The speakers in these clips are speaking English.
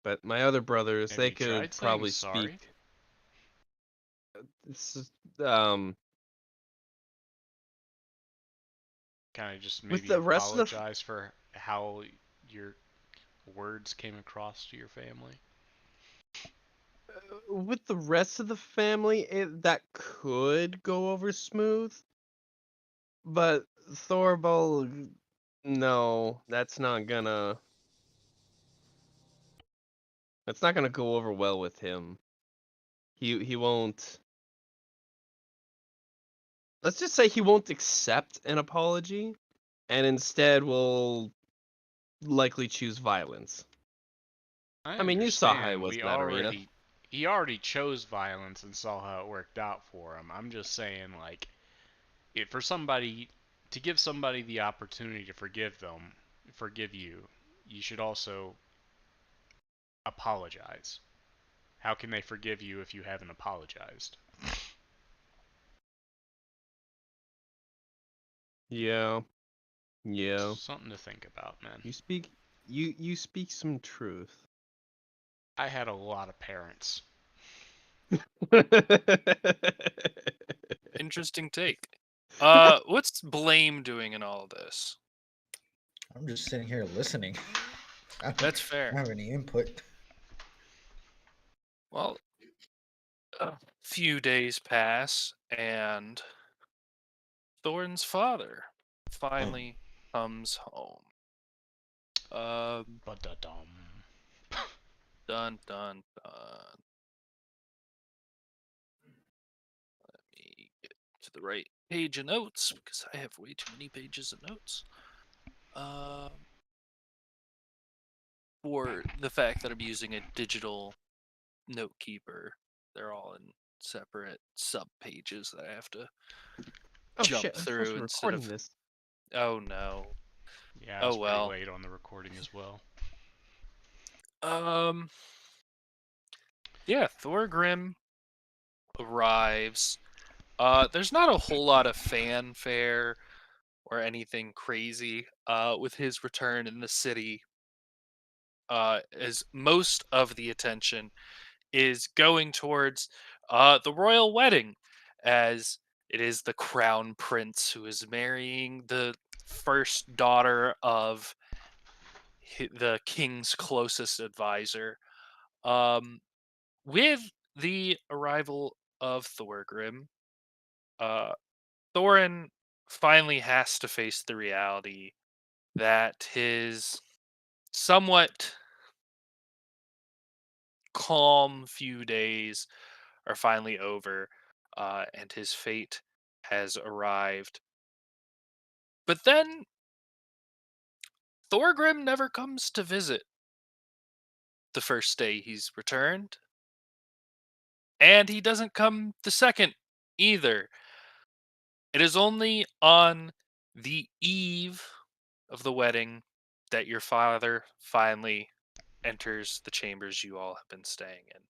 But my other brothers, Have they you could tried saying probably speak. sorry? It's just, um, Kind of just with maybe the rest of the apologize for how your words came across to your family? with the rest of the family, that could go over smooth. But Thorvald, no, that's not gonna go over well with him. He won't. Let's just say he won't accept an apology, and instead will likely choose violence. I I mean, you saw how it understand. was in that arena. He already chose violence and saw how it worked out for him. I'm just saying, like, for somebody to give somebody the opportunity to forgive you, you should also apologize. How can they forgive you if you haven't apologized? Yeah, yeah. Something to think about, man. You speak, you speak some truth. I had a lot of parents. Interesting take. What's Blame doing in all of this? I'm just sitting here listening. I don't That's fair. have any input. Well, a few days pass, and Thorin's father finally comes home. Um, Ba-da-dum. dun dun dun. Let me get to the right page of notes because I have way too many pages of notes. For the fact that I'm using a digital note keeper, they're all in separate sub pages that I have to Oh jump shit! I'm supposed to through be instead recording of. this. Oh no. Yeah, I Oh was pretty well. late on the recording as well. Um. Yeah, Thorgrim arrives. There's not a whole lot of fanfare or anything crazy with his return in the city. As most of the attention is going towards the royal wedding, as it is the crown prince who is marrying the first daughter of the king's closest advisor. Um, with the arrival of Thorgrim, uh, Thorin finally has to face the reality that his somewhat calm few days are finally over, and his fate has arrived. But then Thorgrim never comes to visit the first day he's returned, and he doesn't come the second either. It is only on the eve of the wedding that your father finally enters the chambers you all have been staying in.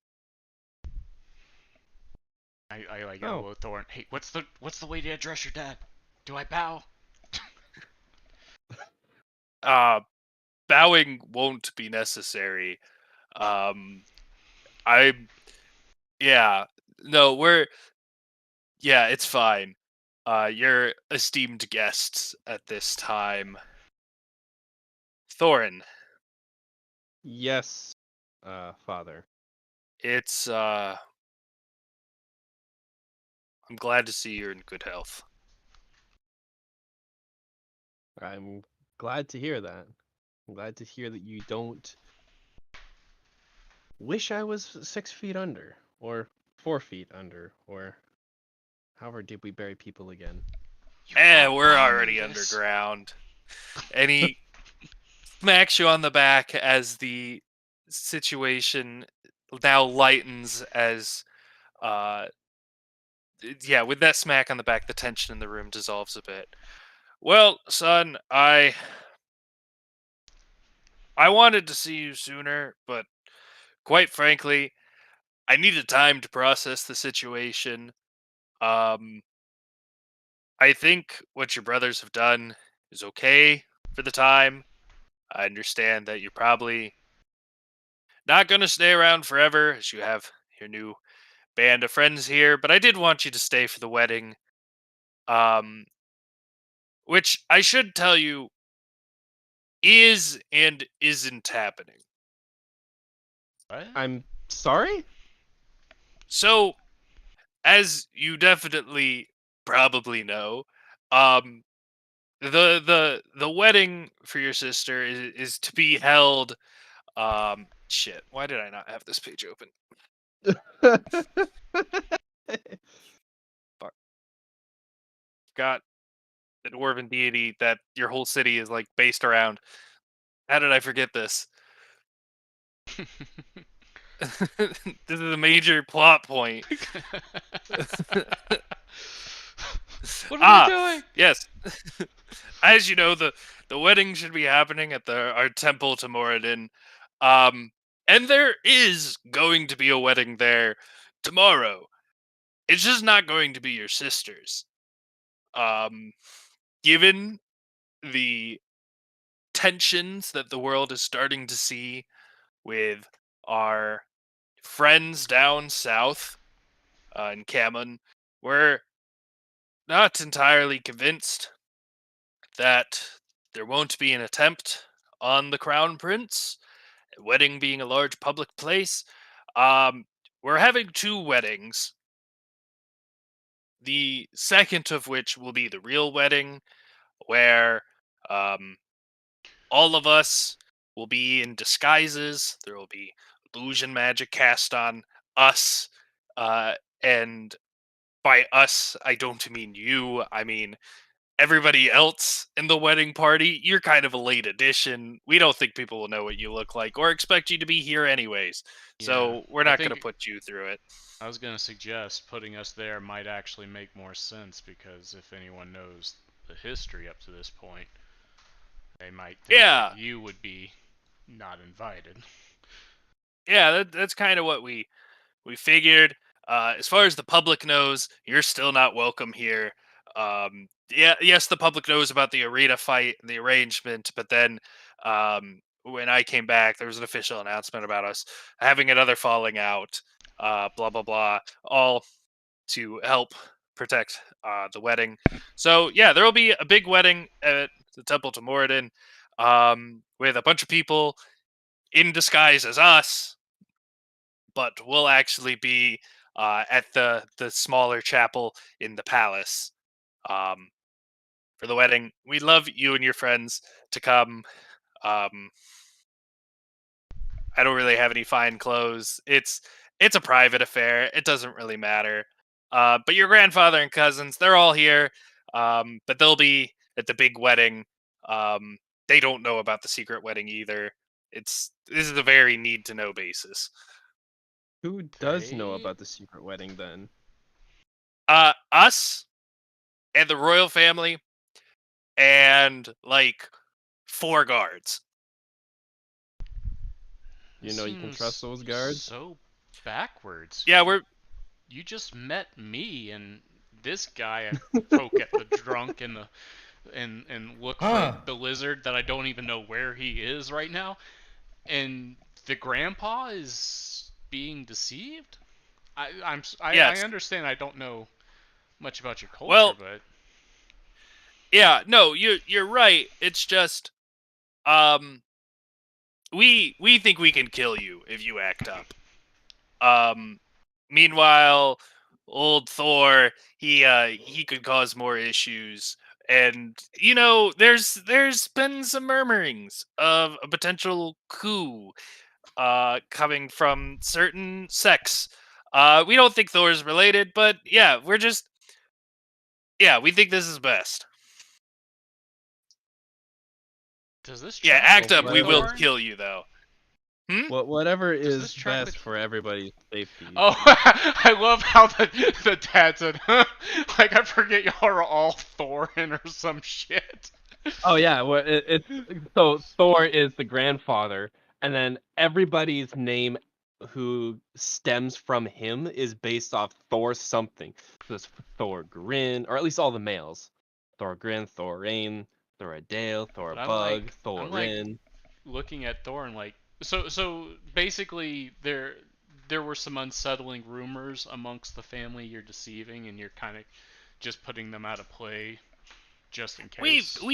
I like Oh, elbow Thorn. Hey, what's the way to address your dad? Do I bow? Uh, Bowing won't be necessary. Um, I, yeah, no, yeah, it's fine. You're esteemed guests at this time. Thorin, yes, father. it's, I'm glad to see you're in good health. I'm glad to hear that. I'm glad to hear that you don't wish I was 6 feet under, or 4 feet under, or however did we bury people again? You We're outline me already this. underground. And he smacks you on the back as the situation now lightens as, uh, yeah, with that smack on the back, the tension in the room dissolves a bit. Well, son, I wanted to see you sooner, but quite frankly, I needed time to process the situation. Um, I think what your brothers have done is okay for the time. I understand that you're probably not going to stay around forever, as you have your new band of friends here, but I did want you to stay for the wedding. Um, which I should tell you is and isn't happening. What? I'm sorry? So, as you definitely probably know, um, the wedding for your sister is to be held. Shit. Why did I not have this page open? Fuck. Got the dwarven deity that your whole city is like based around. How did I forget this? This is a major plot point. What are we doing? Yes. As you know, the wedding should be happening at our temple to Moradin. And there is going to be a wedding there tomorrow. It's just not going to be your sister's. Um, Given the tensions that the world is starting to see with our friends down south in Camelon, we're not entirely convinced that there won't be an attempt on the crown prince. Wedding being a large public place, um, we're having two weddings. The second of which will be the real wedding, where um, all of us will be in disguises. There will be illusion magic cast on us, and by us, I don't mean you. I mean everybody else in the wedding party. You're kind of a late addition. We don't think people will know what you look like or expect you to be here anyways. Yeah, So we're I not going to think put you through it. I was gonna suggest putting us there might actually make more sense because if anyone knows the history up to this point, they might think that Yeah, you would be not invited. yeah, that's kind of what we figured. As far as the public knows, you're still not welcome here. Yeah, yes, the public knows about the arena fight and the arrangement, but then when I came back, there was an official announcement about us having another falling out. Blah blah blah, all to help protect the wedding. So yeah, there will be a big wedding at the Temple to Moradin, with a bunch of people in disguise as us, but we'll actually be at the smaller chapel in the palace um, for the wedding. We'd love you and your friends to come. Um, I don't really have any fine clothes. It's a private affair. It doesn't really matter. But your grandfather and cousins, they're all here. But they'll be at the big wedding. Um, they don't know about the secret wedding either. This is a very need to know basis. Who does know They about the secret wedding then? Us and the royal family and like 4 guards. You This know you can trust seems those guards? so backwards. Yeah, we're You just met me and this guy I poke at the drunk and the and look for Huh. the lizard that I don't even know where he is right now. And the grandpa is being deceived. I yes. understand I don't know much about your culture, Well, but yeah, no, you're right. It's just um we think we can kill you if you act up. Um Meanwhile, old Thor, he could cause more issues. And there's been some murmurings of a potential coup coming from certain sects. We don't think Thor's related, but yeah, we think this is best. does this Yeah, track act with Well, up. you, We will whatever, Thorn? kill you though. Hmm? whatever Does this is track best with for everybody's safety. Oh, I love how the dad said, like I forget y'all are all Thorin or some shit. Oh yeah, well, so Thor is the grandfather, and then everybody's name who stems from him is based off Thor something. So it's Thor Grin, or at least all the males. Thor Grin, Thor Rain, Thor Adale, Thor But Bug, I'm Thor like Rin. looking at Thorin like So basically, there were some unsettling rumors amongst the family you're deceiving, and you're kind of just putting them out of play just in case.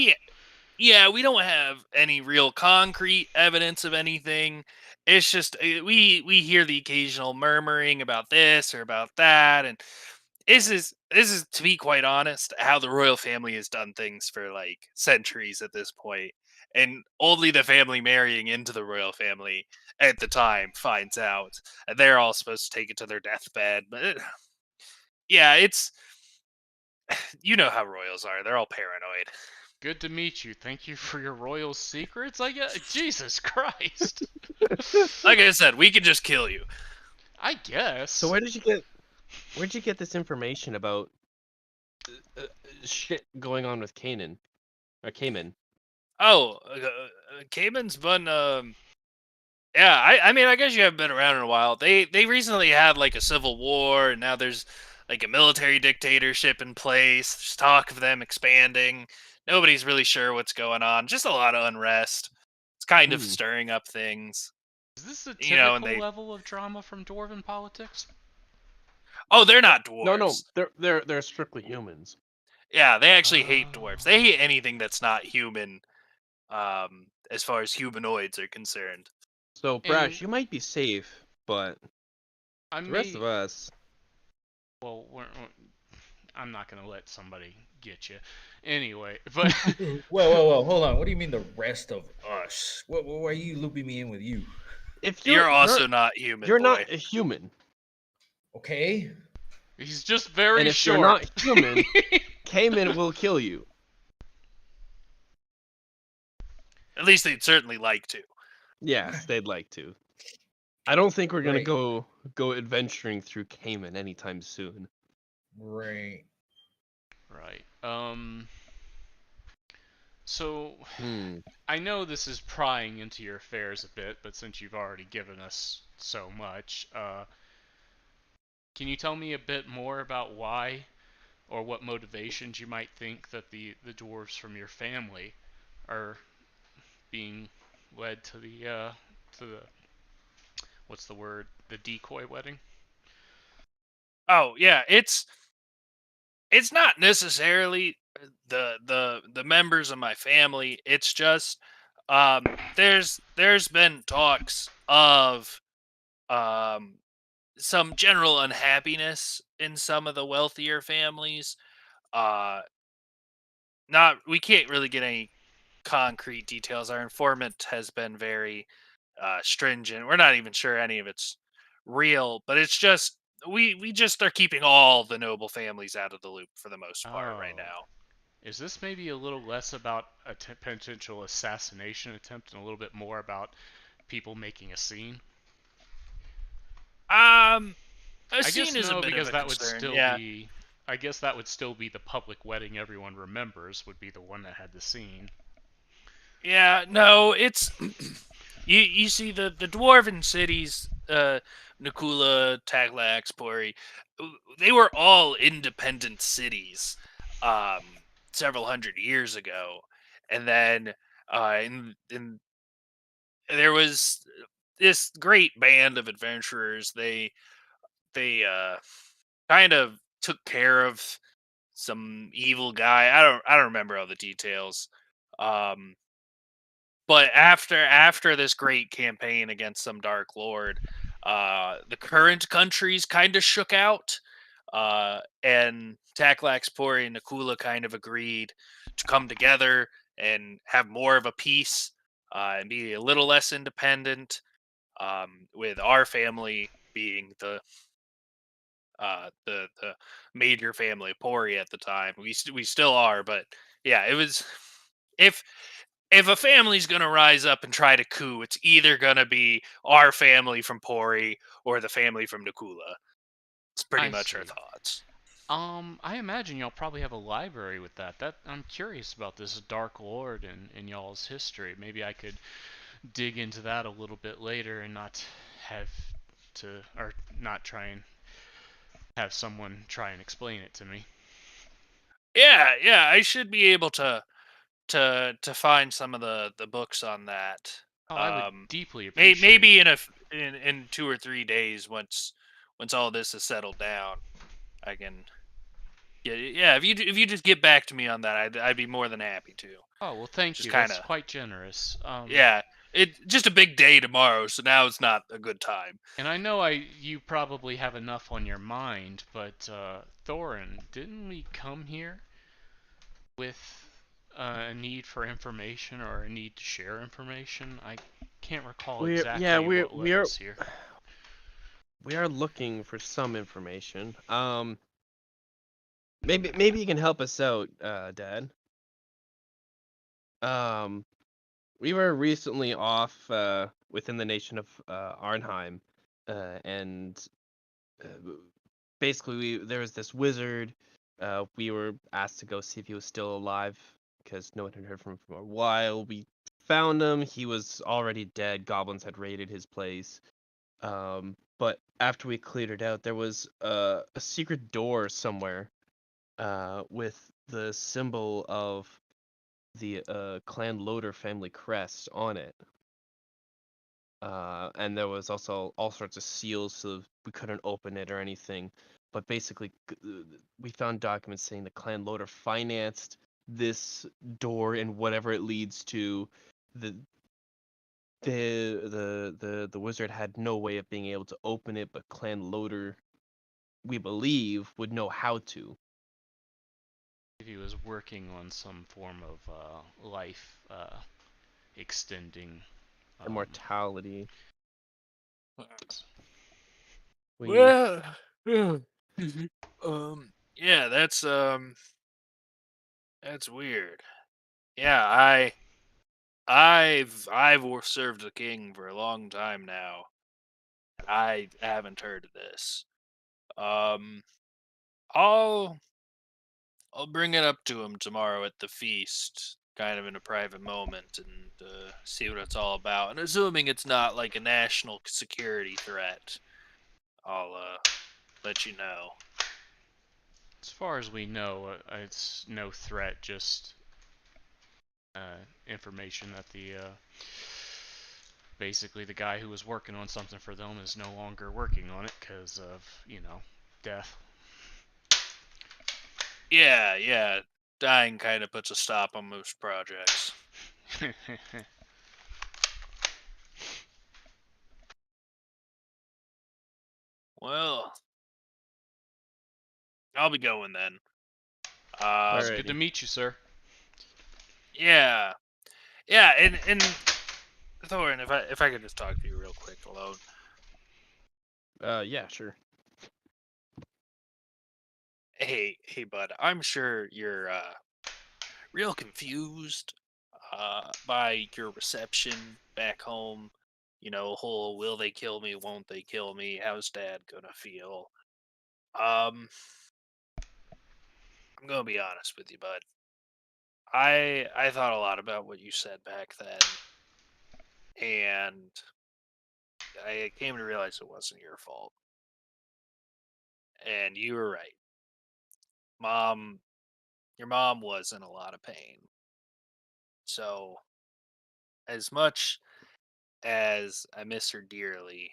Yeah, we don't have any real concrete evidence of anything. It's just we hear the occasional murmuring about this or about that, and this is to be quite honest how the royal family has done things for like centuries at this point, and only the family marrying into the royal family at the time finds out, and they're all supposed to take it to their deathbed. But yeah, it's you know how royals are; they're all paranoid. Good to meet you. Thank you for your royal secrets. I guess. Jesus Christ. Like I said, we could just kill you. I guess. So where'd you get this information about shit going on with Kanan or Cayman? Oh, Cayman's been yeah, I mean I guess you haven't been around in a while. They recently had like a civil war, and now there's like a military dictatorship in place. There's talk of them expanding. Nobody's really sure what's going on. Just a lot of unrest. It's kind of Hmm. stirring up things. Is this a You know, and typical they level of drama from dwarven politics? oh, they're not No, dwarves. they're strictly humans. Yeah, they actually hate dwarves. They Oh. hate anything that's not human. As far as humanoids are concerned. So Brash, And you might be safe, but I the rest of may. us, Well, I'm not gonna let somebody get you. Anyway, but Whoa, hold on. What do you mean the rest of us? Why are you looping me in with you? if You're also not human, you're boy. not a human, Okay. he's just very and if you're short. not human, Cayman will kill you. At least they'd certainly like to. Yes, they'd like to. I don't think we're gonna Right. go adventuring through Cayman anytime soon. Right. Right. So Hmm. I know this is prying into your affairs a bit, but since you've already given us so much, can you tell me a bit more about why or what motivations you might think that the dwarves from your family are being led to the what's the word, the decoy wedding? Oh yeah, it's not necessarily the members of my family. It's just there's been talks of um some general unhappiness in some of the wealthier families. Uh not we can't really get any concrete details. Our informant has been very stringent. We're not even sure any of it's real, but it's just we just are keeping all the noble families out of the loop for the most part right Oh, now. is this maybe a little less about a potential assassination attempt and a little bit more about people making a scene? A I scene guess is a no, bit of because a that would concern. still Yeah, be. I guess that would still be the public wedding everyone remembers. Would be the one that had the scene. yeah. No, it's you see the dwarven cities, Nakula, Taglax, Pori, they were all independent cities, several hundred years ago, and then in there was this great band of adventurers. They kind of took care of some evil guy. I don't remember all the details. Um, but after this great campaign against some dark lord, the current countries kind of shook out. And Taklax, Pori, and Nakula kind of agreed to come together and have more of a peace, and be a little less independent. With our family being the major family of Pori at the time. We still are, but yeah, it was if if a family's gonna rise up and try to coup, it's either gonna be our family from Pori or the family from Nakula. It's pretty I much our see. thoughts. I imagine y'all probably have a library with that. That I'm curious about this Dark Lord in y'all's history. Maybe I could dig into that a little bit later and not have to, or not try and have someone try and explain it to me. Yeah, I should be able to find some of the books on that. Oh, I would Um, deeply appreciate maybe it. in 2 or 3 days, once all this is settled down, I can. Yeah. If you just get back to me on that, I'd be more than happy to. Oh, well, thank Just you. kind That's of. quite generous. Yeah. It just a big day tomorrow, so now it's not a good time. And I know you probably have enough on your mind, but Thorin, didn't we come here with a need for information or a need to share information? I can't recall We're yeah, exactly we're what led we're us here. we are looking for some information. Maybe you can help us out, Dad. Um, we were recently off within the nation of Arnheim, and basically there was this wizard. We were asked to go see if he was still alive because no one had heard from him for a while. We found him. He was already dead. Goblins had raided his place. But after we cleared it out, there was a secret door somewhere with the symbol of the Clan Loader family crest on it. And there was also all sorts of seals, so we couldn't open it or anything. But basically, we found documents saying the Clan Loader financed this door and whatever it leads to. The the wizard had no way of being able to open it, but Clan Loader, we believe, would know how to. He was working on some form of life extending. Um, Immortality. We Well, yeah. Yeah, that's weird. Yeah, I've served the king for a long time now. I haven't heard of this. Um, I'll I'll bring it up to him tomorrow at the feast, kind of in a private moment, and see what it's all about. And assuming it's not like a national security threat, I'll let you know. as far as we know, it's no threat, just information that the basically the guy who was working on something for them is no longer working on it because of, death. Yeah. Dying kind of puts a stop on most projects. Well, I'll be going then. It's good to alrighty. meet you, sir. Yeah, yeah, and Thorin, if I could just talk to you real quick alone. Yeah, sure. Hey, bud. I'm sure you're real confused by your reception back home. Whole will they kill me, won't they kill me? How's Dad gonna feel? Um, I'm gonna be honest with you, bud. I thought a lot about what you said back then, and I came to realize it wasn't your fault. And you were right. Mom, your mom was in a lot of pain. So, as much as I miss her dearly,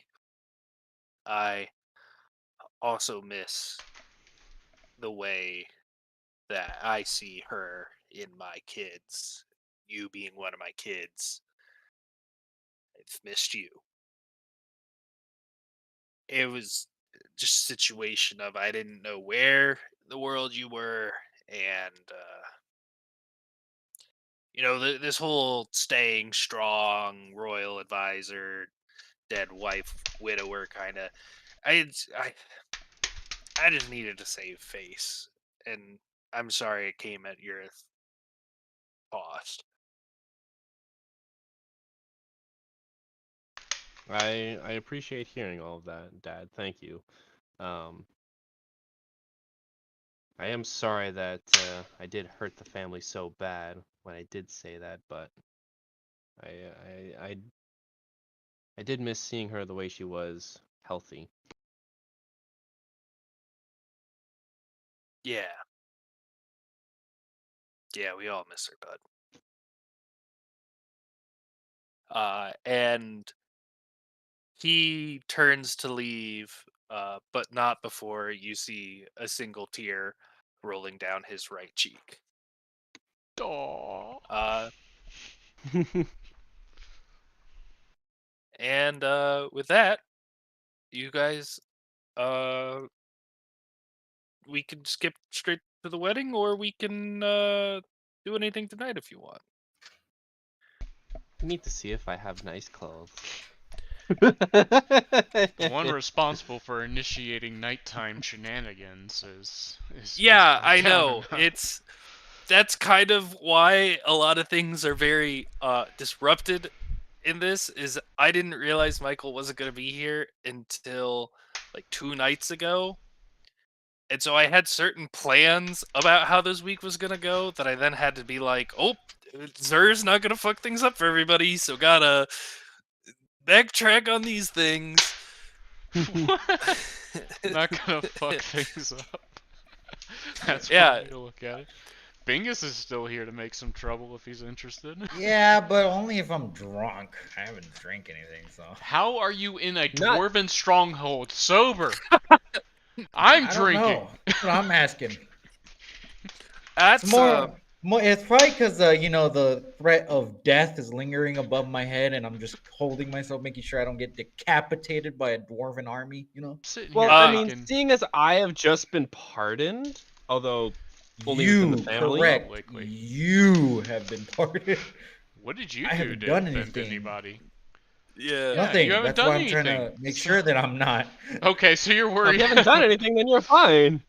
I also miss the way that I see her in my kids. You being one of my kids, I've missed you. It was just a situation of I didn't know where in the world you were, and this whole staying strong, royal advisor, dead wife, widower kind of. I, I I just needed to save face, and I'm sorry it came at your cost. I appreciate hearing all of that, Dad. Thank you. Um, I am sorry that I did hurt the family so bad when I did say that, but I I I I did miss seeing her the way she was, healthy. Yeah, yeah, we all miss her, bud. and he turns to leave, but not before you see a single tear rolling down his right cheek. Aw. Uh, and with that, you guys, uh, we can skip straight to the wedding, or we can do anything tonight if you want. I need to see if I have nice clothes. The one responsible for initiating nighttime shenanigans is Yeah, I down know. and That's kind of why a lot of things are very disrupted in this. Is I didn't realize Michael wasn't going to be here until like 2 nights ago. And so I had certain plans about how this week was going to go that I then had to be like, oh, Zer's not going to fuck things up for everybody, so gotta backtrack on these things. what? Not gonna fuck things up. That's Yeah. one way to look at it. Bingus is still here to make some trouble if he's interested. Yeah, but only if I'm drunk. I haven't drank anything, so. How are you in a Not- dwarven stronghold sober? I'm I don't drinking. know. That's what I'm asking. That's It's more. It's probably because the threat of death is lingering above my head, and I'm just holding myself, making sure I don't get decapitated by a dwarven army. Sitting Well, here I mean, thinking, seeing as I have just been pardoned, although only within the family. Correct. Likely. You have been pardoned. what did you I do haven't to done offend anything. anybody? yeah. Nothing. you haven't That's done why I'm trying to anything. make So- sure that I'm not. Okay, so you're Well, if worried. you haven't done anything, then you're fine.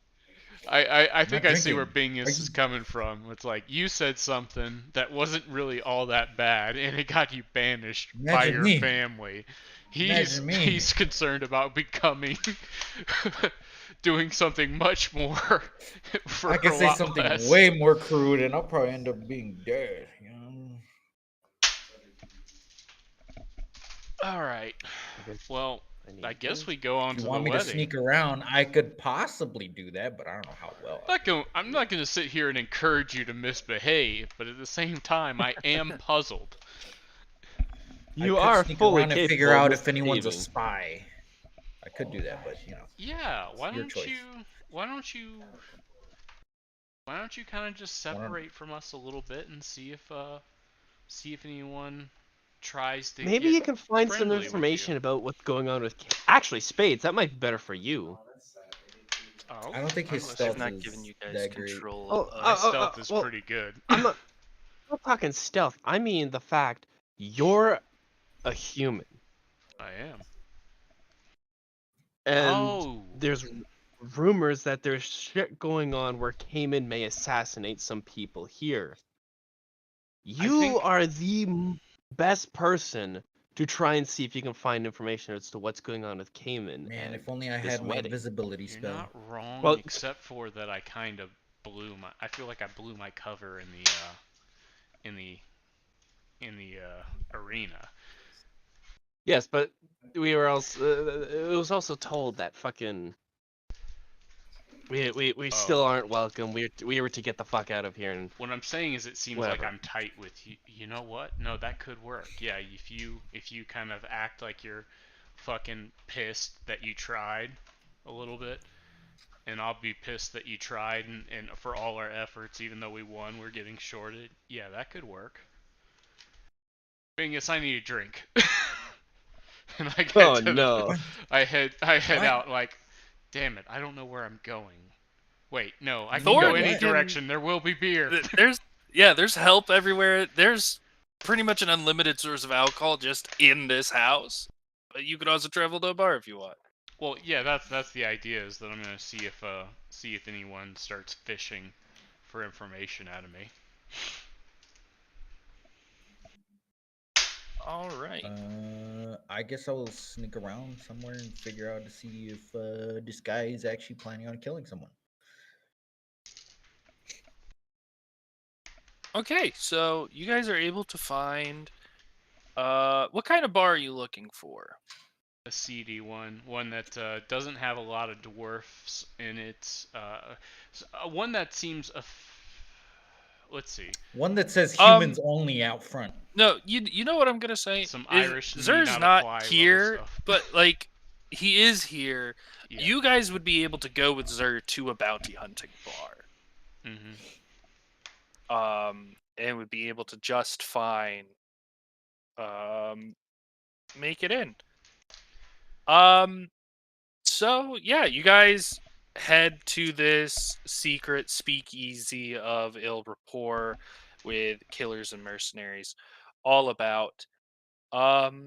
I I'm think not I see where drinking. Bingus is coming from. It's like you said something that wasn't really all that bad, and it got you banished by Imagine your me. family. Imagine me. He's concerned about becoming doing something much more for I can a say lot something less. way more crude, and I'll probably end up being dead. All right. Well, I guess we go on If you to want the me to wedding. sneak around, I could possibly do that, but I don't know how well. I'm not going to sit here and encourage you to misbehave, but at the same time, I am puzzled. You I could are sneak fully around and capable figure of out if anyone's a misbehaving. spy. I could do that, but Yeah, your choice. why don't you kind of just separate from us a little bit and see if anyone tries to Maybe get you can find some friendly with information you. about what's going on with. Actually, Spades, that might be better for you. Oh, I don't think his I'm I've stealth listening. not is given you guys that great. control Oh, of My us. stealth is well, pretty good. I'm not talking stealth. I mean the fact you're a human, I am. and Oh, there's rumors that there's shit going on where Cayman may assassinate some people here. You think- are the best person to try and see if you can find information as to what's going on with Cayman. Man, and if only I this had my wedding. invisibility you're spell. not wrong, Well- except for that I kind of blew my. I feel like I blew my cover in the arena. Yes, but we were also. It was also told that fucking. We still aren't welcome. We were to get the fuck out of here. And What I'm saying is, it seems Whatever. like I'm tight with you. You know what? No, that could work. Yeah, if you kind of act like you're fucking pissed that you tried a little bit, and I'll be pissed that you tried, and for all our efforts, even though we won, we're getting shorted. Yeah, that could work. Bingus, I need a drink. And I get oh to no, I head What? out like, damn it, I don't know where I'm going. Wait, no, I can Thor go any can- direction. There will be beer. There's help everywhere. There's pretty much an unlimited source of alcohol just in this house. But you could also travel to a bar if you want. Well, yeah, that's the idea, is that I'm gonna see if anyone starts fishing for information out of me. All right. I guess I will sneak around somewhere and figure out to see if this guy is actually planning on killing someone. Okay, so you guys are able to find. What kind of bar are you looking for? A seedy one that doesn't have a lot of dwarfs in it. One that seems let's see. One that says humans Um, only out front. No, you know what I'm gonna say Some is Irish need Zer's not not apply level here, stuff. but like he is here. Yeah. You guys would be able to go with Zer to a bounty hunting bar, Mm-hmm. and would be able to just fine, make it in. Um, so yeah, you guys head to this secret speakeasy of ill rapport with killers and mercenaries, all about. Um,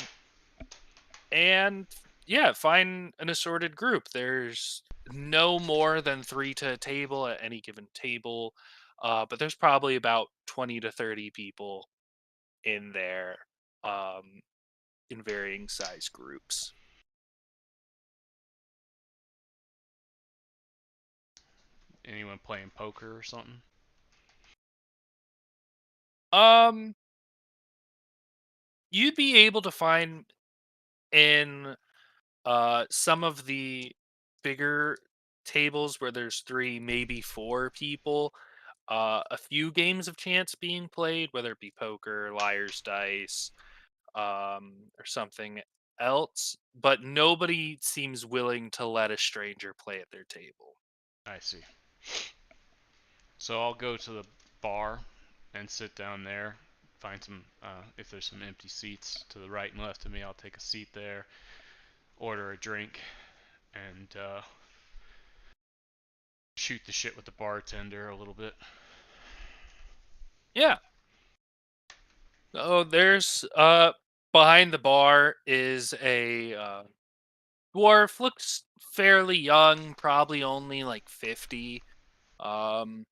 and yeah, find an assorted group. There's no more than 3 to a table at any given table, but there's probably about 20 to 30 people in there, um, in varying size groups. Anyone playing poker or something? Um, you'd be able to find in some of the bigger tables where there's 3, maybe 4 people, a few games of chance being played, whether it be poker, liar's dice, or something else, but nobody seems willing to let a stranger play at their table. I see. So I'll go to the bar and sit down there. Find some, if there's some empty seats to the right and left of me, I'll take a seat there. Order a drink and shoot the shit with the bartender a little bit. Yeah. Oh, there's behind the bar is a dwarf, looks fairly young, probably only like 50. Um,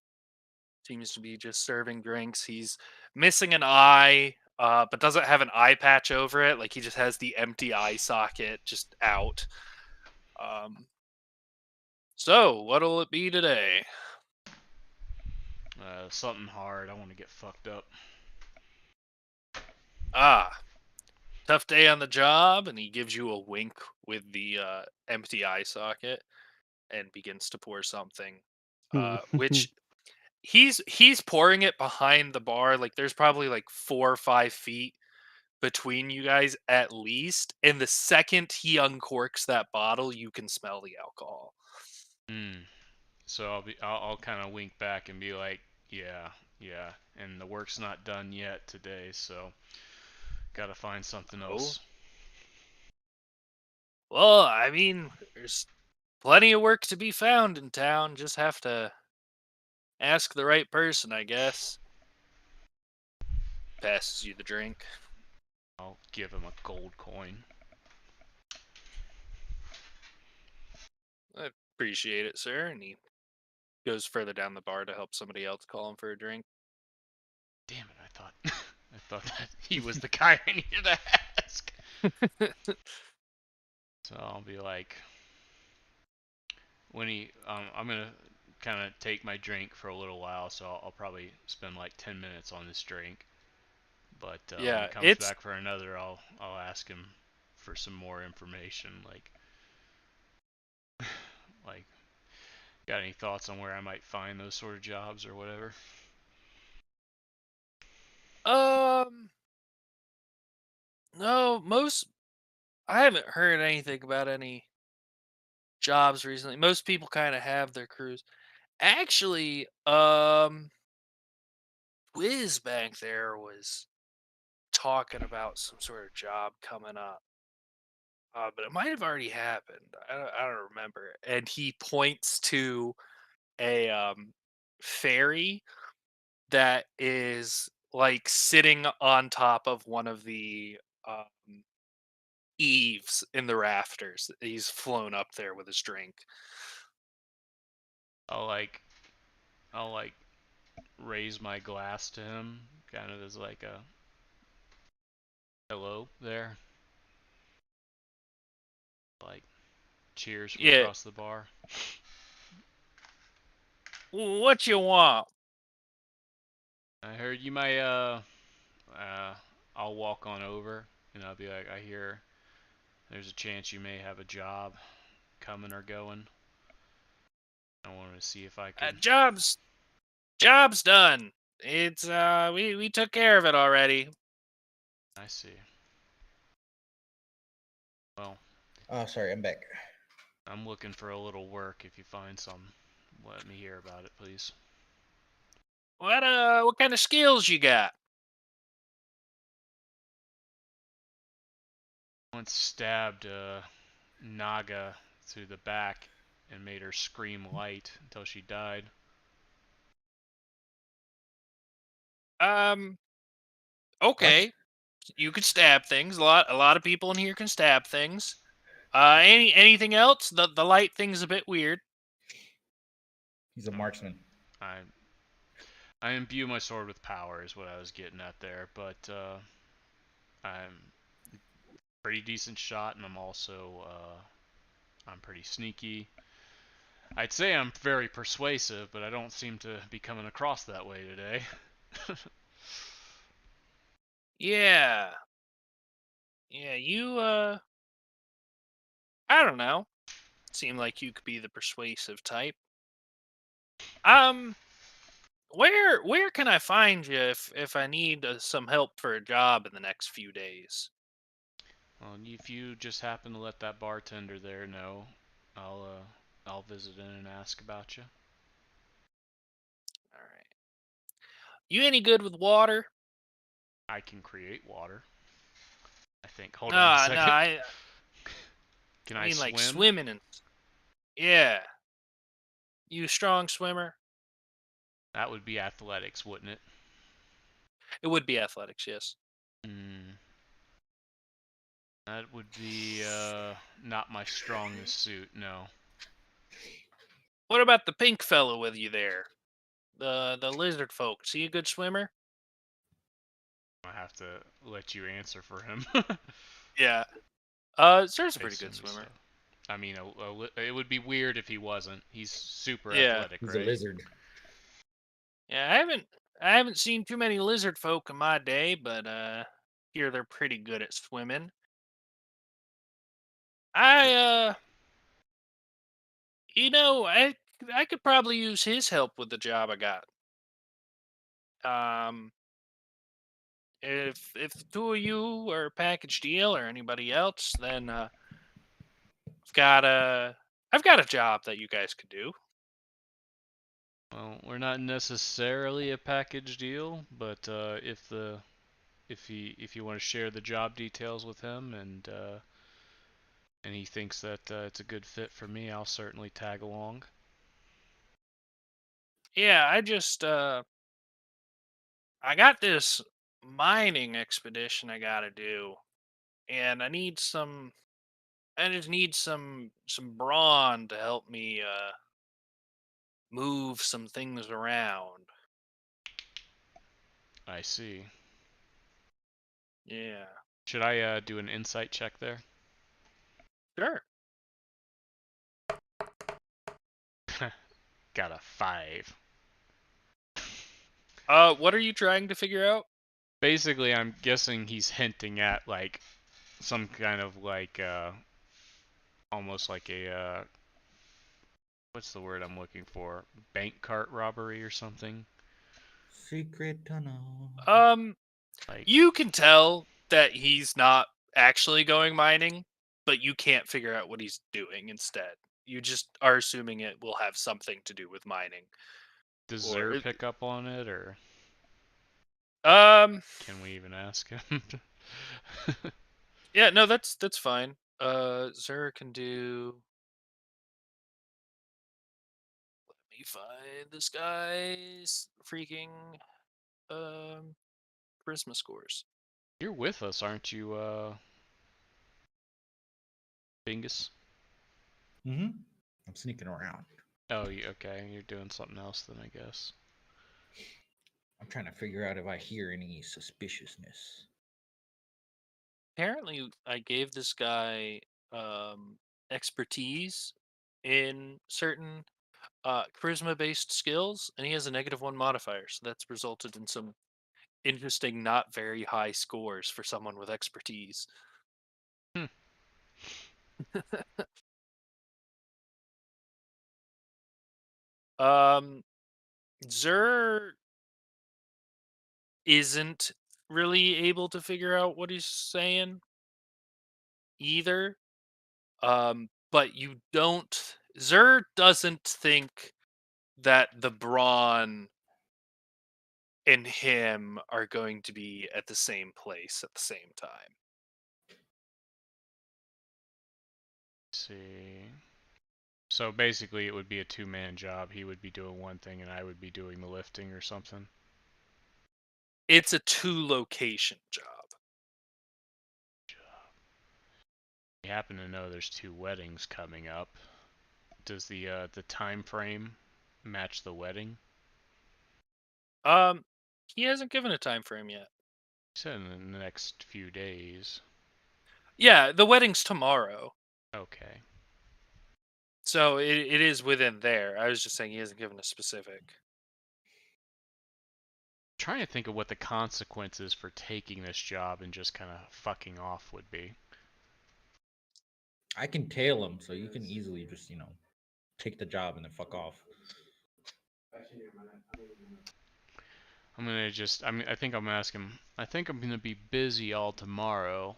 seems to be just serving drinks. He's missing an eye, but doesn't have an eye patch over it. Like he just has the empty eye socket just out. So what'll it be today? Something hard. I want to get fucked up. Ah, tough day on the job, and he gives you a wink with the empty eye socket and begins to pour something. Which he's pouring it behind the bar. Like there's probably like 4 or 5 feet between you guys at least. And the second he uncorks that bottle, you can smell the alcohol. Hmm. So I'll kind of wink back and be like, yeah, yeah, and the work's not done yet today, so gotta find something Oh, else. well, I mean, there's plenty of work to be found in town. Just have to ask the right person, I guess. Passes you the drink. I'll give him a gold coin. I appreciate it, sir. And he goes further down the bar to help somebody else call him for a drink. Damn it! I thought I thought that he was the guy I needed to ask. So I'll be like, I'm gonna kind of take my drink for a little while, so I'll probably spend like 10 minutes on this drink. But when he Yeah, comes it's back for another, I'll ask him for some more information, like got any thoughts on where I might find those sort of jobs or whatever? um no, most I haven't heard anything about any jobs recently. Most people kind of have their crews. Actually, Wiz back there was talking about some sort of job coming up. But it might have already happened. I don't remember. And he points to a ferry that is like sitting on top of one of the eaves in the rafters. He's flown up there with his drink. I'll like I'll like raise my glass to him, kind of as like a hello there, like cheers from Yeah. across the bar. What you want? I heard you might uh I'll walk on over and I'll be like, I hear there's a chance you may have a job coming or going. I wanted to see if I could. Job's done. It's we took care of it already. I see. Well, Oh, sorry, I'm back. I'm looking for a little work. If you find some, let me hear about it, please. What kind of skills you got? Once stabbed Naga through the back and made her scream light until she died. Um, What? okay. You could stab things. A lot of people in here can stab things. Anything else? The light thing's a bit weird. He's a Oh, marksman. I I imbue my sword with power is what I was getting at there, but I'm a pretty decent shot, and I'm also I'm pretty sneaky. I'd say I'm very persuasive, but I don't seem to be coming across that way today. Yeah. Yeah, you I don't know. Seem like you could be the persuasive type. Um, where can I find you if I need some help for a job in the next few days? Well, if you just happen to let that bartender there know, I'll visit in and ask about you. All right. You any good with water? I can create water. I think. Hold on a No, second. Can I I mean like swim? swimming and yeah. You a strong swimmer? That would be athletics, wouldn't it? It would be athletics, yes. Hmm. That would be not my strongest suit. No. What about the pink fellow with you there? The lizard folk. Is he a good swimmer? I have to let you answer for him. Yeah. Zer's a I pretty good assume so. swimmer. I mean, it would be weird if he wasn't. He's super Yeah. athletic, He's a right? lizard. Yeah, I haven't seen too many lizard folk in my day, but here they're pretty good at swimming. I I could probably use his help with the job I got. Um if the two of you are a package deal or anybody else, then I've got a I've got a job that you guys could do. Well, we're not necessarily a package deal, but if you want to share the job details with him and he thinks that it's a good fit for me, I'll certainly tag along. Yeah, I got this mining expedition I got to do, and I just need some brawn to help me move some things around. I see. Yeah. Should I do an insight check there? Sure. Got a 5. What are you trying to figure out? Basically, I'm guessing he's hinting at like some kind of like almost like a what's the word I'm looking for? Bank cart robbery or something. Secret tunnel. Like, You can tell that he's not actually going mining, but you can't figure out what he's doing instead. You just are assuming it will have something to do with mining. does Or Zer pick up on it, or um can we even ask him? yeah, no, that's fine. Zara can do. Let me find this guy's freaking um charisma scores. You're with us, aren't you, Bingus? Mm-hmm. I'm sneaking around. Oh, okay. You're doing something else then, I guess. I'm trying to figure out if I hear any suspiciousness. Apparently, I gave this guy expertise in certain charisma based skills, and he has a -1 modifier. So that's resulted in some interesting, not very high scores for someone with expertise. Hmm. Um, Zer isn't really able to figure out what he's saying either. But you don't. Zer doesn't think that the Brawn and him are going to be at the same place at the same time. See. So basically, it would be a two-man job. He would be doing one thing, and I would be doing the lifting or something. It's a 2-location job. I happen to know there's 2 weddings coming up. Does the time frame match the wedding? He hasn't given a time frame yet. He said in the next few days. Yeah, the wedding's tomorrow. Okay. So it is within there. I was just saying he hasn't given a specific. Trying to think of what the consequences for taking this job and just kind of fucking off would be. I can tail him, so you can easily just take the job and then fuck off. I'm gonna just, I think I'm gonna ask him. I think I'm gonna be busy all tomorrow,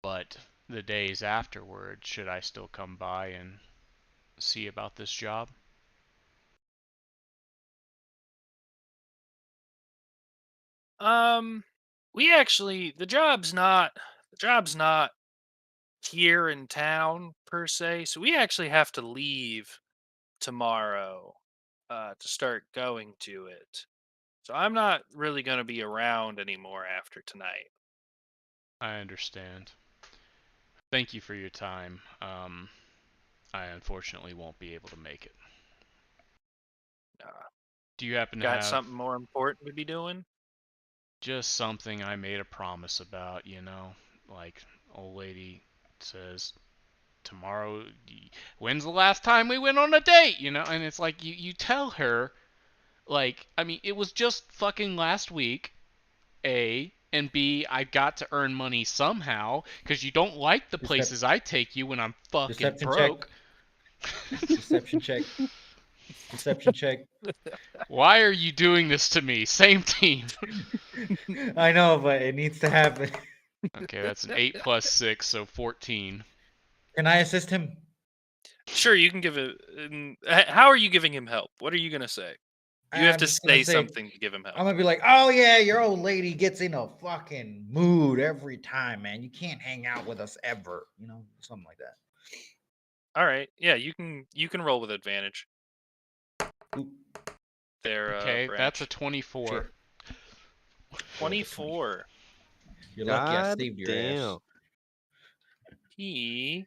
but the days afterward, should I still come by and see about this job? We actually the job's not here in town per se, so we actually have to leave tomorrow to start going to it. So I'm not really going to be around anymore after tonight. I understand. Thank you for your time. I unfortunately won't be able to make it. Do you happen to Got have something more important to be doing? just something I made a promise about, you know? Like, old lady says, tomorrow, when's the last time we went on a date? You know, and it's like, you tell her, like, I mean, it was just fucking last week, A, and B, I got to earn money somehow, because you don't like the places I take you when I'm fucking Deception broke. Deception check. Deception check. Why are you doing this to me? Same team. I know, but it needs to happen. Okay, that's an 8 plus 6, so 14. Can I assist him? Sure, you can give it. How are you giving him help? What are you gonna say? You have I'm to just gonna say say- something to give him help. I'm gonna be like, oh yeah, your old lady gets in a fucking mood every time, man. You can't hang out with us ever, something like that. All right, yeah, you can roll with advantage. Oop, There, Okay, that's a Branch. 24. shit. 24. You're lucky I God saved your damn. ass. He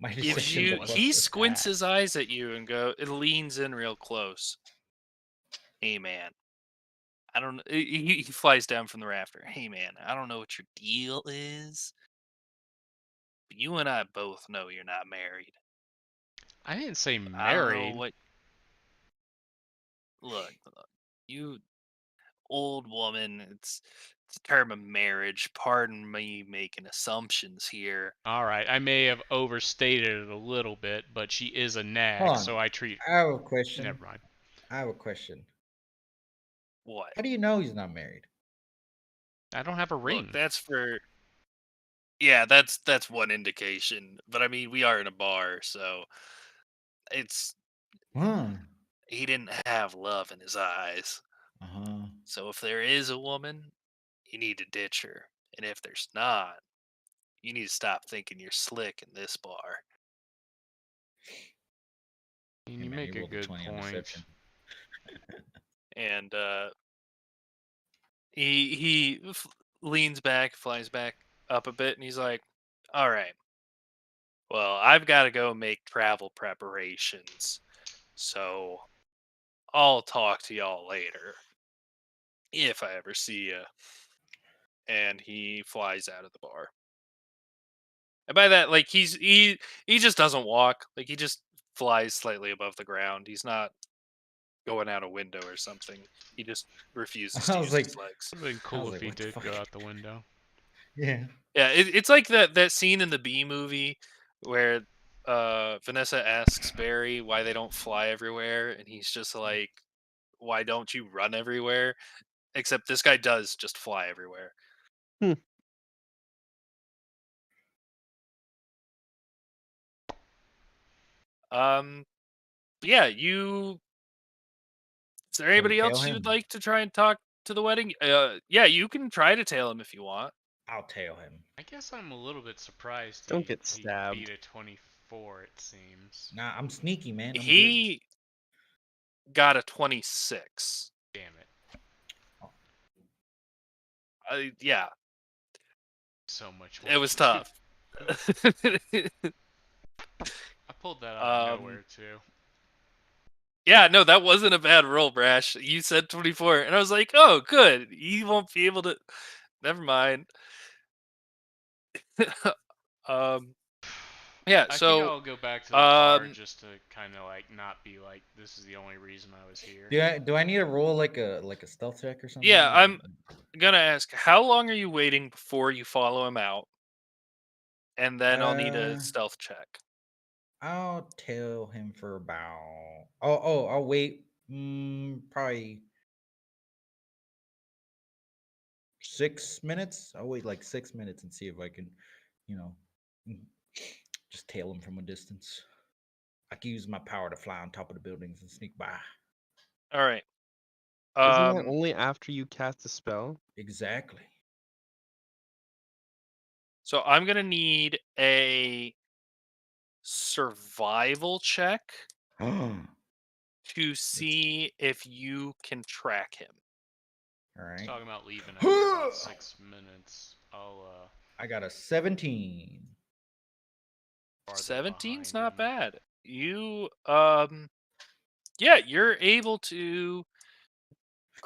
My gives deception's a you. plus He six. squints his eyes at you and it leans in real close. Hey man, I don't. He flies down from the rafter. Hey man, I don't know what your deal is, but you and I both know you're not married. I didn't say I don't know married. what. Look, you old woman. It's a term of marriage. Pardon me making assumptions here. Alright, I may have overstated it a little bit, but she is a nag, Hold on. so I treat... I have a question. Never mind. I have a question. What? How do you know he's not married? I don't have a ring. Look, that's for. Yeah, that's one indication. But I mean, we are in a bar, so it's Huh. he didn't have love in his eyes. Uh-huh. So if there is a woman, you need to ditch her. And if there's not, you need to stop thinking you're slick in this bar. And Hey, you man, make you a rolled good 20 on point. deception. And he leans back, flies back up a bit, and he's like, "All right. Well, I've got to go make travel preparations. So I'll talk to y'all later if I ever see you." And he flies out of the bar. And by that, like he just doesn't walk. Like he just flies slightly above the ground. He's not going out a window or something. He just refuses to I use was like, his legs. Would have been I cool was if like, he what the did go fuck? out the window. Yeah. Yeah, it's like that scene in the Bee movie where Vanessa asks Barry why they don't fly everywhere, and he's just like, why don't you run everywhere? Except this guy does just fly everywhere. Hmm. Yeah, you. Is there Shall we anybody tail else him? you'd like to try and talk to the wedding? Yeah, you can try to tail him if you want. I'll tail him. I guess I'm a little bit surprised Don't get he stabbed. beat a 24, it seems. Nah, I'm sneaky, man. I'm good. He got a 26. Damn it. Yeah, So much it was work. tough. I pulled that out of Um, nowhere, too. Yeah, no, that wasn't a bad roll, Brash. You said 24, and I was like, oh, good. He won't be able to. Never mind. um, yeah. I think So, I'll go back to the bar um, just to kind of like not be like this is the only reason I was here. Do I need to roll like a stealth check or something? yeah, I'm gonna ask, how long are you waiting before you follow him out? And then I'll need a Uh, stealth check. I'll tail him for about. Oh, I'll wait. Probably 6 minutes. I'll wait like 6 minutes and see if I can, you know, mm, just tail him from a distance. I can use my power to fly on top of the buildings and sneak by. All right. Isn't that only after you cast a spell? Exactly. So I'm gonna need a survival check All to see if you can track him. right. Talking about leaving after about 6 minutes. I'll I got a 17. farther 17's behind not him. bad. You yeah, you're able to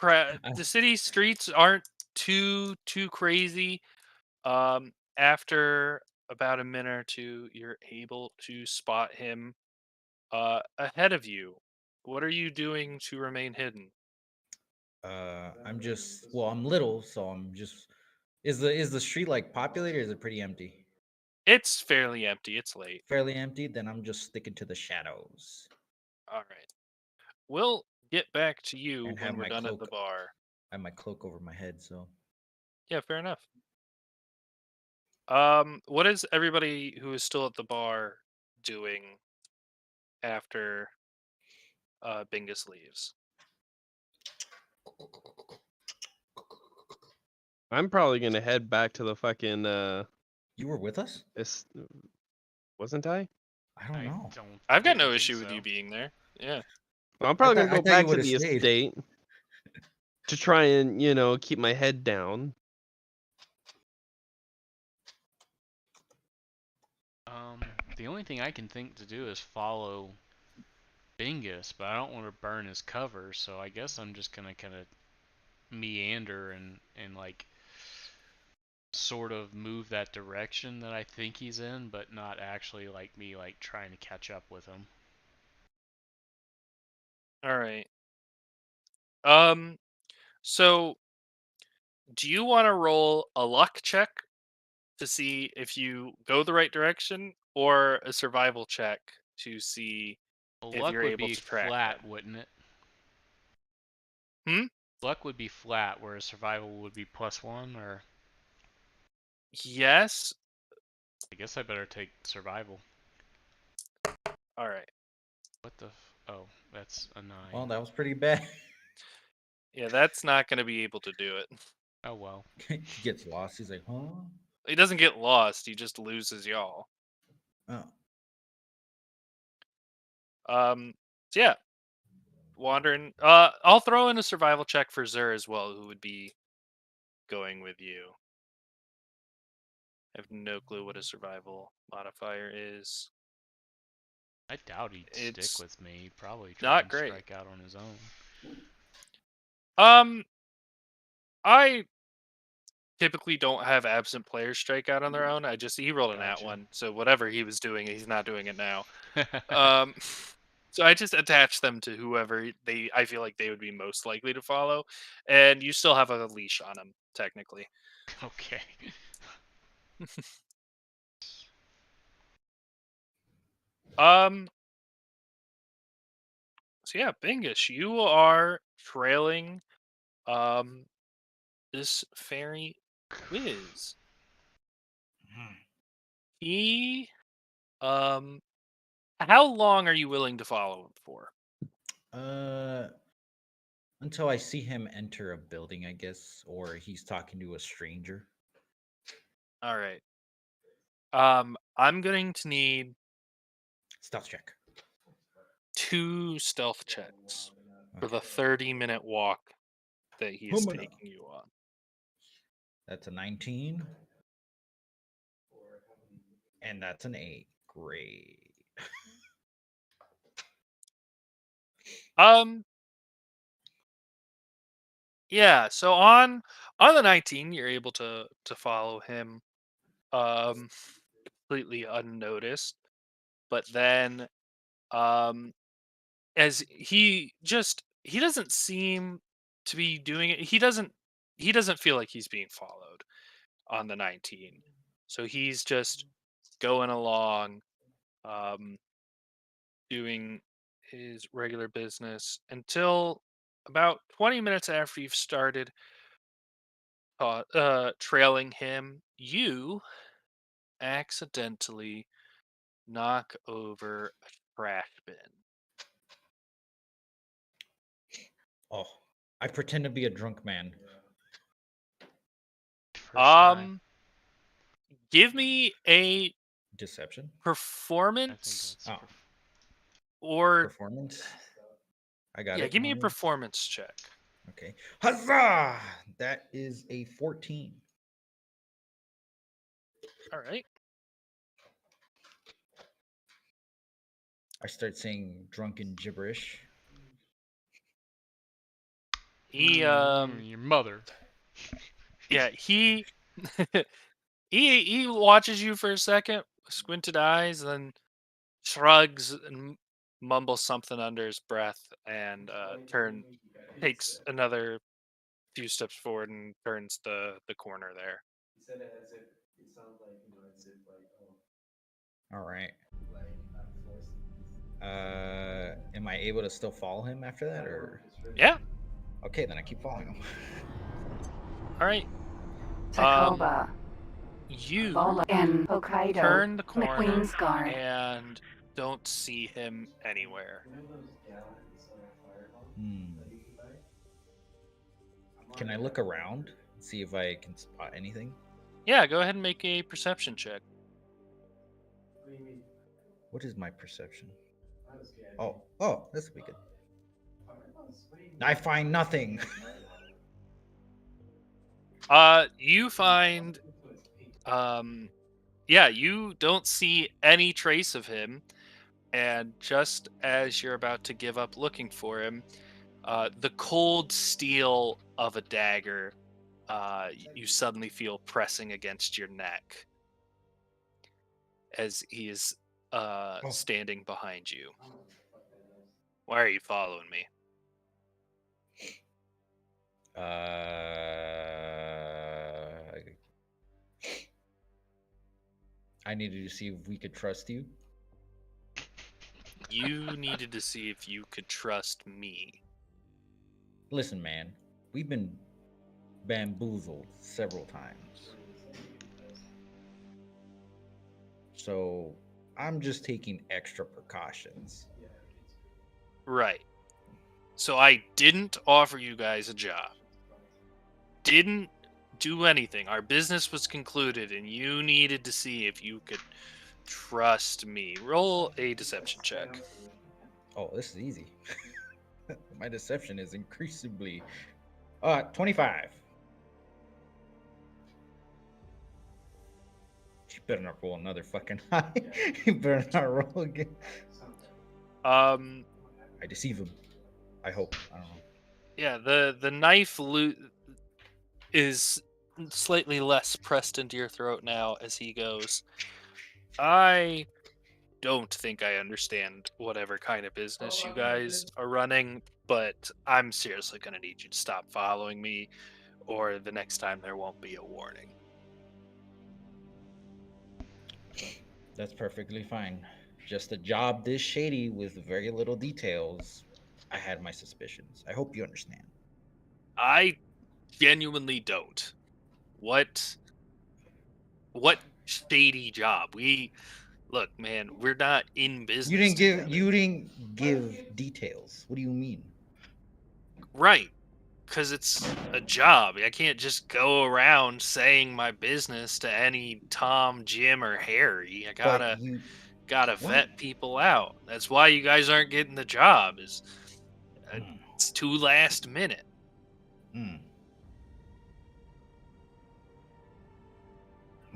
the city streets aren't too crazy. After about a minute or two, you're able to spot him ahead of you. What are you doing to remain hidden? I'm little, so I'm just. Is the street like populated or is it pretty empty? It's fairly empty. It's late. Fairly empty. Then I'm just sticking to the shadows All right. We'll get back to you and when have we're my done at the cloak. bar. I have my cloak over my head, so. Yeah, fair enough. What is everybody who is still at the bar doing after Bingus leaves? I'm probably gonna head back to the fucking You were with us? this wasn't I? I don't know. I've got no didn't think issue with so. you being there. Yeah. Well, I'm probably I gonna go thought you back to would've the stayed. estate to try and keep my head down. The only thing I can think to do is follow Bingus, but I don't want to burn his cover, so I guess I'm just gonna kind of meander and like sort of move that direction that I think he's in, but not actually like me like trying to catch up with him. All right. So do you want to roll a luck check to see if you go the right direction, or a survival check to see if Luck you're would able be to track flat, him? wouldn't it? Hmm? Luck would be flat, whereas survival would be +1, or Yes. I guess I better take survival. All right. What the? Oh, that's a 9. Well, that was pretty bad. Yeah, that's not going to be able to do it. Oh well. He gets lost. He's like, huh? He doesn't get lost. He just loses y'all. Oh. So yeah, wandering. I'll throw in a survival check for Zur as well, who would be going with you. I have no clue what a survival modifier is. I doubt he'd It's stick with me. He'd probably try not and great. strike out on his own. I typically don't have absent players strike out on their own. He rolled an Gotcha. @1, so whatever he was doing, he's not doing it now. So I just attach them to whoever I feel like they would be most likely to follow, and you still have a leash on them technically. Okay. So yeah, Bingus, you are trailing this fairy whiz. He how long are you willing to follow him for? Until I see him enter a building, I guess, or he's talking to a stranger. All right. I'm going to need Stealth check. 2 stealth checks for the Okay. 30-minute walk that he is Humana. taking you on. That's a 19. And that's an 8. Great. Yeah, so on the 19 you're able to follow him completely unnoticed. But then as he doesn't seem to be doing it. He doesn't feel like he's being followed on the 19. So he's just going along, um, doing his regular business until about 20 minutes after you've started trailing him. You accidentally knock over a trash bin. Oh, I pretend to be a drunk man. First try. Give me a Deception. I think performance that's Oh, or performance. I got yeah, it. give me a performance check. Okay. Huzzah! That is a 14. All right. I start saying drunken gibberish. He your mother. yeah, he he watches you for a second, squinted eyes, then shrugs and mumbles something under his breath and takes another few steps forward and turns the corner there. All right. Am I able to still follow him after that, or? Yeah. Okay, then I keep following him. All right. Tacoba, You Bola, and Hokkaido, turn the corner Queen's Guard. and don't see him anywhere. Hmm. Can I look around and see if I can spot anything? Yeah, go ahead and make a perception check. What is my perception? Oh, this will be good. I find nothing. You find yeah, you don't see any trace of him, and just as you're about to give up looking for him, the cold steel of a dagger you suddenly feel pressing against your neck as he is Oh. standing behind you. Why are you following me? I needed to see if we could trust you. You needed to see if you could trust me. Listen, man, we've been bamboozled several times. So I'm just taking extra precautions. Right. So I didn't offer you guys a job. Didn't do anything. Our business was concluded, and you needed to see if you could trust me. Roll a deception check. Oh, this is easy. My deception is increasingly 25. You better not roll another fucking high. You better not roll again. I deceive him. I hope. I don't know. Yeah, the knife is slightly less pressed into your throat now as he goes. I don't think I understand whatever kind of business you guys are running, but I'm seriously going to need you to stop following me, or the next time there won't be a warning. That's perfectly fine. Just a job this shady with very little details. I had my suspicions. I hope you understand. I genuinely don't. What shady job? Look, man, we're not in business together. You didn't give details. What do you mean? Right. Because it's a job. I can't just go around saying my business to any Tom, Jim, or Harry. I But you gotta what? vet people out. That's why you guys aren't getting the job. Hmm. It's too last minute. Hmm.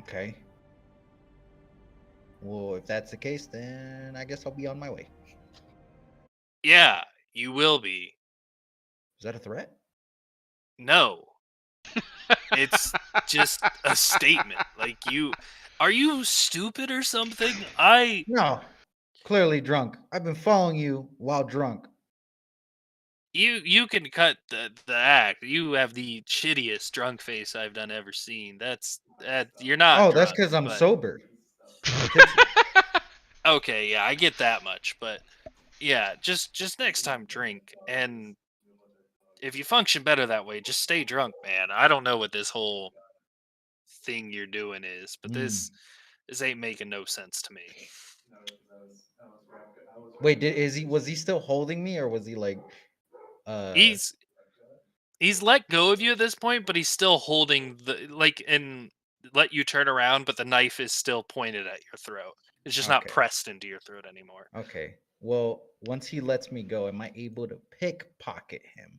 Okay. Well, if that's the case, then I guess I'll be on my way. Yeah, you will be. Is that a threat? No, it's just a statement. Like are you stupid or something? No. Clearly drunk. I've been following you while drunk. You can cut the act. You have the shittiest drunk face I've ever seen. You're not Oh, that's drunk, because I'm but sober. Or tipsy. okay, yeah, I get that much, but yeah, just next time drink, and if you function better that way, just stay drunk, man. I don't know what this whole thing you're doing is, but Hmm. this ain't making no sense to me. Wait, was he still holding me or was he like He's he's let go of you at this point, but he's still holding and let you turn around, but the knife is still pointed at your throat. It's just not okay. pressed into your throat anymore. Okay. Well, once he lets me go, am I able to pickpocket him?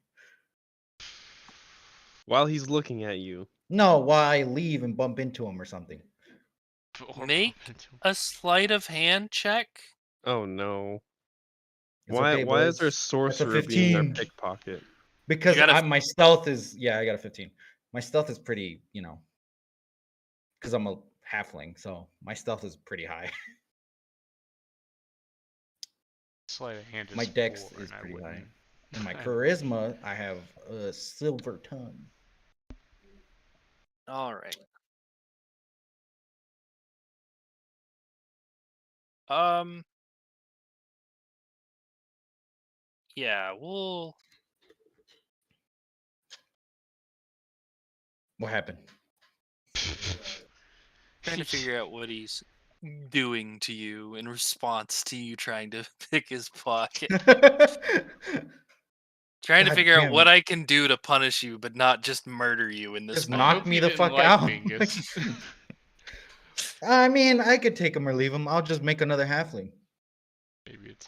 While he's looking at you. No, while I leave and bump into him or something. Or Make bump into him. a sleight of hand check. Oh no. It's okay, Why is there boys. That's a sorcerer being their 15. pickpocket? Because You got a my stealth is I got a 15. My stealth is pretty, because I'm a halfling, so my stealth is pretty high. Sleight of hand is My dex 4, is and I pretty high. wouldn't. And my charisma, I have a silver tongue. all right. Um. Yeah, we'll What happened? trying to figure out what he's doing to you in response to you trying to pick his pocket. Trying to God figure out damn what it. I can do to punish you, but not just murder you in this Just I moment. knock hope me you the didn't fuck like out. Mingus. I mean, I could take him or leave him. I'll just make another halfling. Maybe it's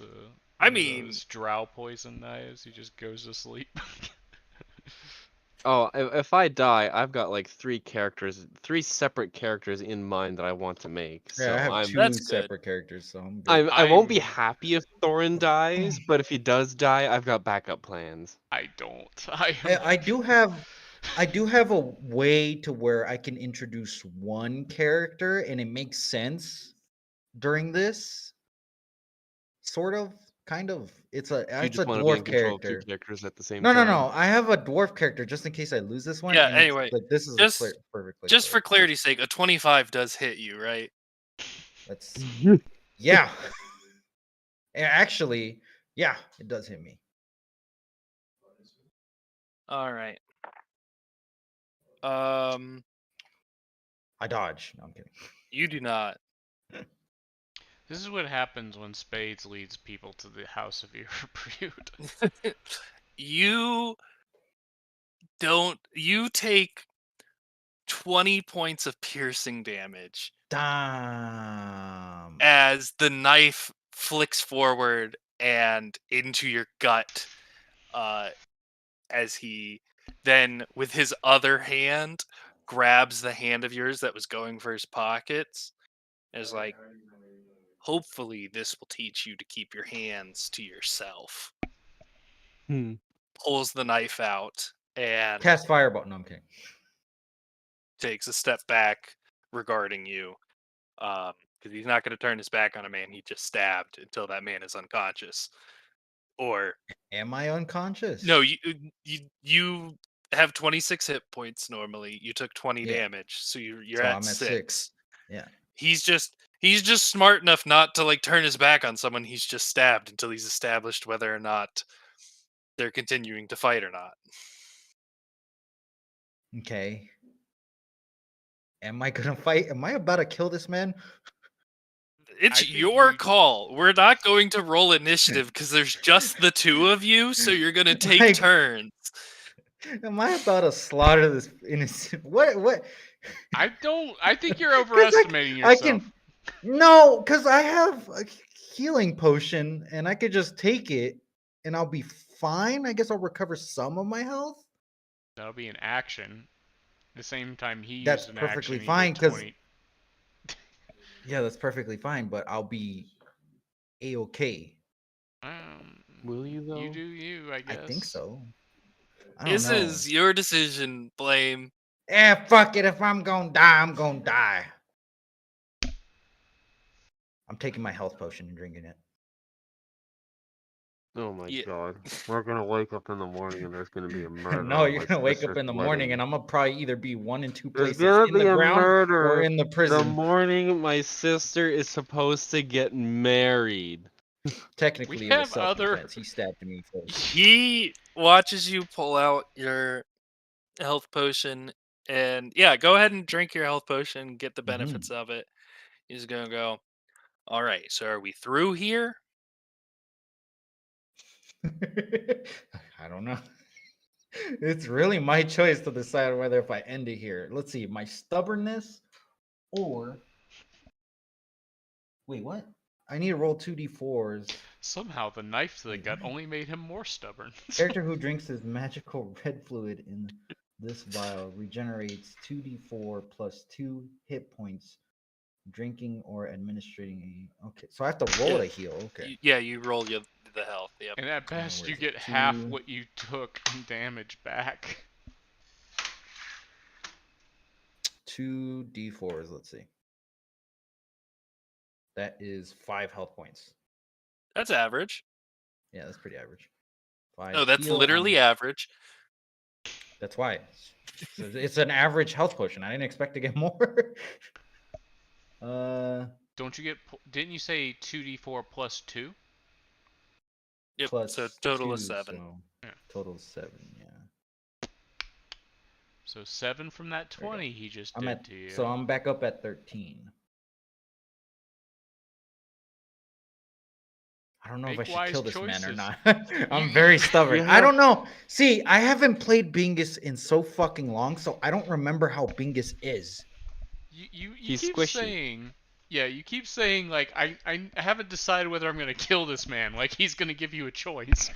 I one of mean- those drow poison knives. He just goes to sleep. Oh, if I die, I've got like three separate characters in mind that I want to make. So Yeah, I have I'm, two That's good. separate characters, so I'm good. I won't be I'm- happy if Thorin dies, but if he does die, I've got backup plans. I don't. I am. I do have a way to where I can introduce one character and it makes sense during this. Sort of, kind of. It's You a just want to be in dwarf control of two character. characters at the same No, no, time. no. I have a dwarf character just in case I lose this one. Yeah, And it's anyway, like this is just- a perfect place. Just for for it. clarity's sake, a 25 does hit you, right? Let's yeah. Actually, yeah, it does hit me. All right. I dodge. No, I'm kidding. You do not. This is what happens when Spades leads people to the House of Irreprute. You don't. You take 20 points of piercing damage Damn. as the knife flicks forward and into your gut, as he then, with his other hand, grabs the hand of yours that was going for his pockets. And is like, hopefully, this will teach you to keep your hands to yourself. Hmm. Pulls the knife out and Cast fireball. No, I'm kidding. takes a step back regarding you. Because he's not going to turn his back on a man he just stabbed until that man is unconscious. Or Am I unconscious? no, you have 26 hit points normally. You took 20 Yeah. damage, so you're So at I'm at 6. Yeah. He's just smart enough not to like turn his back on someone he's just stabbed until he's established whether or not they're continuing to fight or not. Okay. Am I gonna fight? Am I about to kill this man? It's I think your you- call. We're not going to roll initiative because there's just the two of you, so you're gonna take Like- turns. Am I about to slaughter this innocent? What? I think you're 'Cause overestimating I yourself. can. No, because I have a healing potion and I could just take it and I'll be fine. I guess I'll recover some of my health. That'll be an action. At the same time, he That's used an perfectly action. He fine, did 'cause- 20. Yeah, that's perfectly fine, but I'll be a-okay. Will you though? You do you, I guess. I think so. I don't This know. is your decision, Blame. Fuck it. If I'm gonna die, I'm gonna die. I'm taking my health potion and drinking it. Oh my Yeah. god. We're gonna wake up in the morning and there's gonna be a murder. No, on you're my gonna wake up sister's in the morning wedding. and I'm gonna probably either be one in two There's places, gonna in be the a ground murder or in the the prison. morning my sister is supposed to get married. Technically, We it was have other- self-defense. He stabbed me first. He watches you pull out your health potion, and yeah, go ahead and drink your health potion, get the benefits of it. He's gonna go, all right, so are we through here? I don't know. It's really my choice to decide whether if I end it here. Let's see, my stubbornness or wait, what? I need to roll 2d4s. Somehow the knife to the Wait, gut what? only made him more stubborn. Character who drinks his magical red fluid in this vial regenerates 2d4 plus 2 hit points. Drinking or administering a. Okay, so I have to roll Yeah. to heal. Okay. Yeah, you roll the health. Yep. And at best, where you is it? get half 2. what you took in damage back. 2d4s. Let's see. That is 5 health points. That's average. Yeah, that's pretty average. 5 No, that's heal, literally average. That's why. So it's an average health potion. I didn't expect to get more. Don't you get? Didn't you say 2d4 plus 2? Yep. Plus So total 2, is 7. So Yeah. total is 7. Yeah. So 7 from that There you go. 20 he just I'm did at. to you. So I'm back up at 13. I don't know if I Make should wise kill this man or choices. not. I'm very stubborn. You I don't have- know. See, I haven't played Bingus in so fucking long, so I don't remember how Bingus is. You He's keep squishy. saying, yeah, you keep saying like I haven't decided whether I'm gonna kill this man. Like he's gonna give you a choice.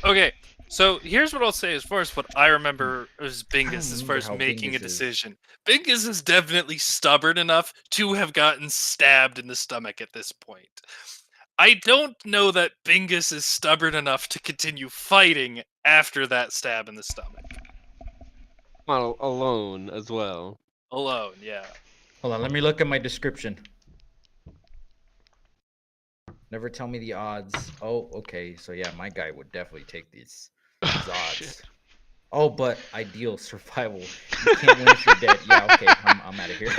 Okay, so here's what I'll say as far as what I remember as don't Bingus, as remember far as how making a Bingus is. decision. Bingus is definitely stubborn enough to have gotten stabbed in the stomach at this point. I don't know that Bingus is stubborn enough to continue fighting after that stab in the stomach. Well, alone as well. Alone, yeah. Hold on, let me look at my description. Never tell me the odds. Oh, okay. So yeah, my guy would definitely take these odds. Shit. Oh, but ideal survival. You can't win if you're dead. Yeah, okay. I'm out of here.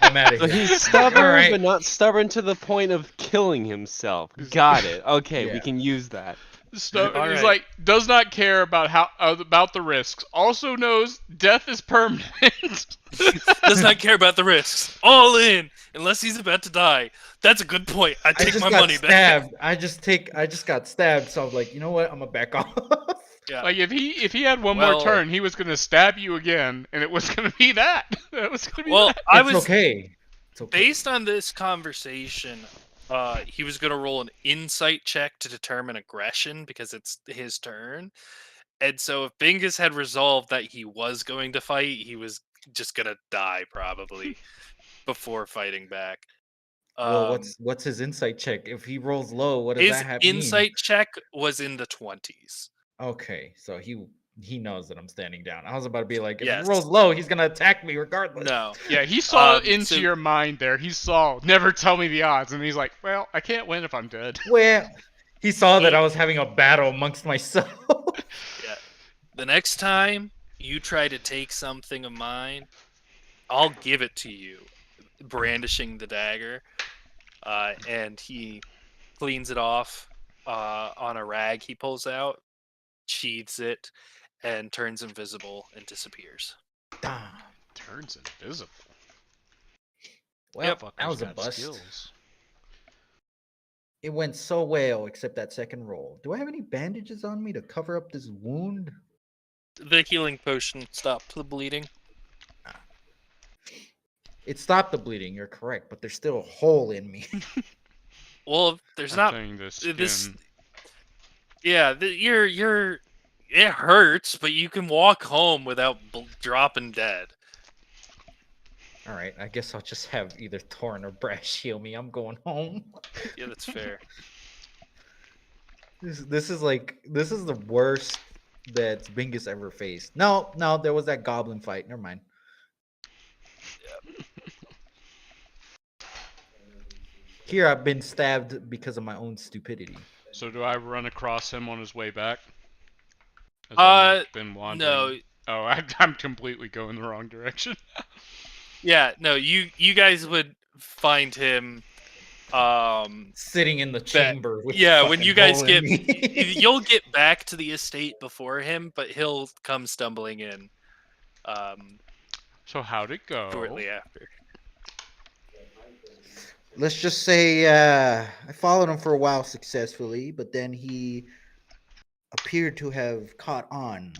I'm out of So here. he's stubborn, Alright. but not stubborn to the point of killing himself. Got it. Okay, we Yeah. can use that. Stubborn. He's Alright. like does not care about the risks. Also knows death is permanent. Does not care about the risks. All in, unless he's about to die. That's a good point. I I take just my got money back. stabbed. I just got stabbed, so I'm like, you know what? I'm gonna back off. Yeah. Like if he had one Well- more turn, he was gonna stab you again, and it was gonna be that. That was gonna be Well, that. I It's was okay. It's okay. based on this conversation. He was going to roll an insight check to determine aggression because it's his turn. And so if Bingus had resolved that he was going to fight, he was just going to die probably before fighting back. Well, what's his insight check? If he rolls low, what does his that have insight check was in the 20s. mean? Okay, so he knows that I'm standing down. I was about to be like, if Yes. he rolls low, he's gonna attack me regardless. No. Yeah, he saw into so- your mind there. He saw, never tell me the odds, and he's like, well, I can't win if I'm dead. Well, he saw that I was having a battle amongst myself. Yeah. The next time you try to take something of mine, I'll give it to you, brandishing the dagger. And he cleans it off on a rag he pulls out, sheathes it, and turns invisible and disappears. Damn. Turns invisible. Well, Fucker's that was a got bust. skills. It went so well, except that second roll. Do I have any bandages on me to cover up this wound? The healing potion stopped the bleeding. It stopped the bleeding. You're correct, but there's still a hole in me. Well, there's I not think the this. skin. Yeah, you're. It hurts, but you can walk home without dropping dead. All right, I guess I'll just have either Torn or Brash heal me. I'm going home. Yeah, that's fair. This is the worst that Bingus ever faced. No, there was that goblin fight. Never mind. Here I've been stabbed because of my own stupidity. So do I run across him on his way back? As been wandering? No. Oh, I'm completely going the wrong direction. Yeah, no. You guys would find him. Sitting in the chamber. With Yeah, when you guys get, me. you'll get back to the estate before him, but he'll come stumbling in. So how'd it go? Shortly after. Let's just say I followed him for a while successfully, but then he appeared to have caught on,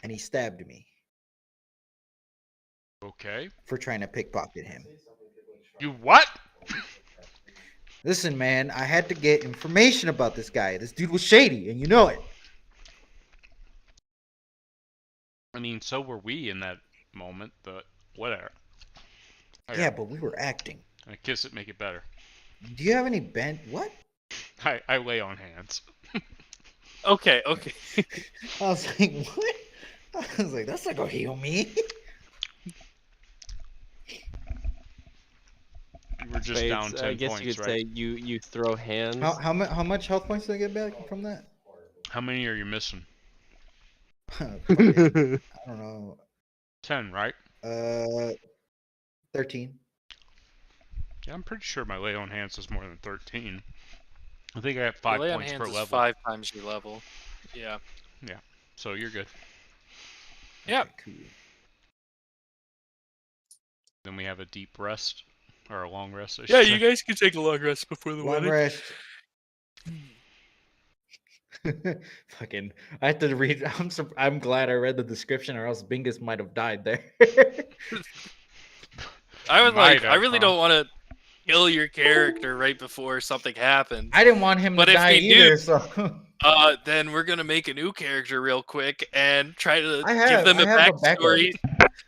and he stabbed me Okay. for trying to pickpocket him. You what? Listen, man, I had to get information about this guy. This dude was shady, and you know it. I mean, so were we in that moment, but whatever. Yeah, but we were acting. I kiss it, make it better. Do you have any what? I lay on hands. Okay. I was like, what? I was like, that's not gonna heal me. You were just Spades, down 10 I guess points, you could right? say you throw hands. How much health points did I get back from that? How many are you missing? Fucking, I don't know. 10, right? 13. Yeah, I'm pretty sure my lay on hands is more than 13. I think I have 5 Lay on points hands per is level. 5 times your level. Yeah. So you're good. Yeah. Okay, cool. Then we have a deep rest. Or a long rest, I Yeah, should you say. guys can take a long rest before the Long wedding. rest. Fucking, I had to read. I'm glad I read the description, or else Bingus might have died there. I was like, Might I have, really huh? don't want to kill your character right before something happens. I didn't want him But to if die you do- either. So Then we're gonna make a new character real quick and try to I give have them a a backup. backstory.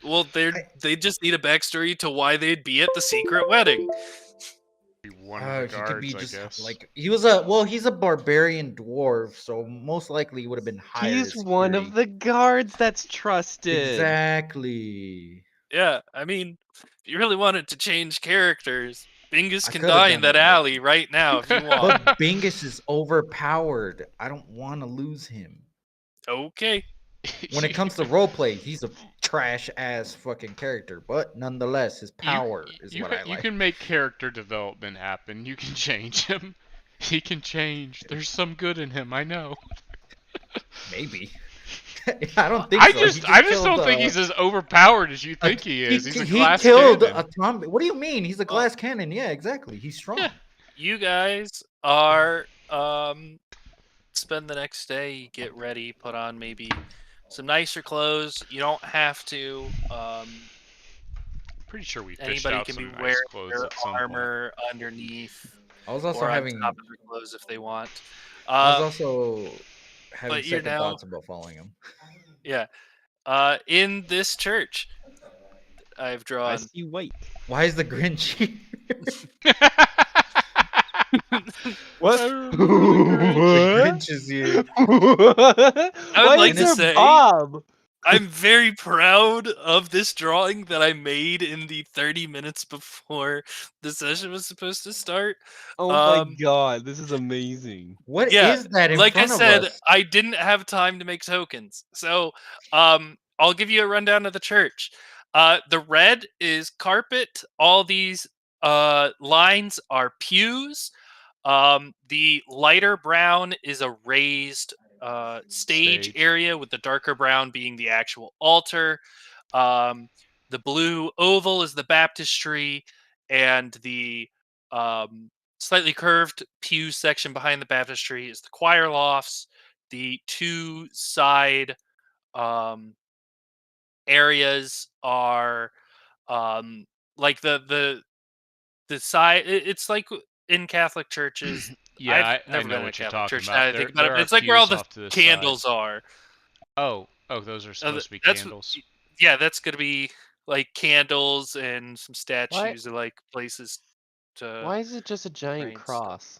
Well, they just need a backstory to why they'd be at the secret wedding. Be one of the He could be guards, I just guess. like he's a barbarian dwarf, so most likely he would have been hired. He's as one of security. the guards that's trusted. Exactly. Yeah, I mean, if you really wanted to change characters, Bingus I can could've die done in that it, but- alley right now if you want. But Bingus is overpowered. I don't want to lose him. Okay. When it comes to roleplay, he's a trash ass fucking character, but nonetheless, his power is what I You like. can make character development happen. You can change him. He can change. There's some good in him, I know. Maybe. I don't think I so. just don't think he's as overpowered as you think he is. He's a glass killed cannon. a Tom. What do you mean? He's a glass cannon. Yeah, exactly. He's strong. Yeah. You guys are spend the next day, get ready, put on maybe some nicer clothes. You don't have to. Pretty sure we fished Anybody out can some be nice wearing clothes their at some point. armor underneath I was also or having. on top of their clothes if they want. I was also having but you're second now- thoughts about following him. Yeah. In this church, I've I drawn. see white. Why is the Grinch here? What? The What? Grinch is here. I would like is to there say Bob? I'm very proud of this drawing that I made in the 30 minutes before the session was supposed to start. Oh my Um, god, this is amazing. What is Yeah, that in like I front of said, us? I didn't have time to make tokens. So I'll give you a rundown of the church. The red is carpet. All these lines are pews. The lighter brown is a raised stage area, with the darker brown being the actual altar. The blue oval is the baptistry, and the slightly curved pew section behind the baptistry is the choir lofts. The two side areas are like the side. It's like in Catholic churches. Yeah, I've I never know been in a what you're Catholic talking church. Now about. that I There think about it, there but are it's like where all pews the off to the side. candles are. Oh, those are supposed to be That's candles. yeah, that's gonna be like candles and some statues, or like places to Why is it just a giant rain stuff. cross?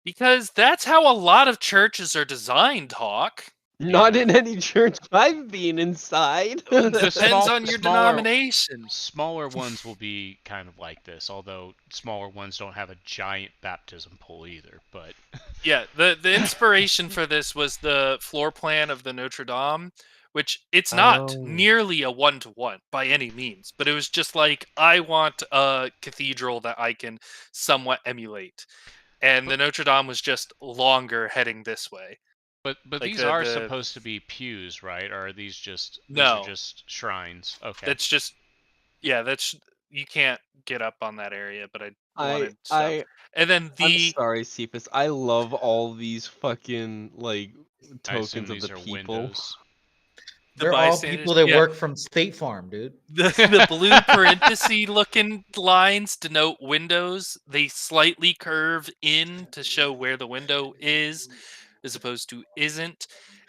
Because that's how a lot of churches are designed, Hawk. Not Yeah. in any church I've been inside. Depends on your denomination. Smaller ones will be kind of like this, although smaller ones don't have a giant baptism pole either. But Yeah, the inspiration for this was the floor plan of the Notre Dame, which it's not Oh. nearly a 1-to-1 by any means, but it was just like, I want a cathedral that I can somewhat emulate. And the Notre Dame was just longer heading this way. but Like these are supposed to be pews, right? Or are these just these are No. just shrines? Okay. That's just you can't get up on that area, but I wanted stuff. And then I'm sorry, Cephas. I love all these fucking like I assume tokens of these the are people. windows. They're all people that work from State Farm, dude. The blue parenthesis looking lines denote windows. They slightly curve in to show where the window is, as opposed to isn't.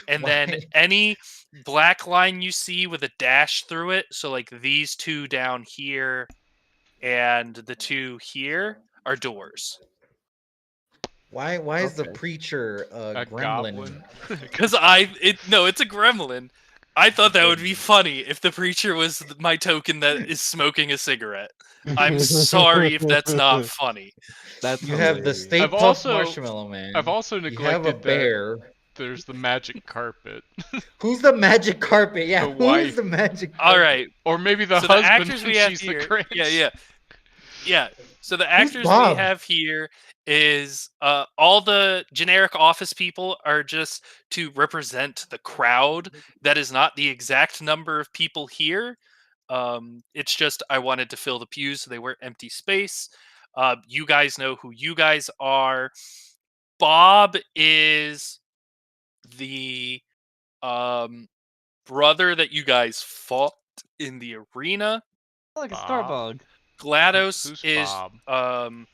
And then Why? any black line you see with a dash through it, so like these two down here and the two here, are doors. Why is the Okay. preacher A gremlin? goblin. Because it's a gremlin. I thought that would be funny if the preacher was my token that is smoking a cigarette. I'm sorry if that's not funny. That's You have the hilarious. State Puft Marshmallow Man. I've also You have a neglected that bear. there's the magic carpet. Who's the magic carpet? Yeah, The who's wife. the magic carpet? All right. Or maybe the So the husband actors when we have she's here, the grace. yeah. So the actors we Bob? have here is all the generic office people are just to represent the crowd. That is not the exact number of people here. It's just I wanted to fill the pews so they weren't empty space. You guys know who you guys are. Bob is the brother that you guys fought in the arena. Like a Bob? Starbug. GLaDOS Who's is Bob?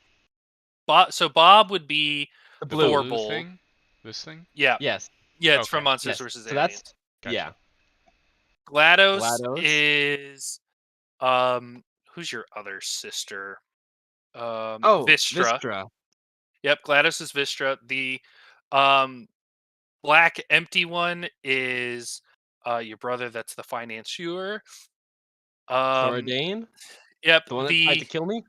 So Bob would be The blue. Thorbold. Thing? This thing? Yeah, Yes. yeah, it's Okay. from Monsters Yes. vs. So Aliens. that's Gotcha. yeah. GLaDOS GLaDOS. is who's your other sister? Oh, Vistra. Vistra. Yep, GLaDOS is Vistra. The black empty one is your brother that's the financier. Thoradane? Yep, The one that tried to kill me?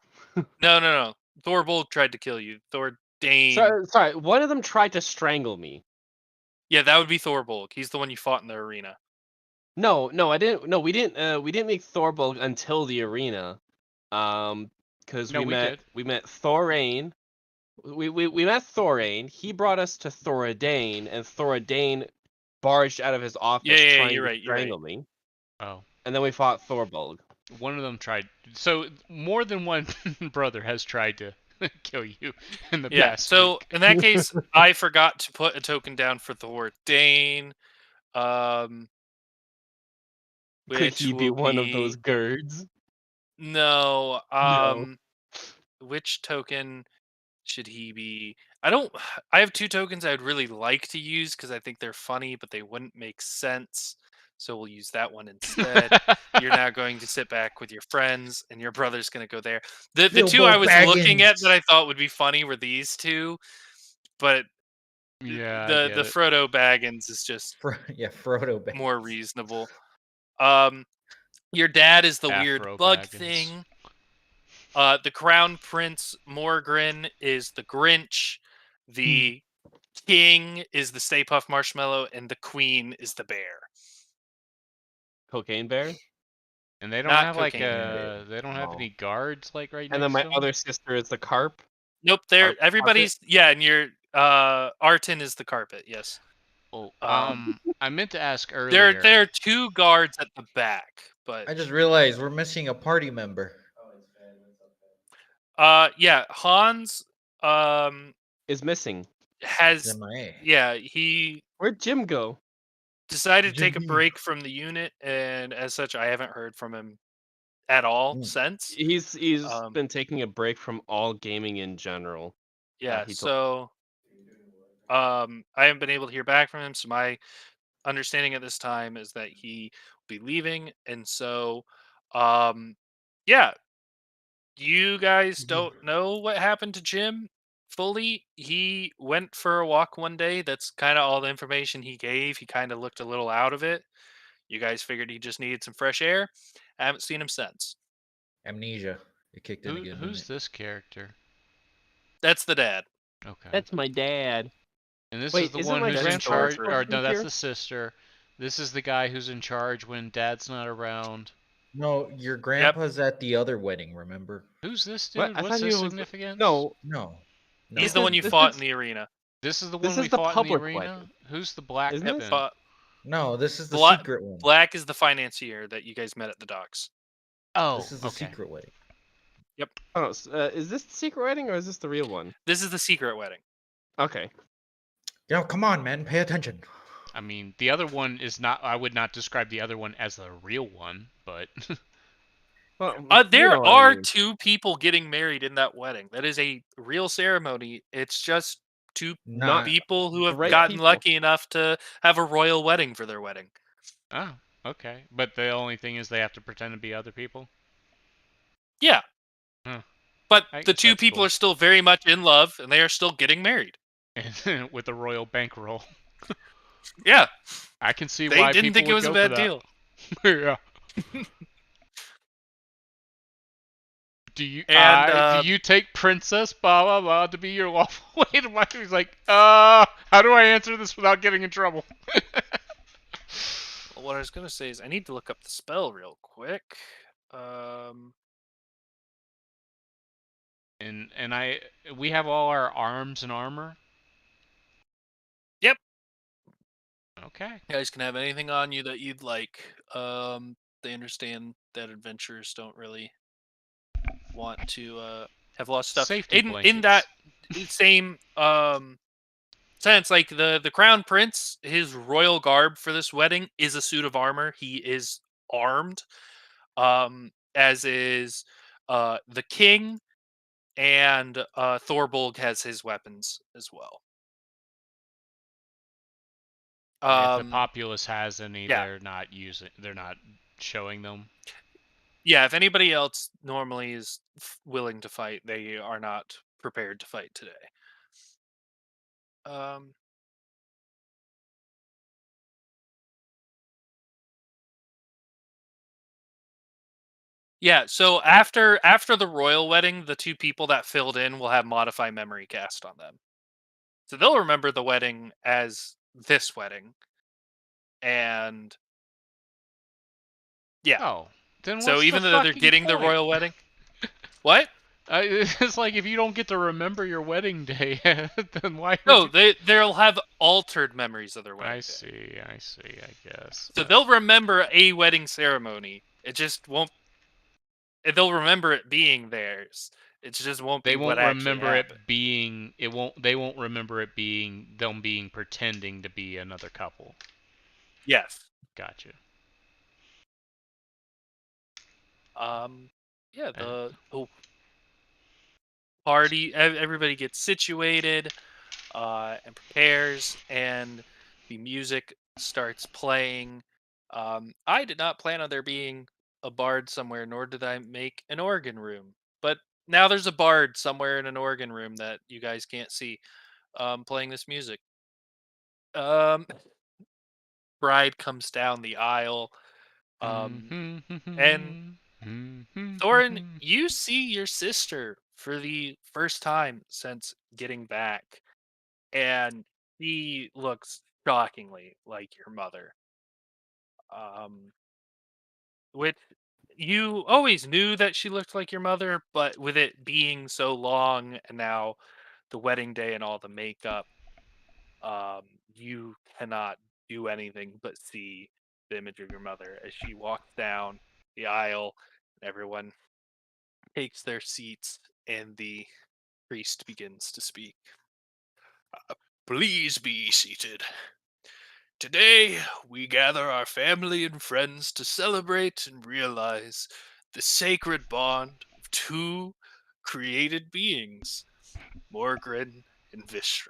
No. Thorbold tried to kill you. Thordane. Sorry, one of them tried to strangle me. Yeah, that would be Thorbold. He's the one you fought in the arena. No, I didn't. No, we didn't make Thorbold until the arena. Because No, we we met did. we met Thorane. We met Thorane. He brought us to Thoradane, and Thoradane barged out of his office trying to strangle me. Oh. And then we fought Thorbold. One of them tried. So more than one brother has tried to kill you in the past week. In that case, I forgot to put a token down for Thordane. Could he be one of those girds? No. No. Which token should he be? I have two tokens I would really like to use because I think they're funny, but they wouldn't make sense. So we'll use that one instead. You're now going to sit back with your friends, and your brother's going to go there. The two I was looking at that I thought would be funny were these two, but Yeah, the Frodo Baggins is just Frodo Baggins. more reasonable. Your dad is the weird Afro bug Baggins. thing. The Crown Prince Morgrin is the Grinch. The King is the Stay Puft Marshmallow, and the Queen is the bear. Cocaine Bear? And they don't Not have like Cocaine Bear. they don't have any guards like right And next then my to them? other sister is the carp. Nope, Carpet? everybody's and your Arton is the carpet, yes. Oh, Um, I meant to ask there earlier. there are two guards at the back, but I just realized we're missing a party member. yeah, Hans Is missing. has MIA. he Where'd Jim go? decided to take a Jimmy. break from the unit, and as such, I haven't heard from him at all since. He's Um, been taking a break from all gaming in general. yeah, he told- so I haven't been able to hear back from him. So my understanding at this time is that he will be leaving, and so yeah, you guys don't know what happened to Jim fully. He went for a walk one day. That's kind of all the information he gave. He kind of looked a little out of it. You guys figured he just needed some fresh air. I haven't seen him since. Amnesia. It kicked in again. didn't Who's it? this character? That's the dad. Okay. That's my dad. And this Wait, is the isn't one my who's in grandfather charge, supposed or to be no, that's here? the sister. This is the guy who's in charge when Dad's not around. No, your grandpa's at the other wedding, remember? Who's this What? dude? I What's thought he his was significance? no. No. He's This the is- one you this fought is- in the arena. This is the This one we is the fought in the public arena. wedding. Who's the black Isn't Yep, it? then? No, this is the Black- secret one. Black is the financier that you guys met at the docks. Oh, This is the okay. secret wedding. Oh, is this the secret wedding or is this the real one? This is the secret wedding. Okay. Yo, come on, man. Pay attention. I mean, the other one is not. I would not describe the other one as the real one, but Well, There you know what I are mean. two people getting married in that wedding. That is a real ceremony. It's just two Not people who have right gotten people. lucky enough to have a royal wedding for their wedding. oh, okay. But the only thing is they have to pretend to be other people. Yeah. Huh. But I the guess two that's people cool. are still very much in love, and they are still getting married. And with a royal bankroll, Yeah. I can see They why didn't people think it would was a go bad for that. deal. Yeah. Do you And, do you take Princess blah blah blah to be your lawful wait? He's like, how do I answer this without getting in trouble? What I was going to say is I need to look up the spell real quick. And we have all our arms and armor. Yep. Okay. You guys can have anything on you that you'd like. They understand that adventurers don't really want to have lost stuff. Safety In blankets. that same sense, like the crown prince, his royal garb for this wedding is a suit of armor. He is armed, as is the king, and Thorbolg has his weapons as well. If the populace has any, yeah. they're not using. They're not showing them. Yeah, if anybody else normally is willing to fight, they are not prepared to fight today. Yeah, so after the royal wedding, the two people that filled in will have modify memory cast on them. So they'll remember the wedding as this wedding. And yeah. Oh, then So what's even the though they're fucking getting the point? royal wedding. What? It's like if you don't get to remember your wedding day, then why? No, they'll have altered memories of their wedding. I see. I guess. So they'll remember a wedding ceremony. It just won't. They'll remember it being theirs. It just won't be. They won't what actually remember it happened. being. It won't. They won't remember it being them being pretending to be another couple. Yes. Gotcha. Yeah. The party. Everybody gets situated, and prepares, and the music starts playing. I did not plan on there being a bard somewhere, nor did I make an organ room. But now there's a bard somewhere in an organ room that you guys can't see, playing this music. Bride comes down the aisle, and Thorin, you see your sister for the first time since getting back, and she looks shockingly like your mother. Which you always knew that she looked like your mother, but with it being so long and now the wedding day and all the makeup, you cannot do anything but see the image of your mother as she walks down the aisle and everyone takes their seats and the priest begins to speak. Please be seated. Today, we gather our family and friends to celebrate and realize the sacred bond of two created beings, Morgren and Vistra.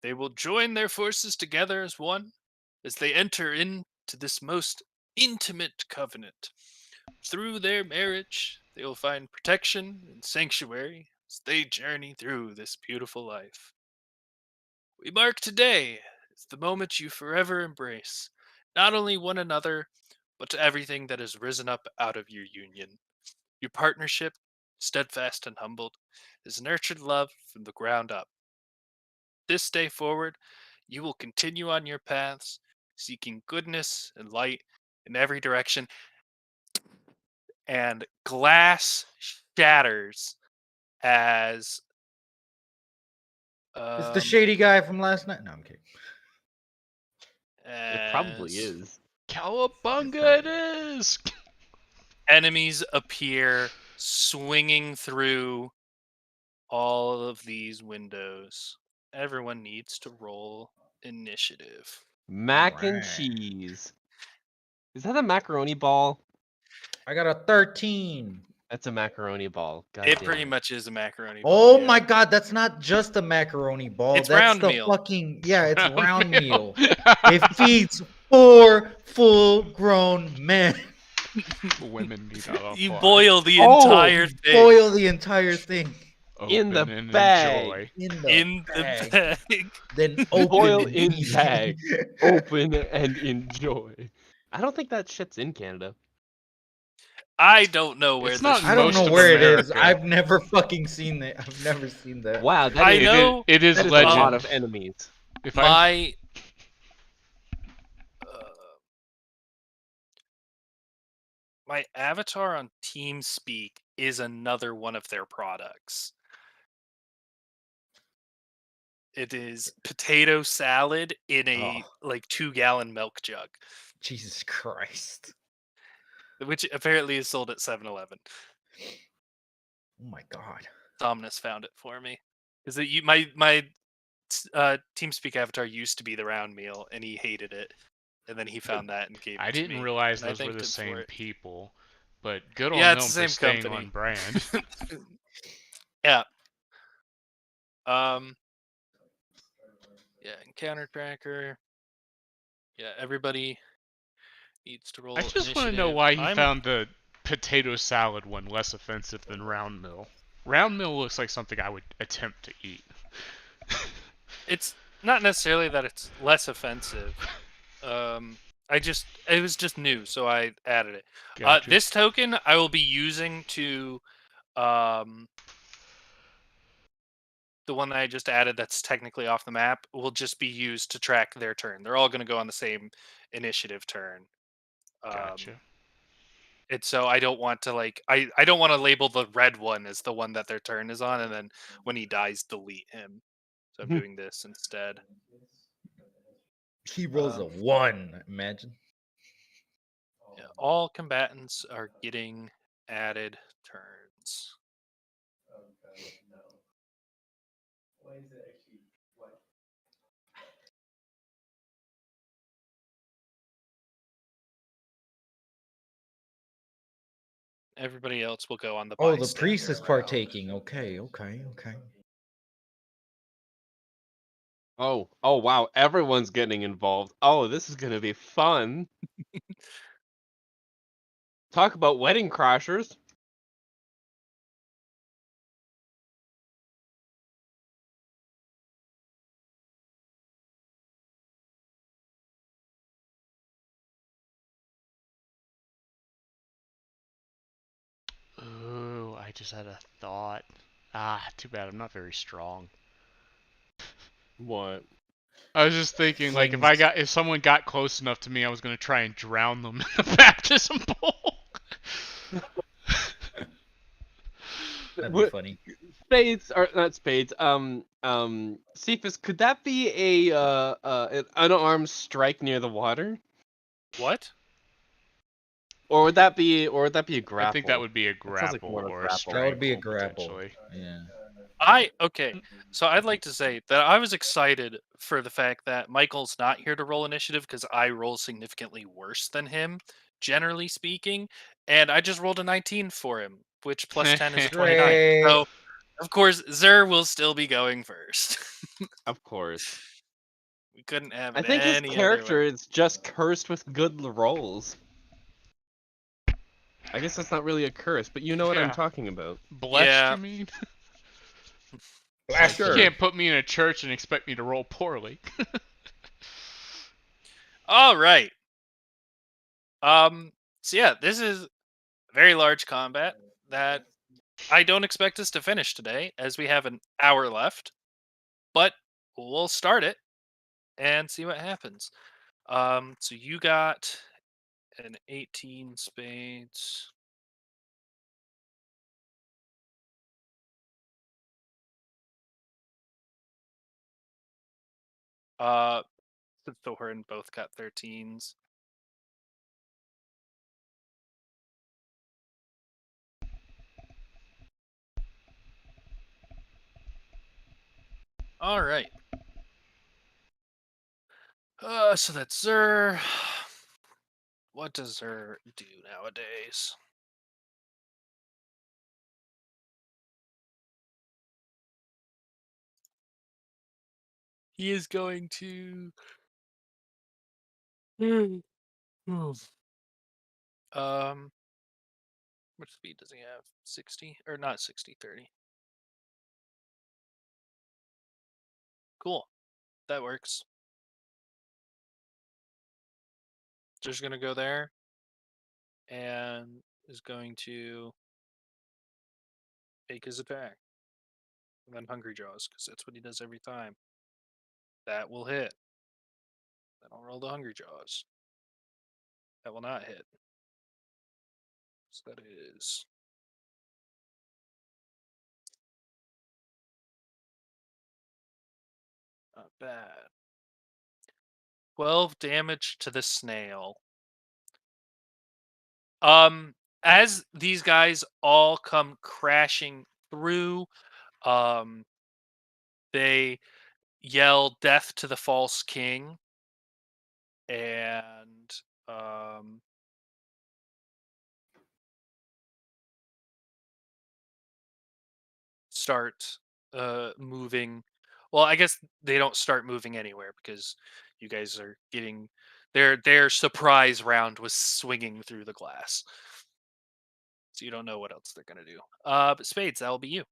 They will join their forces together as one as they enter into this most intimate covenant. Through their marriage, they will find protection and sanctuary as they journey through this beautiful life. We mark today as the moment you forever embrace, not only one another, but everything that has risen up out of your union. Your partnership, steadfast and humbled, has nurtured love from the ground up. This day forward, you will continue on your paths, seeking goodness and light in every direction, and glass shatters as It's the shady guy from last night. No, I'm kidding. It probably as is. Cowabunga it is! enemies appear swinging through all of these windows. Everyone needs to roll initiative. Mac and Alright. cheese. Is that a macaroni ball? I got a 13. That's a macaroni ball. God It damn pretty it. much is a macaroni Oh ball. yeah. my god, that's not just a macaroni ball. It's that's round the meal. fucking it's round meal. It feeds 4 full-grown men. Women need to You apply. boil the Oh, entire You thing boil the entire thing In the Open and bag. enjoy. in the in bag, the bag. then open Boil and in eat. bag. Open and enjoy. I don't think that shit's in Canada. I don't know where It's this not I don't most know of where it is. America. I've never fucking seen it. I've never seen that. Wow, that I is, know It is that is a legend. lot of enemies. If I my my avatar on TeamSpeak is another one of their products. It is potato salad in a like 2-gallon milk jug, Jesus Christ. which apparently is sold at 7-Eleven. Oh my god. Somnus found it for me because my TeamSpeak avatar used to be the round meal, and he hated it, and then he found that and gave it I to didn't me. realize and I those were thanked the him for same it. people, but good Yeah, on it's them the for same staying company. on brand. Yeah. Yeah, encounter tracker. Yeah, everybody needs to roll I just want to know initiative. why he I'm found the potato salad one less offensive than round mill. Round mill looks like something I would attempt to eat. It's not necessarily that it's less offensive. It was just new, so I added it. Gotcha. This token I will be using to the one that I just added that's technically off the map will just be used to track their turn. They're all going to go on the same initiative turn. Gotcha. And so I don't want to I don't want to label the red one as the one that their turn is on, and then when he dies, delete him. So I'm doing this instead. He rolls a 1, imagine. Yeah, all combatants are getting added turns. Everybody else will go on the Oh, the bystander priest is round. partaking. Okay. Oh wow, everyone's getting involved. Oh, this is gonna be fun. Talk about wedding crashers. Ooh, I just had a thought. Ah, too bad I'm not very strong. What? I was just thinking, like, Flings. if someone got close enough to me, I was gonna try and drown them in the baptism bowl. That'd be funny. Spades or not spades. Cephas, could that be an unarmed strike near the water, What? or would that be a grapple? I think that would be a That sounds like grapple more of a or a grapple. That would be a strangle, grapple. potentially. Yeah. Okay. So I'd like to say that I was excited for the fact that Michael's not here to roll initiative because I roll significantly worse than him, generally speaking, and I just rolled a 19 for him, which plus 10 is a 29. Great. So of course Zer will still be going first. Of course. We couldn't have I it think his any character other way. is just cursed with good rolls. I guess that's not really a curse, but you know what I'm Yeah. talking about. Blessed, Yeah. you mean? Blast You Sure. can't put me in a church and expect me to roll poorly. All right. So yeah, this is a very large combat that I don't expect us to finish today, as we have an hour left. But we'll start it and see what happens. So you got an 18 spades. Uh, Thorin both got 13s. All right. So that's Zer. What does Zer do nowadays? He is going to. What speed does he have? 60? Or not 60, 30. Cool. That works. Just gonna go there and is going to make his attack. And then Hungry Jaws, because that's what he does every time. That will hit. Then I'll roll the Hungry Jaws. That will not hit. So that is. Not bad. 12 damage to the snail. As these guys all come crashing through, they yell death to the false king, and start moving. Well, I guess they don't start moving anywhere because you guys are getting their surprise round was swinging through the glass, so you don't know what else they're gonna do. But Spades, that will be you.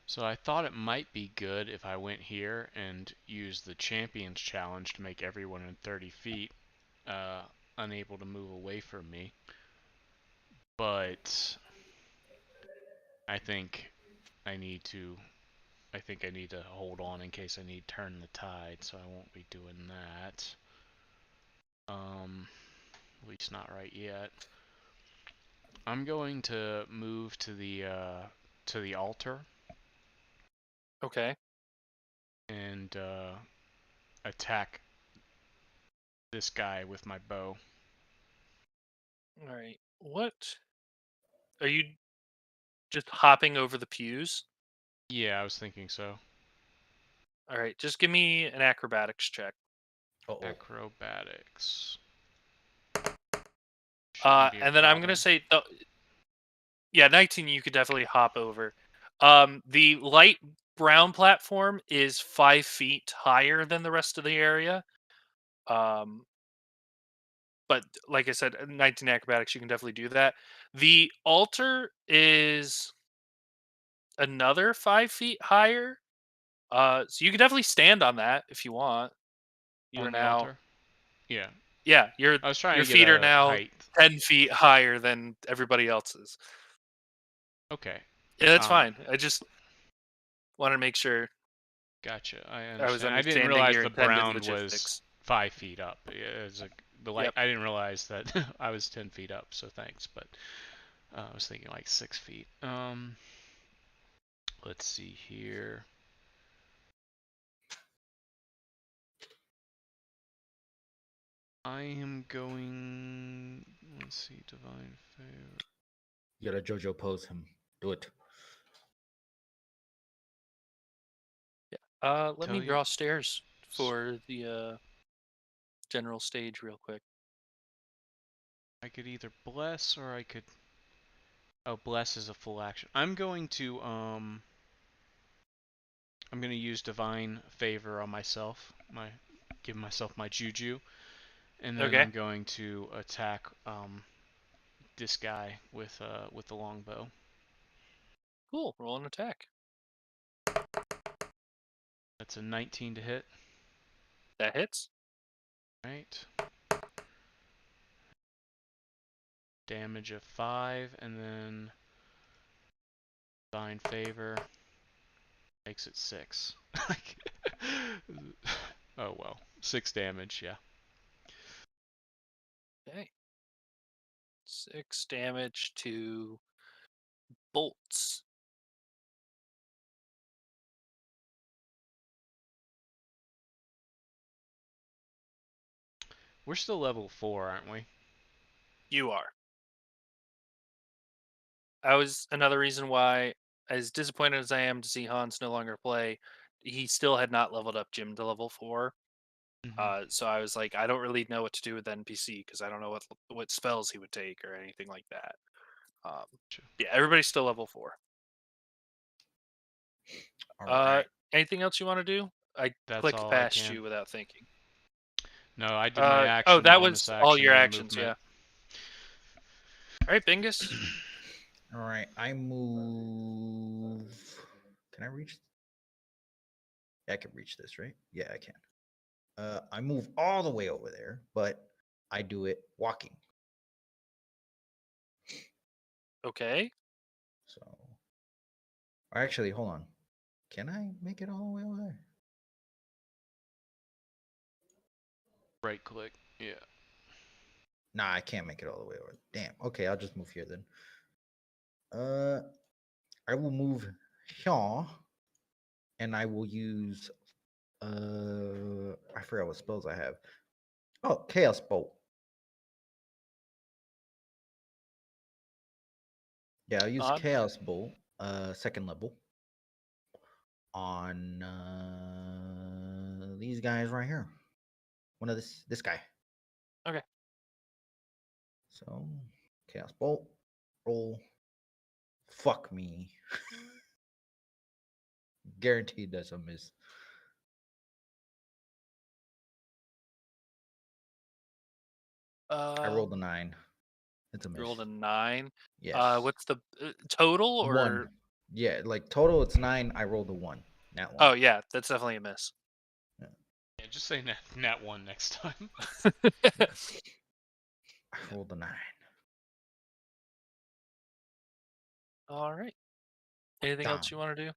So I thought it might be good if I went here and used the Champions Challenge to make everyone in 30 feet unable to move away from me. But I think I need to hold on in case I need to turn the tide, so I won't be doing that. At least not right yet. I'm going to move to the altar. Okay. And attack this guy with my bow. All right. What are you just hopping over the pews? Yeah, I was thinking so. All right. Just give me an acrobatics check. Uh-oh. Acrobatics. And then I'm gonna say, yeah, 19. You could definitely hop over. The light brown platform is 5 feet higher than the rest of the area. But like I said, 19 acrobatics, you can definitely do that. The altar is another 5 feet higher. So you can definitely stand on that if you want. On the altar? Yeah. Yeah, I was trying your to get feet are a now height. 10 feet higher than everybody else's. Okay. Yeah, that's fine. I just want to make sure Gotcha. I I was understand. I didn't understanding realize your the intended brown was logistics. 5 feet up. It's The light. Yep. I didn't realize that I was 10 feet up, so thanks. But I was thinking like 6 feet. Let's see here. I am going. Let's see, divine favor. You gotta JoJo pose him. Do it. Let Tell me you- draw stairs for the general stage real quick. I could either bless or I could. Oh, bless is a full action. I'm going to use divine favor on myself. Give myself my juju, and then Okay. I'm going to attack this guy with the longbow. Cool. Roll an attack. That's a 19 to hit. That hits. Right. Damage of 5, and then divine favor makes it 6. Oh well, 6 damage. Yeah. Okay. 6 damage to bolts. We're still level 4, aren't we? You are. That was another reason why, as disappointed as I am to see Hans no longer play, he still had not leveled up Jim to level 4. So I was like, I don't really know what to do with the NPC because I don't know what spells he would take or anything like that. Yeah, everybody's still level 4. All right. Anything else you want to do? I That's clicked all I past can. you without thinking. No, I did my action. Oh, that bonus was action, all your and actions, movement. All right, Bingus. All right. I move. Can I reach? Yeah, I can reach this, right? Yeah, I can. I move all the way over there, but I do it walking. Okay. So, or actually, hold on. Can I make it all the way over there? Right click. Yeah. Nah, I can't make it all the way over. Damn. Okay, I'll just move here then. I will move here, and I will use. I forgot what spells I have. Oh, Chaos Bolt. Yeah, I'll use On. Chaos Bolt, second level, on these guys right here. One of this guy. Okay. So Chaos Bolt, roll. Fuck me. Guaranteed that's a miss. I rolled a 9. It's a miss. Rolled a 9. Yes. What's the total or? 1. Yeah, like total it's 9. I rolled a 1. Not 1. Oh yeah, that's definitely a miss. Yeah, just say nat 1 next time. I rolled a 9. All right. Anything else you want to do?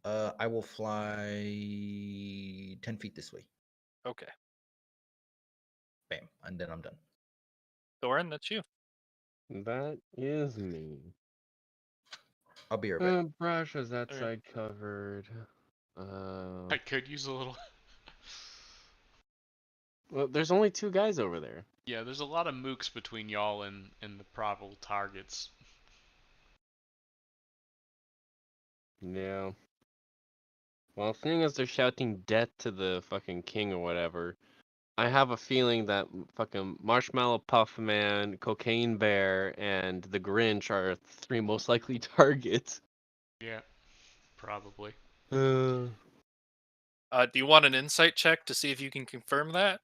I will fly 10 feet this way. Okay. Bam. And then I'm done. Thorin, that's you. That is me. I'll be right back. Brush is that Okay. side covered. I could use a little. Well, there's only 2 guys over there. Yeah, there's a lot of mooks between y'all and the probable targets. Yeah. Well, seeing as they're shouting death to the fucking king or whatever, I have a feeling that fucking Marshmallow Puff Man, Cocaine Bear, and the Grinch are 3 most likely targets. Yeah, probably. Do you want an insight check to see if you can confirm that,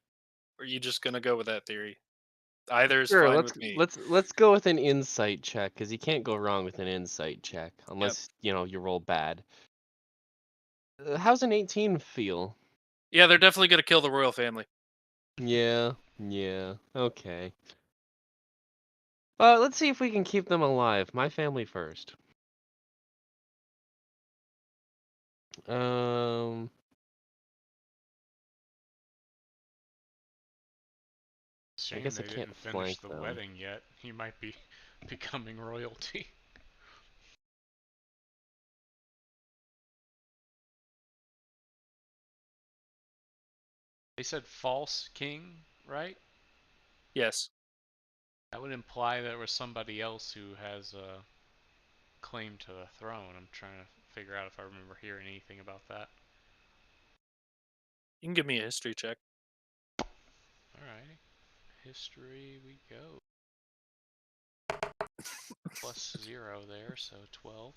or are you just gonna go with that theory? Either is Sure, fine let's with me. let's go with an insight check because you can't go wrong with an insight check unless you roll bad. How's an 18 feel? Yeah, they're definitely gonna kill the royal family. Yeah, okay. Let's see if we can keep them alive. My family first. Um, Shame guess I they can't didn't finish flank the them. wedding yet. He might be becoming royalty. They said false king, right? Yes. That would imply there was somebody else who has a claim to the throne. I'm trying to figure out if I remember hearing anything about that. You can give me a history check. Alright. History we go. +0 there, so 12.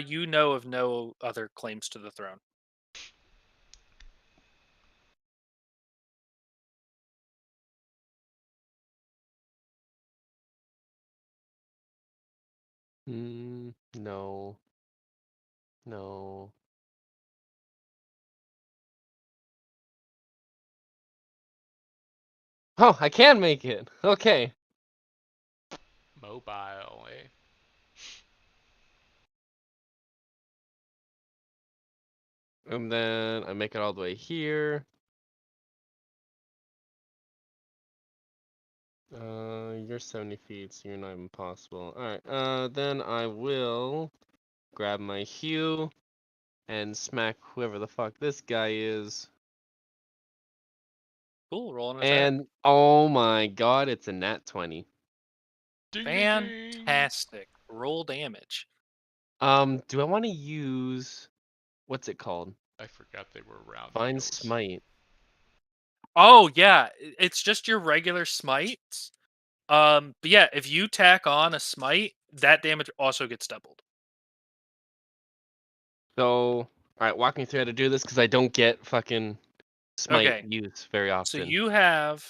You know of no other claims to the throne. No. No. Oh, I can make it. Okay. Mobile, eh? And then I make it all the way here. You're 70 feet, so you're not even possible. Alright, then I will grab my hue and smack whoever the fuck this guy is. Cool, roll an attack. And oh my god, it's a nat 20. Ding ding ding! Fantastic. Roll damage. Do I want to use what's it called? I forgot they were round Find needles. smite. Oh yeah, it's just your regular smite. But yeah, if you tack on a smite, that damage also gets doubled. So, alright, walk me through how to do this because I don't get fucking smite Okay. use very often. So you have